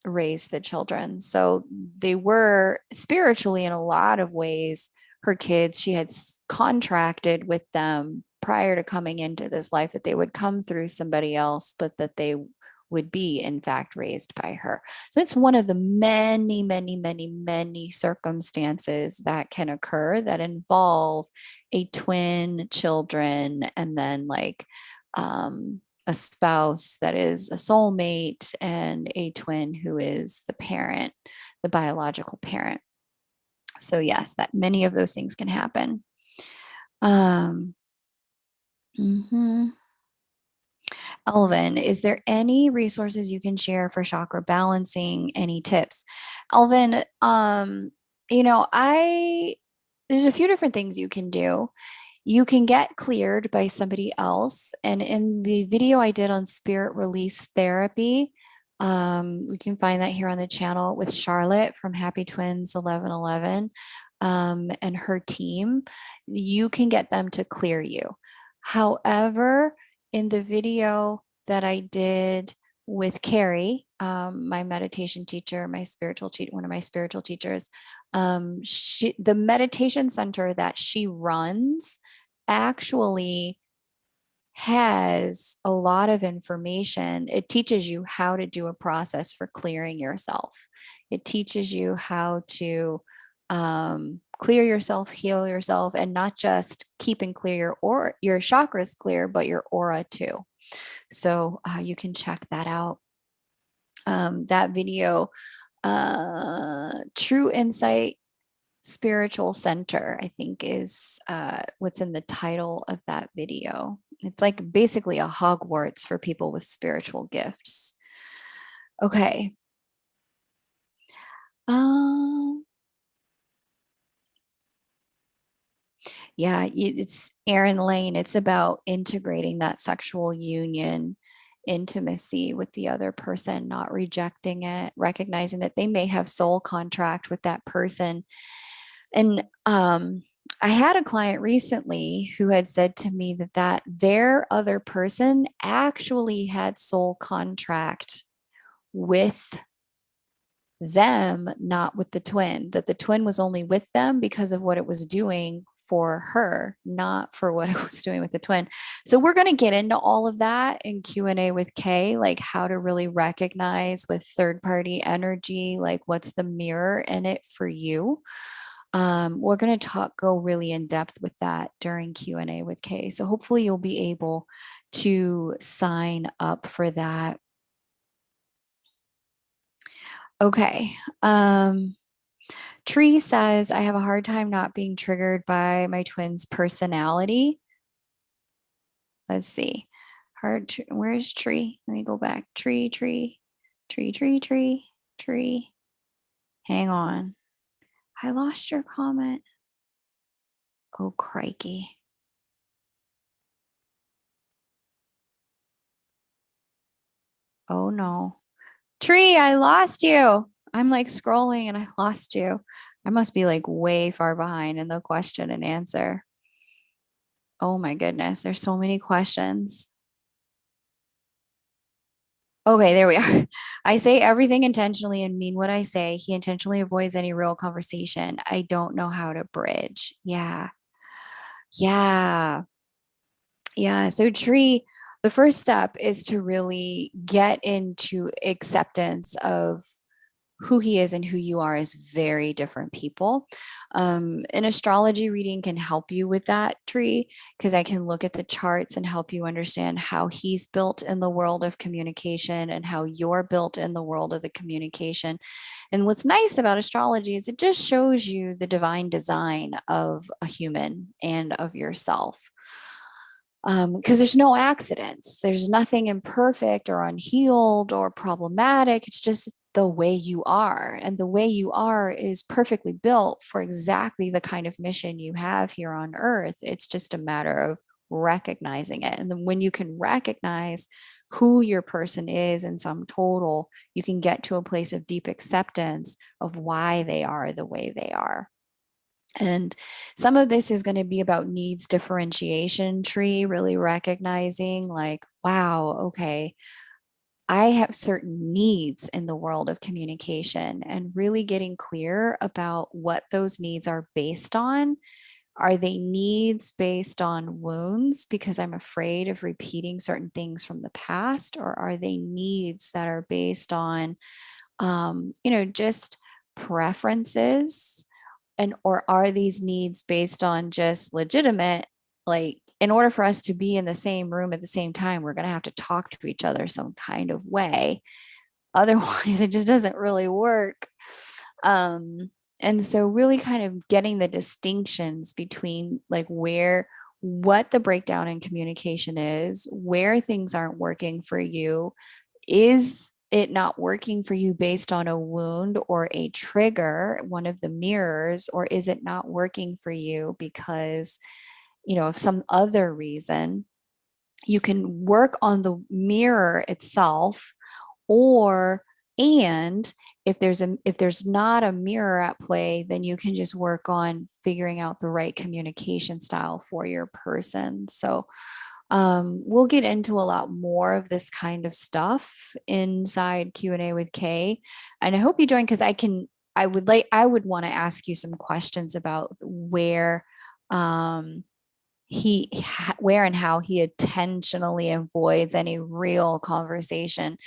raise the children. So they were spiritually, in a lot of ways, her kids. She had contracted with them prior to coming into this life that they would come through somebody else, but that they would be, in fact, raised by her. So it's one of the many, many, many, many circumstances that can occur that involve a twin, children, and then like a spouse that is a soulmate, and a twin who is the parent, the biological parent. So yes, that many of those things can happen. Mhm. Elvin, is there any resources you can share for chakra balancing? Any tips? Elvin, you know, there's a few different things you can do. You can get cleared by somebody else. And in the video I did on spirit release therapy, we can find that here on the channel with Charlotte from Happy Twins 1111 and her team. You can get them to clear you. However, in the video that I did with Carrie, my meditation teacher, my spiritual teacher, one of my spiritual teachers, the meditation center that she runs actually has a lot of information. It teaches you how to do a process for clearing yourself. It teaches you how to clear yourself, heal yourself, and not just keep and clear your chakras clear, but your aura too. So you can check that out. That video, True Insight Spiritual Center, I think is what's in the title of that video. It's like basically a Hogwarts for people with spiritual gifts. Okay. Um, yeah, it's Aaron Lane. It's about integrating that sexual union, intimacy with the other person, not rejecting it, recognizing that they may have soul contract with that person. And I had a client recently who had said to me that their other person actually had soul contract with them, not with the twin, that the twin was only with them because of what it was doing for her, not for what it was doing with the twin. So we're going to get into all of that in Q&A with Kay, like how to really recognize with third party energy, like what's the mirror in it for you. We're going to go really in depth with that during Q&A with Kay. So hopefully you'll be able to sign up for that. Okay. Tree says, I have a hard time not being triggered by my twin's personality. Let's see. Where's Tree? Let me go back. Tree. Hang on. I lost your comment. Oh, crikey. Oh, no. Tree, I lost you. I'm like scrolling and I lost you. I must be like way far behind in the question and answer. Oh my goodness, there's so many questions. Okay, there we are. I say everything intentionally and mean what I say. He intentionally avoids any real conversation. I don't know how to bridge. Yeah. Yeah. Yeah. So, tree, the first step is to really get into acceptance of who he is and who you are as very different people. An astrology reading can help you with that, tree, because I can look at the charts and help you understand how he's built in the world of communication and how you're built in the world of the communication. And what's nice about astrology is it just shows you the divine design of a human and of yourself, because there's no accidents. There's nothing imperfect or unhealed or problematic. It's just the way you are. And the way you are is perfectly built for exactly the kind of mission you have here on earth. It's just a matter of recognizing it. And then when you can recognize who your person is in sum total, you can get to a place of deep acceptance of why they are the way they are. And some of this is going to be about needs differentiation, tree, really recognizing like, wow, okay, I have certain needs in the world of communication, and really getting clear about what those needs are based on. Are they needs based on wounds because I'm afraid of repeating certain things from the past? Or are they needs that are based on, just preferences? And or are these needs based on just legitimate, like in order for us to be in the same room at the same time, we're going to have to talk to each other some kind of way, otherwise it just doesn't really work. Um and so really kind of getting the distinctions between like where, what the breakdown in communication is, where things aren't working for you. Is it not working for you based on a wound or a trigger, one of the mirrors, or is it not working for you because, of some other reason? You can work on the mirror itself, or and if there's not a mirror at play, then you can just work on figuring out the right communication style for your person. So we'll get into a lot more of this kind of stuff inside Q&A with Kay. And I hope you join, because I would want to ask you some questions about um, where and how he intentionally avoids any real conversation.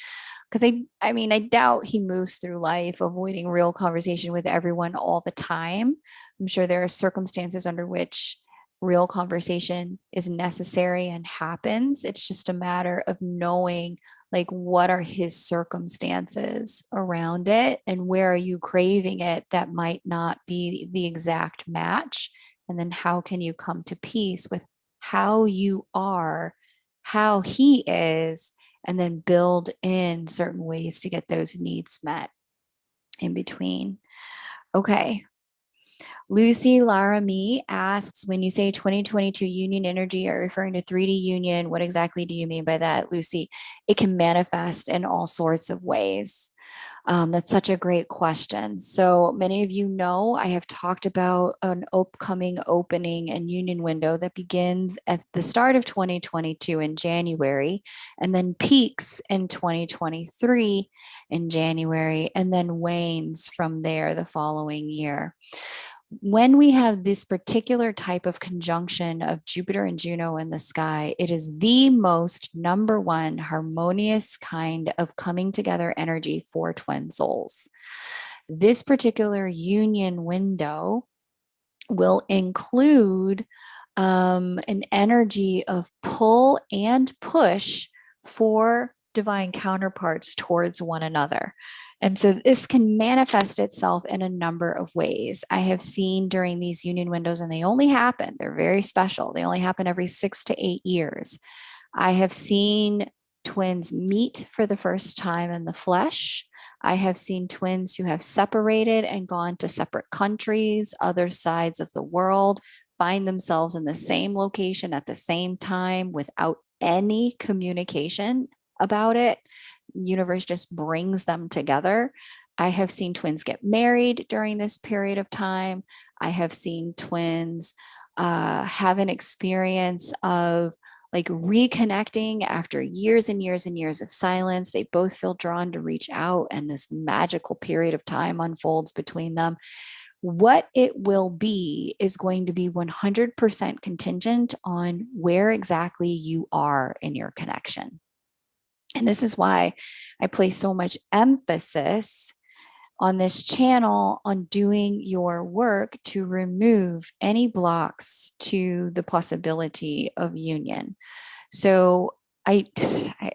Because I mean, I doubt he moves through life avoiding real conversation with everyone all the time. I'm sure there are circumstances under which real conversation is necessary and happens. It's just a matter of knowing like what are his circumstances around it and where are you craving it that might not be the exact match. And then how can you come to peace with how you are, how he is, and then build in certain ways to get those needs met in between. Okay. Lucy Laramie asks, when you say 2022 union energy, are you referring to 3D union? What exactly do you mean by that, Lucy? It can manifest in all sorts of ways. That's such a great question. So many of you know I have talked about an upcoming opening and union window that begins at the start of 2022 in January, and then peaks in 2023 in January, and then wanes from there the following year. When we have this particular type of conjunction of Jupiter and Juno in the sky, it is the most number one harmonious kind of coming together energy for twin souls. This particular union window will include an energy of pull and push for divine counterparts towards one another. And so this can manifest itself in a number of ways. I have seen during these union windows, and they're very special. They only happen every 6 to 8 years. I have seen twins meet for the first time in the flesh. I have seen twins who have separated and gone to separate countries, other sides of the world, find themselves in the same location at the same time without any communication about it. The universe just brings them together. I have seen twins get married during this period of time. I have seen twins have an experience of like reconnecting after years and years and years of silence. They both feel drawn to reach out, and this magical period of time unfolds between them. What it will be is going to be 100% contingent on where exactly you are in your connection. And this is why I place so much emphasis on this channel on doing your work to remove any blocks to the possibility of union. So I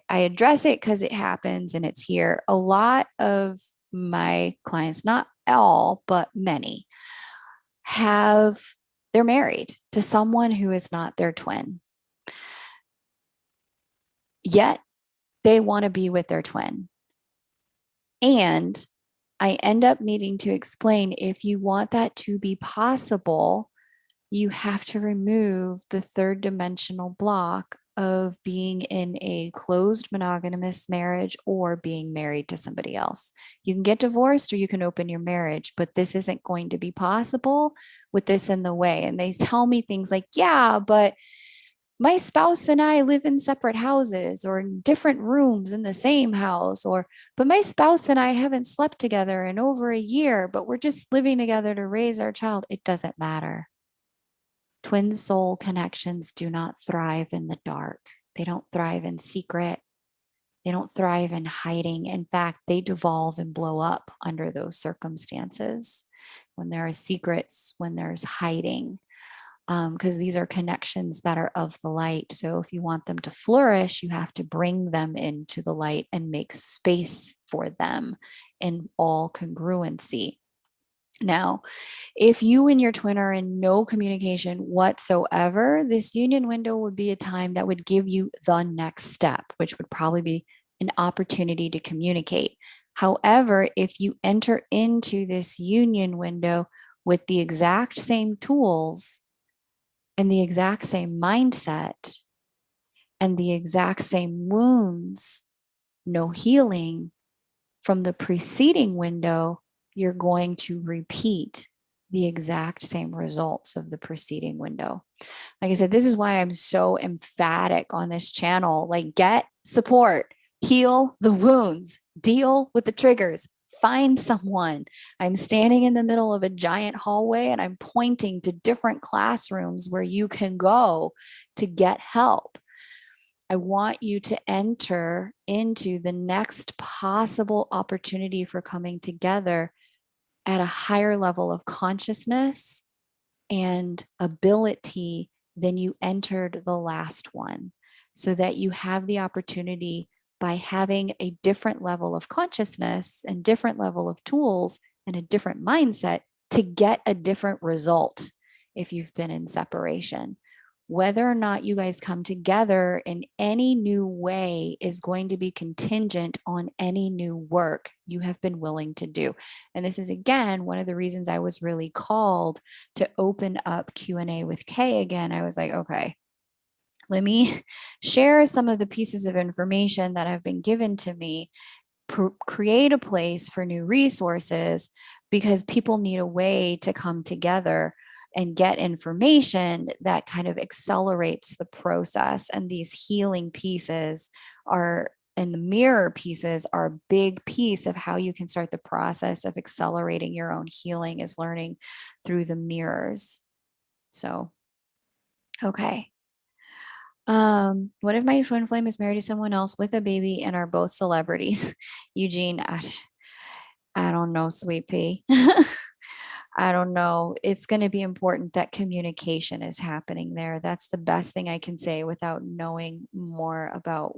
address it because it happens and it's here. A lot of my clients, not all, but many, they're married to someone who is not their twin. Yet they want to be with their twin. And I end up needing to explain, if you want that to be possible, you have to remove the third dimensional block of being in a closed monogamous marriage or being married to somebody else. You can get divorced or you can open your marriage, but this isn't going to be possible with this in the way. And they tell me things like, yeah, but my spouse and I live in separate houses or in different rooms in the same house, but my spouse and I haven't slept together in over a year, but we're just living together to raise our child. It doesn't matter. Twin soul connections do not thrive in the dark. They don't thrive in secret. They don't thrive in hiding. In fact, they devolve and blow up under those circumstances. When there are secrets, when there's hiding, because these are connections that are of the light. So if you want them to flourish, you have to bring them into the light and make space for them in all congruency. Now, if you and your twin are in no communication whatsoever, this union window would be a time that would give you the next step, which would probably be an opportunity to communicate. However, if you enter into this union window with the exact same tools and the exact same mindset and the exact same wounds, no healing from the preceding window, you're going to repeat the exact same results of the preceding window. Like I said, this is why I'm so emphatic on this channel. Like, get support, heal the wounds, deal with the triggers, find someone. I'm standing in the middle of a giant hallway and I'm pointing to different classrooms where you can go to get help. I want you to enter into the next possible opportunity for coming together at a higher level of consciousness and ability than you entered the last one, so that you have the opportunity, by having a different level of consciousness and different level of tools and a different mindset, to get a different result if you've been in separation. Whether or not you guys come together in any new way is going to be contingent on any new work you have been willing to do. And this is, again, one of the reasons I was really called to open up Q&A with Kay again. I was like, okay, let me share some of the pieces of information that have been given to me, create a place for new resources, because people need a way to come together and get information that kind of accelerates the process. And these healing pieces and the mirror pieces are a big piece of how you can start the process of accelerating your own healing, is learning through the mirrors. So, okay. What if my twin flame is married to someone else with a baby and are both celebrities? Eugene, I don't know, sweet pea. I don't know. It's going to be important that communication is happening there. That's the best thing I can say without knowing more about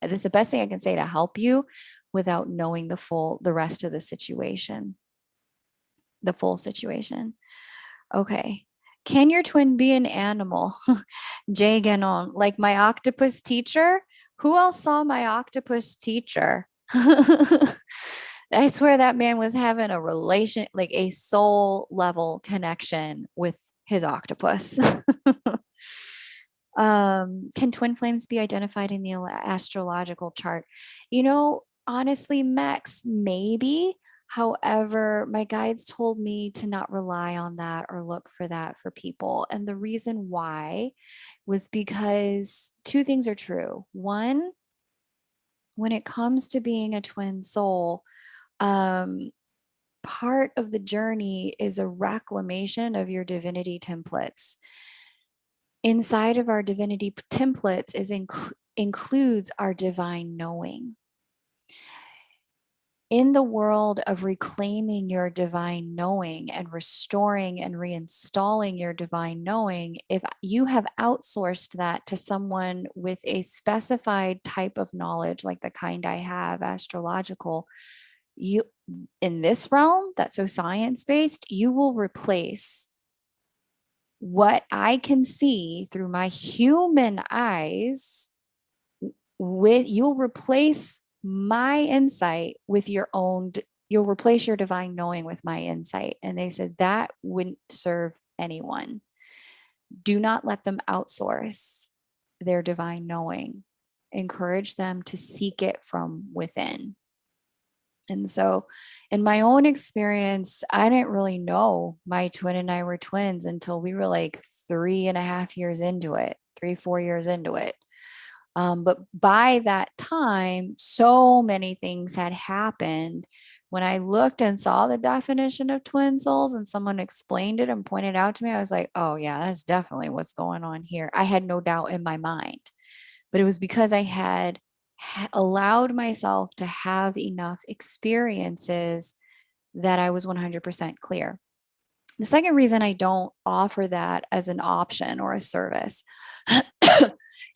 this is the best thing I can say to help you without knowing the rest of the situation, the full situation. Okay. Can your twin be an animal? Jay Ganon, like my octopus teacher? Who else saw my octopus teacher? I swear that man was having a relation, like a soul level connection with his octopus. Can twin flames be identified in the astrological chart? Honestly, Max, maybe, However, my guides told me to not rely on that or look for that for people. And the reason why was because two things are true. One, when it comes to being a twin soul, um, part of the journey is a reclamation of your divinity templates. Inside of our divinity templates includes our divine knowing. In the world of reclaiming your divine knowing and restoring and reinstalling your divine knowing, if you have outsourced that to someone with a specified type of knowledge, like the kind I have, astrological, you in this realm that's so science-based, you will replace what I can see through my human eyes with, you'll replace my insight with your own, you'll replace your divine knowing with my insight. And they said that wouldn't serve anyone. Do not let them outsource their divine knowing. Encourage them to seek it from within. And so, in my own experience, I didn't really know my twin and I were twins until we were like 3.5 years into it, 3, 4 years into it. But by that time, so many things had happened. When I looked and saw the definition of twin souls and someone explained it and pointed out to me, I was like, oh, yeah, that's definitely what's going on here. I had no doubt in my mind, but it was because I had allowed myself to have enough experiences that I was 100% clear. The second reason I don't offer that as an option or a service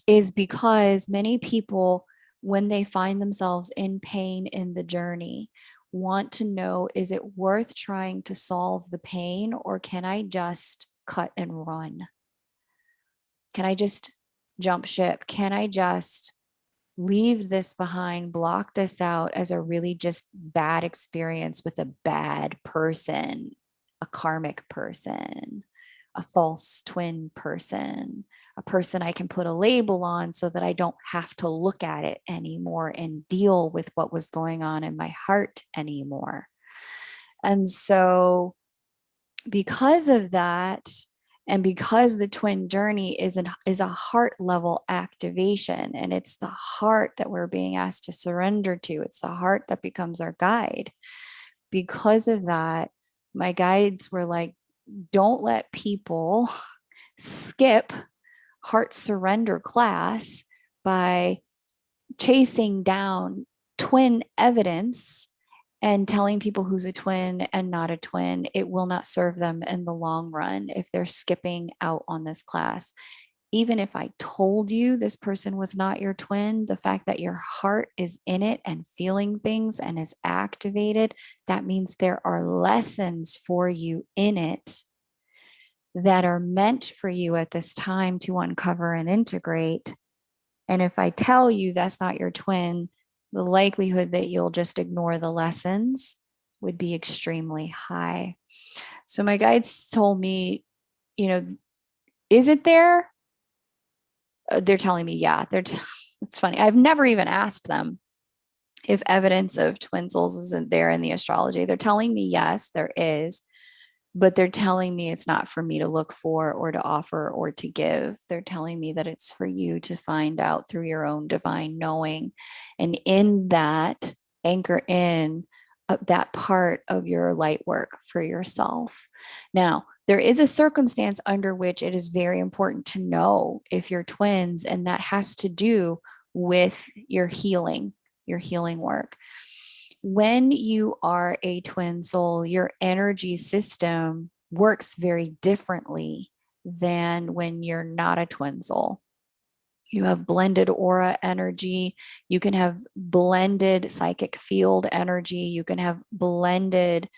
is because many people, when they find themselves in pain in the journey, want to know, is it worth trying to solve the pain, or can I just cut and run? Can I just jump ship? Can I just leave this behind, block this out as a really just bad experience with a bad person, a karmic person, a false twin person, a person I can put a label on so that I don't have to look at it anymore and deal with what was going on in my heart anymore. And so, because of that, and because the twin journey is a heart level activation, and it's the heart that we're being asked to surrender to, it's the heart that becomes our guide. Because of that, my guides were like, don't let people skip heart surrender class by chasing down twin evidence and telling people who's a twin and not a twin. It will not serve them in the long run if they're skipping out on this class. Even if I told you this person was not your twin, the fact that your heart is in it and feeling things and is activated, that means there are lessons for you in it that are meant for you at this time to uncover and integrate. And if I tell you that's not your twin, the likelihood that you'll just ignore the lessons would be extremely high. So my guides told me, is it there? They're telling me, yeah. It's funny. I've never even asked them if evidence of twin souls isn't there in the astrology. They're telling me, yes, there is. But they're telling me it's not for me to look for or to offer or to give. They're telling me that it's for you to find out through your own divine knowing. And in that, anchor in that part of your light work for yourself. Now, there is a circumstance under which it is very important to know if you're twins, and that has to do with your healing work. When you are a twin soul, your energy system works very differently than when you're not a twin soul. You have blended aura energy. You can have blended psychic field energy. You can have blended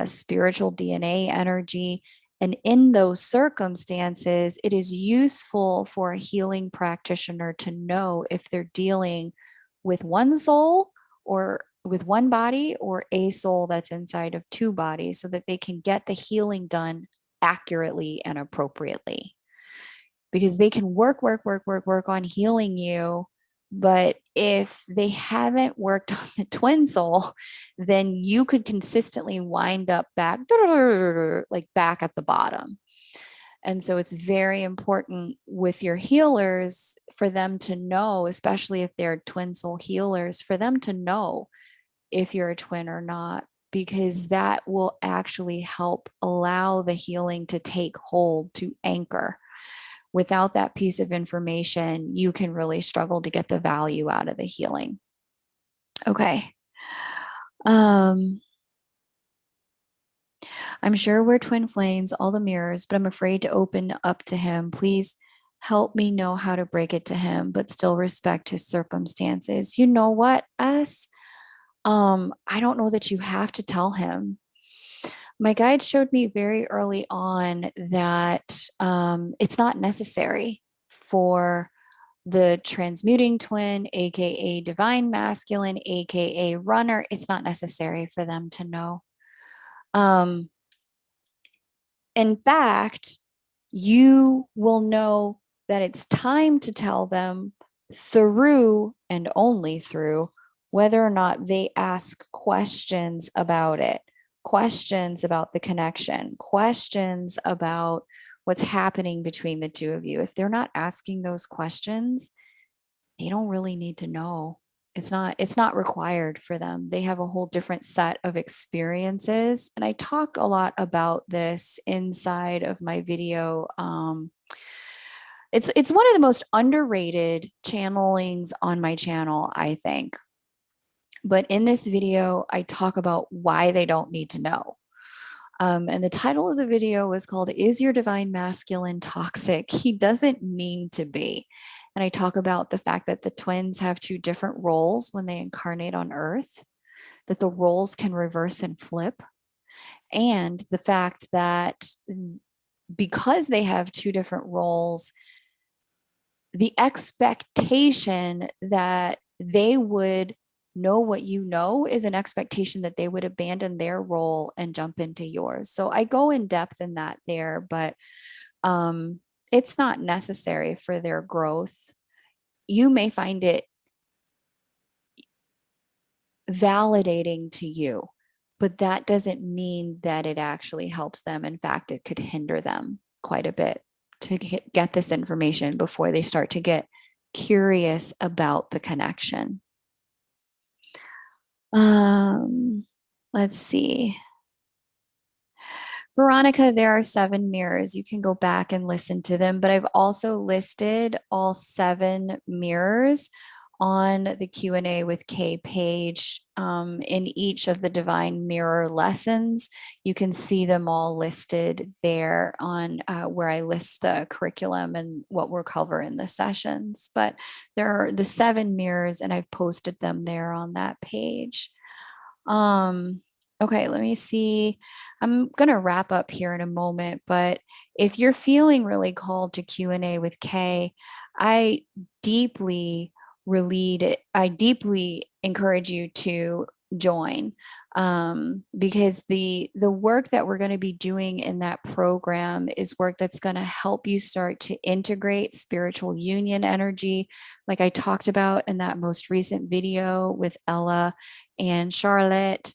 spiritual DNA energy. And in those circumstances, it is useful for a healing practitioner to know if they're dealing with one soul or with one body, or a soul that's inside of two bodies, so that they can get the healing done accurately and appropriately. Because they can work on healing you But if they haven't worked on the twin soul, then you could consistently wind up back, like back at the bottom. And so it's very important with your healers for them to know, especially if they're twin soul healers, for them to know if you're a twin or not, because that will actually help allow the healing to take hold, to anchor. Without that piece of information, you can really struggle to get the value out of the healing. Okay. I'm sure we're twin flames, all the mirrors, but I'm afraid to open up to him. Please help me know how to break it to him, but still respect his circumstances. You know what, us? I don't know that you have to tell him. My guide showed me very early on that it's not necessary for the transmuting twin, aka divine masculine, aka runner. It's not necessary for them to know. In fact, you will know that it's time to tell them through and only through whether or not they ask questions about it, questions about the connection, questions about what's happening between the two of you. If they're not asking those questions, they don't really need to know. It's not required for them. They have a whole different set of experiences. And I talk a lot about this inside of my video. It's one of the most underrated channelings on my channel, I think. But in this video, I talk about why they don't need to know. And the title of the video was called, Is Your Divine Masculine Toxic? He doesn't mean to be. And I talk about the fact that the twins have two different roles when they incarnate on Earth, that the roles can reverse and flip, and the fact that because they have two different roles, the expectation that they would know what you know is an expectation that they would abandon their role and jump into yours. So I go in depth in that there, but it's not necessary for their growth. You may find it validating to you, but that doesn't mean that it actually helps them. In fact, it could hinder them quite a bit to get this information before they start to get curious about the connection. Let's see. Veronica, there are 7 mirrors. You can go back and listen to them, but I've also listed all 7 mirrors on the Q&A with Kay page in each of the Divine Mirror lessons. You can see them all listed there on where I list the curriculum and what we'll cover in the sessions. But there are the 7 mirrors, and I've posted them there on that page. Okay, let me see. I'm going to wrap up here in a moment, but if you're feeling really called to Q&A with Kay, I deeply encourage you to join, because the work that we're going to be doing in that program is work that's going to help you start to integrate spiritual union energy, like I talked about in that most recent video with Ella and Charlotte.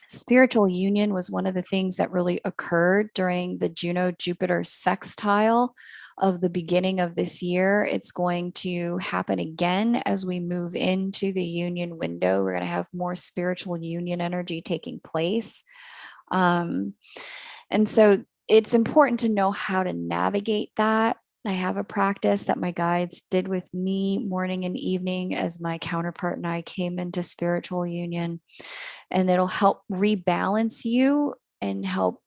Spiritual union was one of the things that really occurred during the Juno-Jupiter sextile of the beginning of this year. It's going to happen again as we move into the union window. We're going to have more spiritual union energy taking place. And so it's important to know how to navigate that. I have a practice that my guides did with me morning and evening as my counterpart and I came into spiritual union, and it'll help rebalance you and help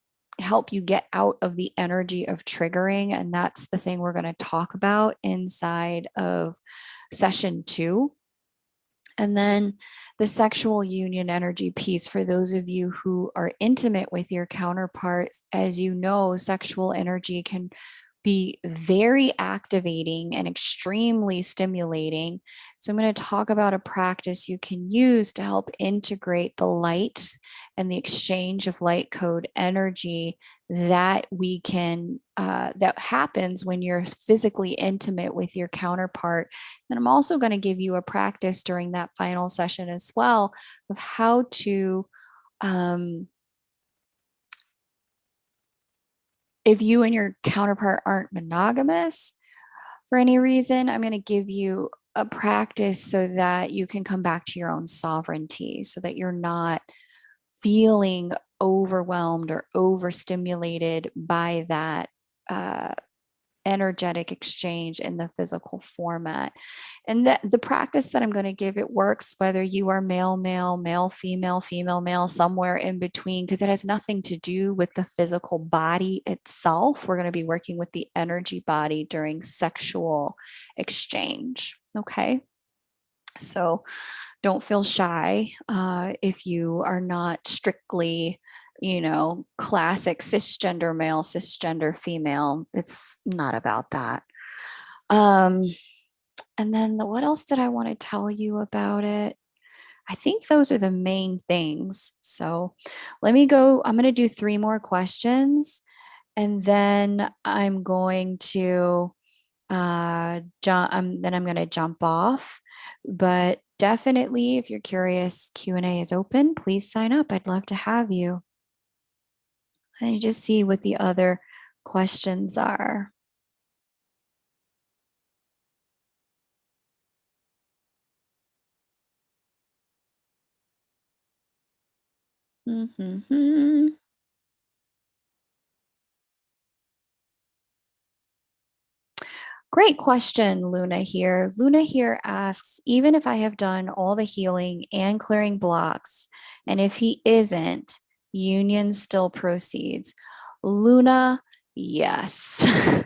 you get out of the energy of triggering. And that's the thing we're going to talk about inside of session 2. And then the sexual union energy piece, for those of you who are intimate with your counterparts, as you know, sexual energy can be very activating and extremely stimulating. So, I'm going to talk about a practice you can use to help integrate the light and the exchange of light code energy that we can, that happens when you're physically intimate with your counterpart. And I'm also going to give you a practice during that final session as well of how to. If you and your counterpart aren't monogamous for any reason, I'm going to give you a practice so that you can come back to your own sovereignty, so that you're not feeling overwhelmed or overstimulated by that energetic exchange in the physical format. And that the practice that I'm going to give, it works whether you are male, male, male, female, female, male, somewhere in between, because it has nothing to do with the physical body itself. We're going to be working with the energy body during sexual exchange. Okay. So don't feel shy if you are not strictly, classic cisgender male, cisgender female. It's not about that. Um, and then what else did I want to tell you about it? I think those are the main things. So let me go. I'm going to do 3 more questions, and then I'm going to then I'm going to jump off. But definitely, if you're curious, Q&A is open. Please sign up. I'd love to have you. Let me just see what the other questions are. Mm-hmm. Great question, Luna here. Luna here asks, even if I have done all the healing and clearing blocks, and if he isn't, union still proceeds. Luna, yes.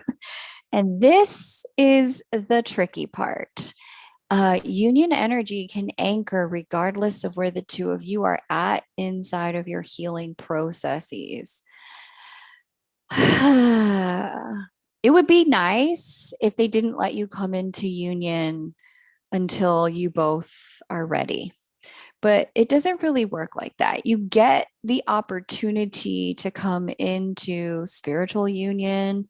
And this is the tricky part. Union energy can anchor regardless of where the two of you are at inside of your healing processes. It would be nice if they didn't let you come into union until you both are ready. But it doesn't really work like that. You get the opportunity to come into spiritual union,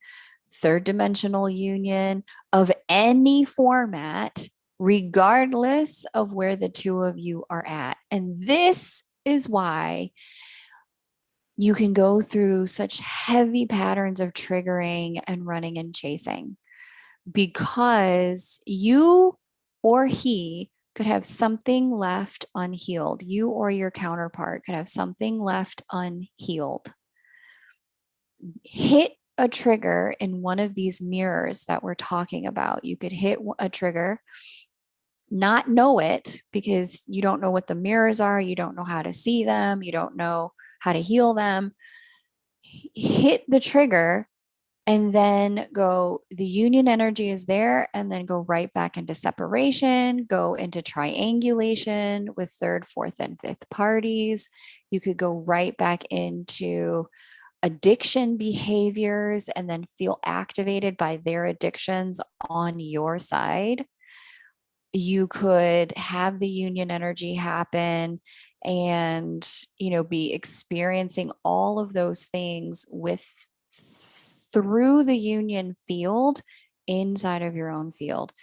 third dimensional union of any format, regardless of where the two of you are at. And this is why you can go through such heavy patterns of triggering and running and chasing, because you or he could have something left unhealed. You or your counterpart could have something left unhealed. Hit a trigger in one of these mirrors that we're talking about. You could hit a trigger, not know it because you don't know what the mirrors are, you don't know how to see them, you don't know how to heal them. Hit the trigger and then go, the union energy is there, and then go right back into separation, go into triangulation with third, fourth, and fifth parties. You could go right back into addiction behaviors and then feel activated by their addictions on your side. You could have the union energy happen and, be experiencing all of those things with through the union field inside of your own field.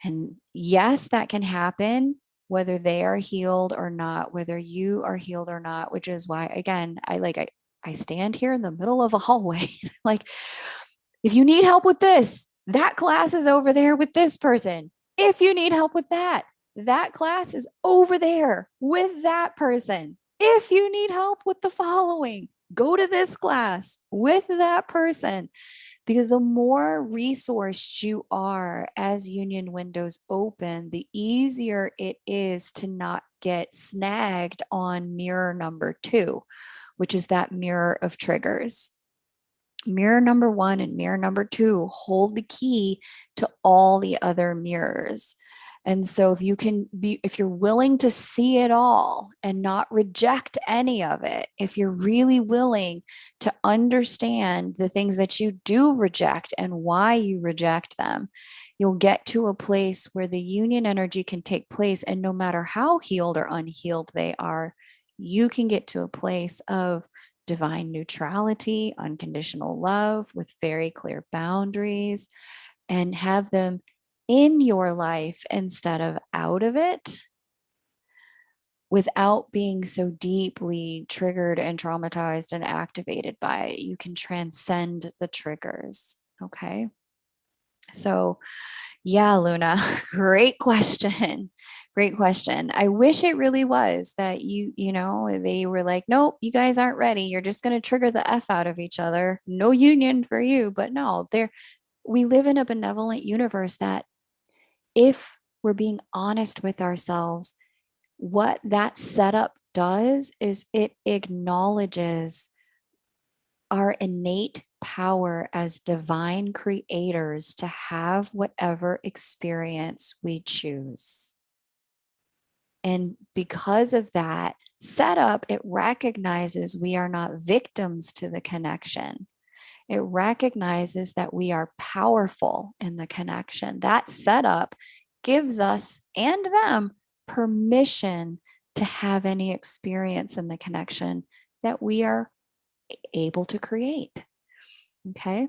And yes, that can happen whether they are healed or not, whether you are healed or not, which is why, again, I stand here in the middle of a hallway. Like, if you need help with this, that class is over there with this person. If you need help with that, that class is over there with that person. If you need help with the following, go to this class with that person. Because the more resourced you are as union windows open, the easier it is to not get snagged on mirror number 2, which is that mirror of triggers. Mirror number 1 and mirror number 2 hold the key to all the other mirrors. And so if you're willing to see it all and not reject any of it, if you're really willing to understand the things that you do reject and why you reject them, you'll get to a place where the union energy can take place. And no matter how healed or unhealed they are, you can get to a place of divine neutrality, unconditional love with very clear boundaries, and have them in your life instead of out of it, without being so deeply triggered and traumatized and activated by it. You can transcend the triggers. Okay. So, yeah, Luna, great question. Great question. I wish it really was that they were like, nope, you guys aren't ready. You're just going to trigger the F out of each other. No union for you. But no, we live in a benevolent universe that, if we're being honest with ourselves, what that setup does is it acknowledges our innate power as divine creators to have whatever experience we choose. And because of that setup, it recognizes we are not victims to the connection. It recognizes that we are powerful in the connection. That setup gives us and them permission to have any experience in the connection that we are able to create. Okay.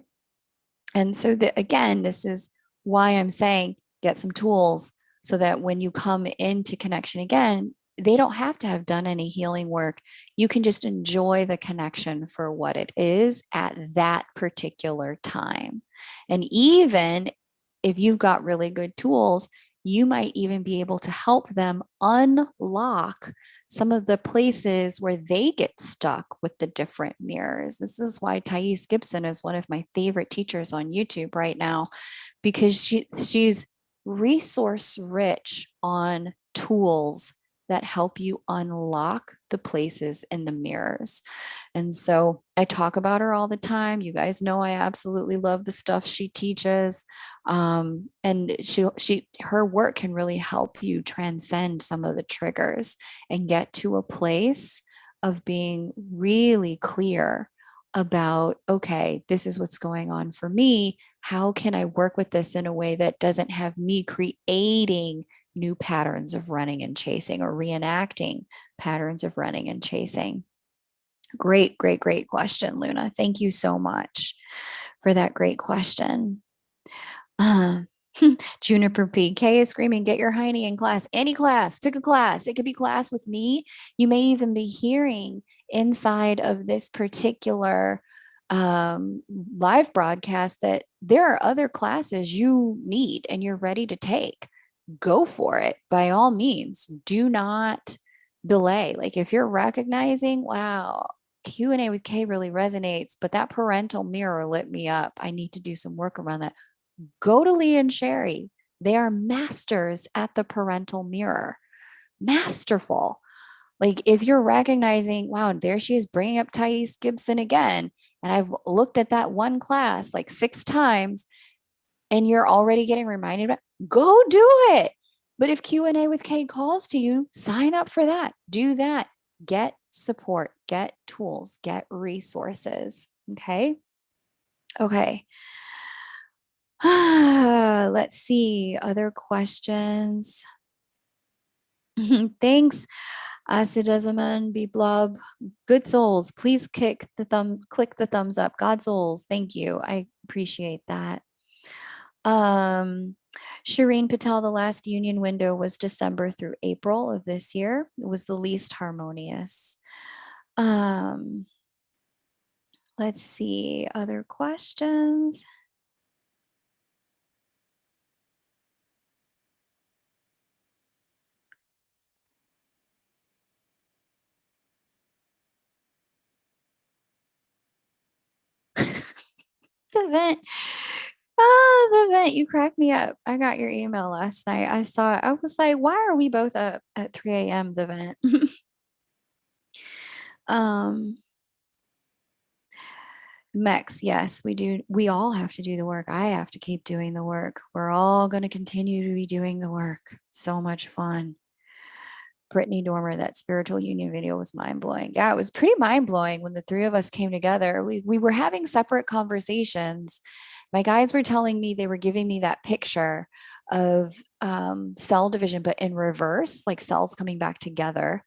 And so again, this is why I'm saying get some tools so that when you come into connection again, they don't have to have done any healing work. You can just enjoy the connection for what it is at that particular time. And even if you've got really good tools, you might even be able to help them unlock some of the places where they get stuck with the different mirrors. This is why Thais Gibson is one of my favorite teachers on YouTube right now, because she's resource rich on tools that help you unlock the places in the mirrors. And so I talk about her all the time. You guys know I absolutely love the stuff she teaches. And her work can really help you transcend some of the triggers and get to a place of being really clear about, okay, this is what's going on for me. How can I work with this in a way that doesn't have me creating new patterns of running and chasing or reenacting patterns of running and chasing? Great, great, great question, Luna. Thank you so much for that great question. Juniper PK is screaming, get your hiney in class. Any class, pick a class. It could be class with me. You may even be hearing inside of this particular live broadcast that there are other classes you need and you're ready to take. Go for it. By all means, do not delay. Like if you're recognizing, wow, Q&A with Kay really resonates, but that parental mirror lit me up. I need to do some work around that. Go to Lee and Sherry. They are masters at the parental mirror. Masterful. Like if you're recognizing, wow, there she is bringing up Thais Gibson again, and I've looked at that one class like 6 times, and you're already getting reminded about, go do it. But if Q&A with Kay calls to you, sign up for that. Do that. Get support, get tools, get resources. Okay. Okay. Let's see. Other questions. Thanks. Asidazaman, be blob. Good souls. Please click the thumbs up. God souls. Thank you. I appreciate that. Shireen Patel, the last union window was December through April of this year. It was the least harmonious. Let's see. Other questions. The vent. The vent. You cracked me up. I got your email last night. I saw it. I was like, why are we both up at 3 a.m. The vent. Mex, yes, we do. We all have to do the work. I have to keep doing the work. We're all going to continue to be doing the work. So much fun. Brittany Dormer, that spiritual union video was mind blowing. Yeah, it was pretty mind blowing when the three of us came together. We were having separate conversations. My guides were telling me, they were giving me that picture of cell division, but in reverse, like cells coming back together.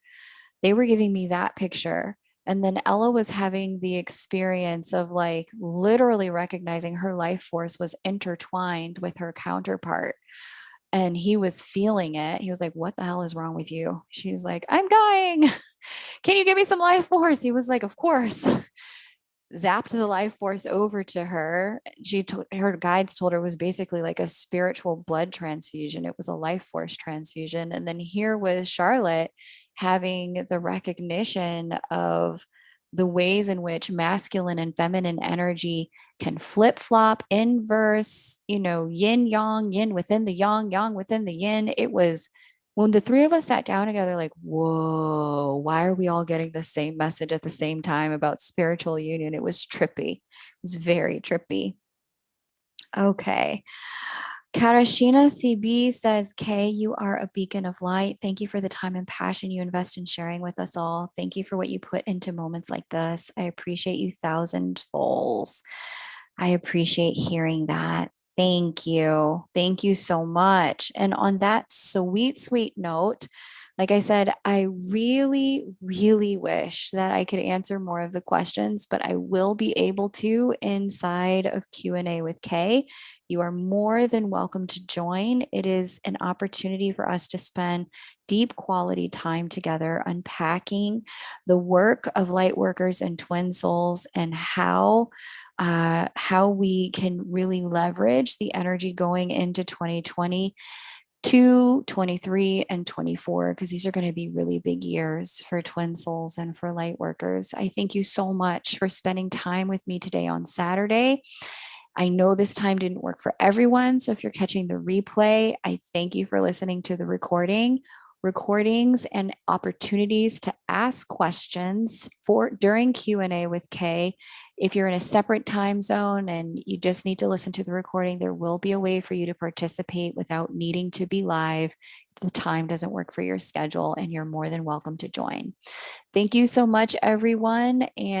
They were giving me that picture. And then Ella was having the experience of like literally recognizing her life force was intertwined with her counterpart. And he was feeling it. He was like, "What the hell is wrong with you?" She's like, "I'm dying. Can you give me some life force?" He was like, "Of course." Zapped the life force over to her. Her guides told her it was basically like a spiritual blood transfusion. It was a life force transfusion. And then here was Charlotte having the recognition of the ways in which masculine and feminine energy can flip flop, inverse, yin within the yang within the yin. It was when the three of us sat down together, like, whoa, why are we all getting the same message at the same time about spiritual union? It was trippy. It was very trippy. Okay. Karashina CB says, Kay, you are a beacon of light. Thank you for the time and passion you invest in sharing with us all. Thank you for what you put into moments like this. I appreciate you thousandfolds. I appreciate hearing that. Thank you. Thank you so much. And on that sweet, sweet note, like I said, I really, really wish that I could answer more of the questions, but I will be able to inside of Q&A with Kay. You are more than welcome to join. It is an opportunity for us to spend deep quality time together unpacking the work of light workers and twin souls and how we can really leverage the energy going into 2020 to 23 and 24, because these are going to be really big years for twin souls and for light workers. I thank you so much for spending time with me today on Saturday. I know this time didn't work for everyone. So if you're catching the replay, I thank you for listening to the recordings and opportunities to ask questions for during Q&A with Kay. If you're in a separate time zone and you just need to listen to the recording, there will be a way for you to participate without needing to be live if the time doesn't work for your schedule, and you're more than welcome to join. Thank you so much, everyone. And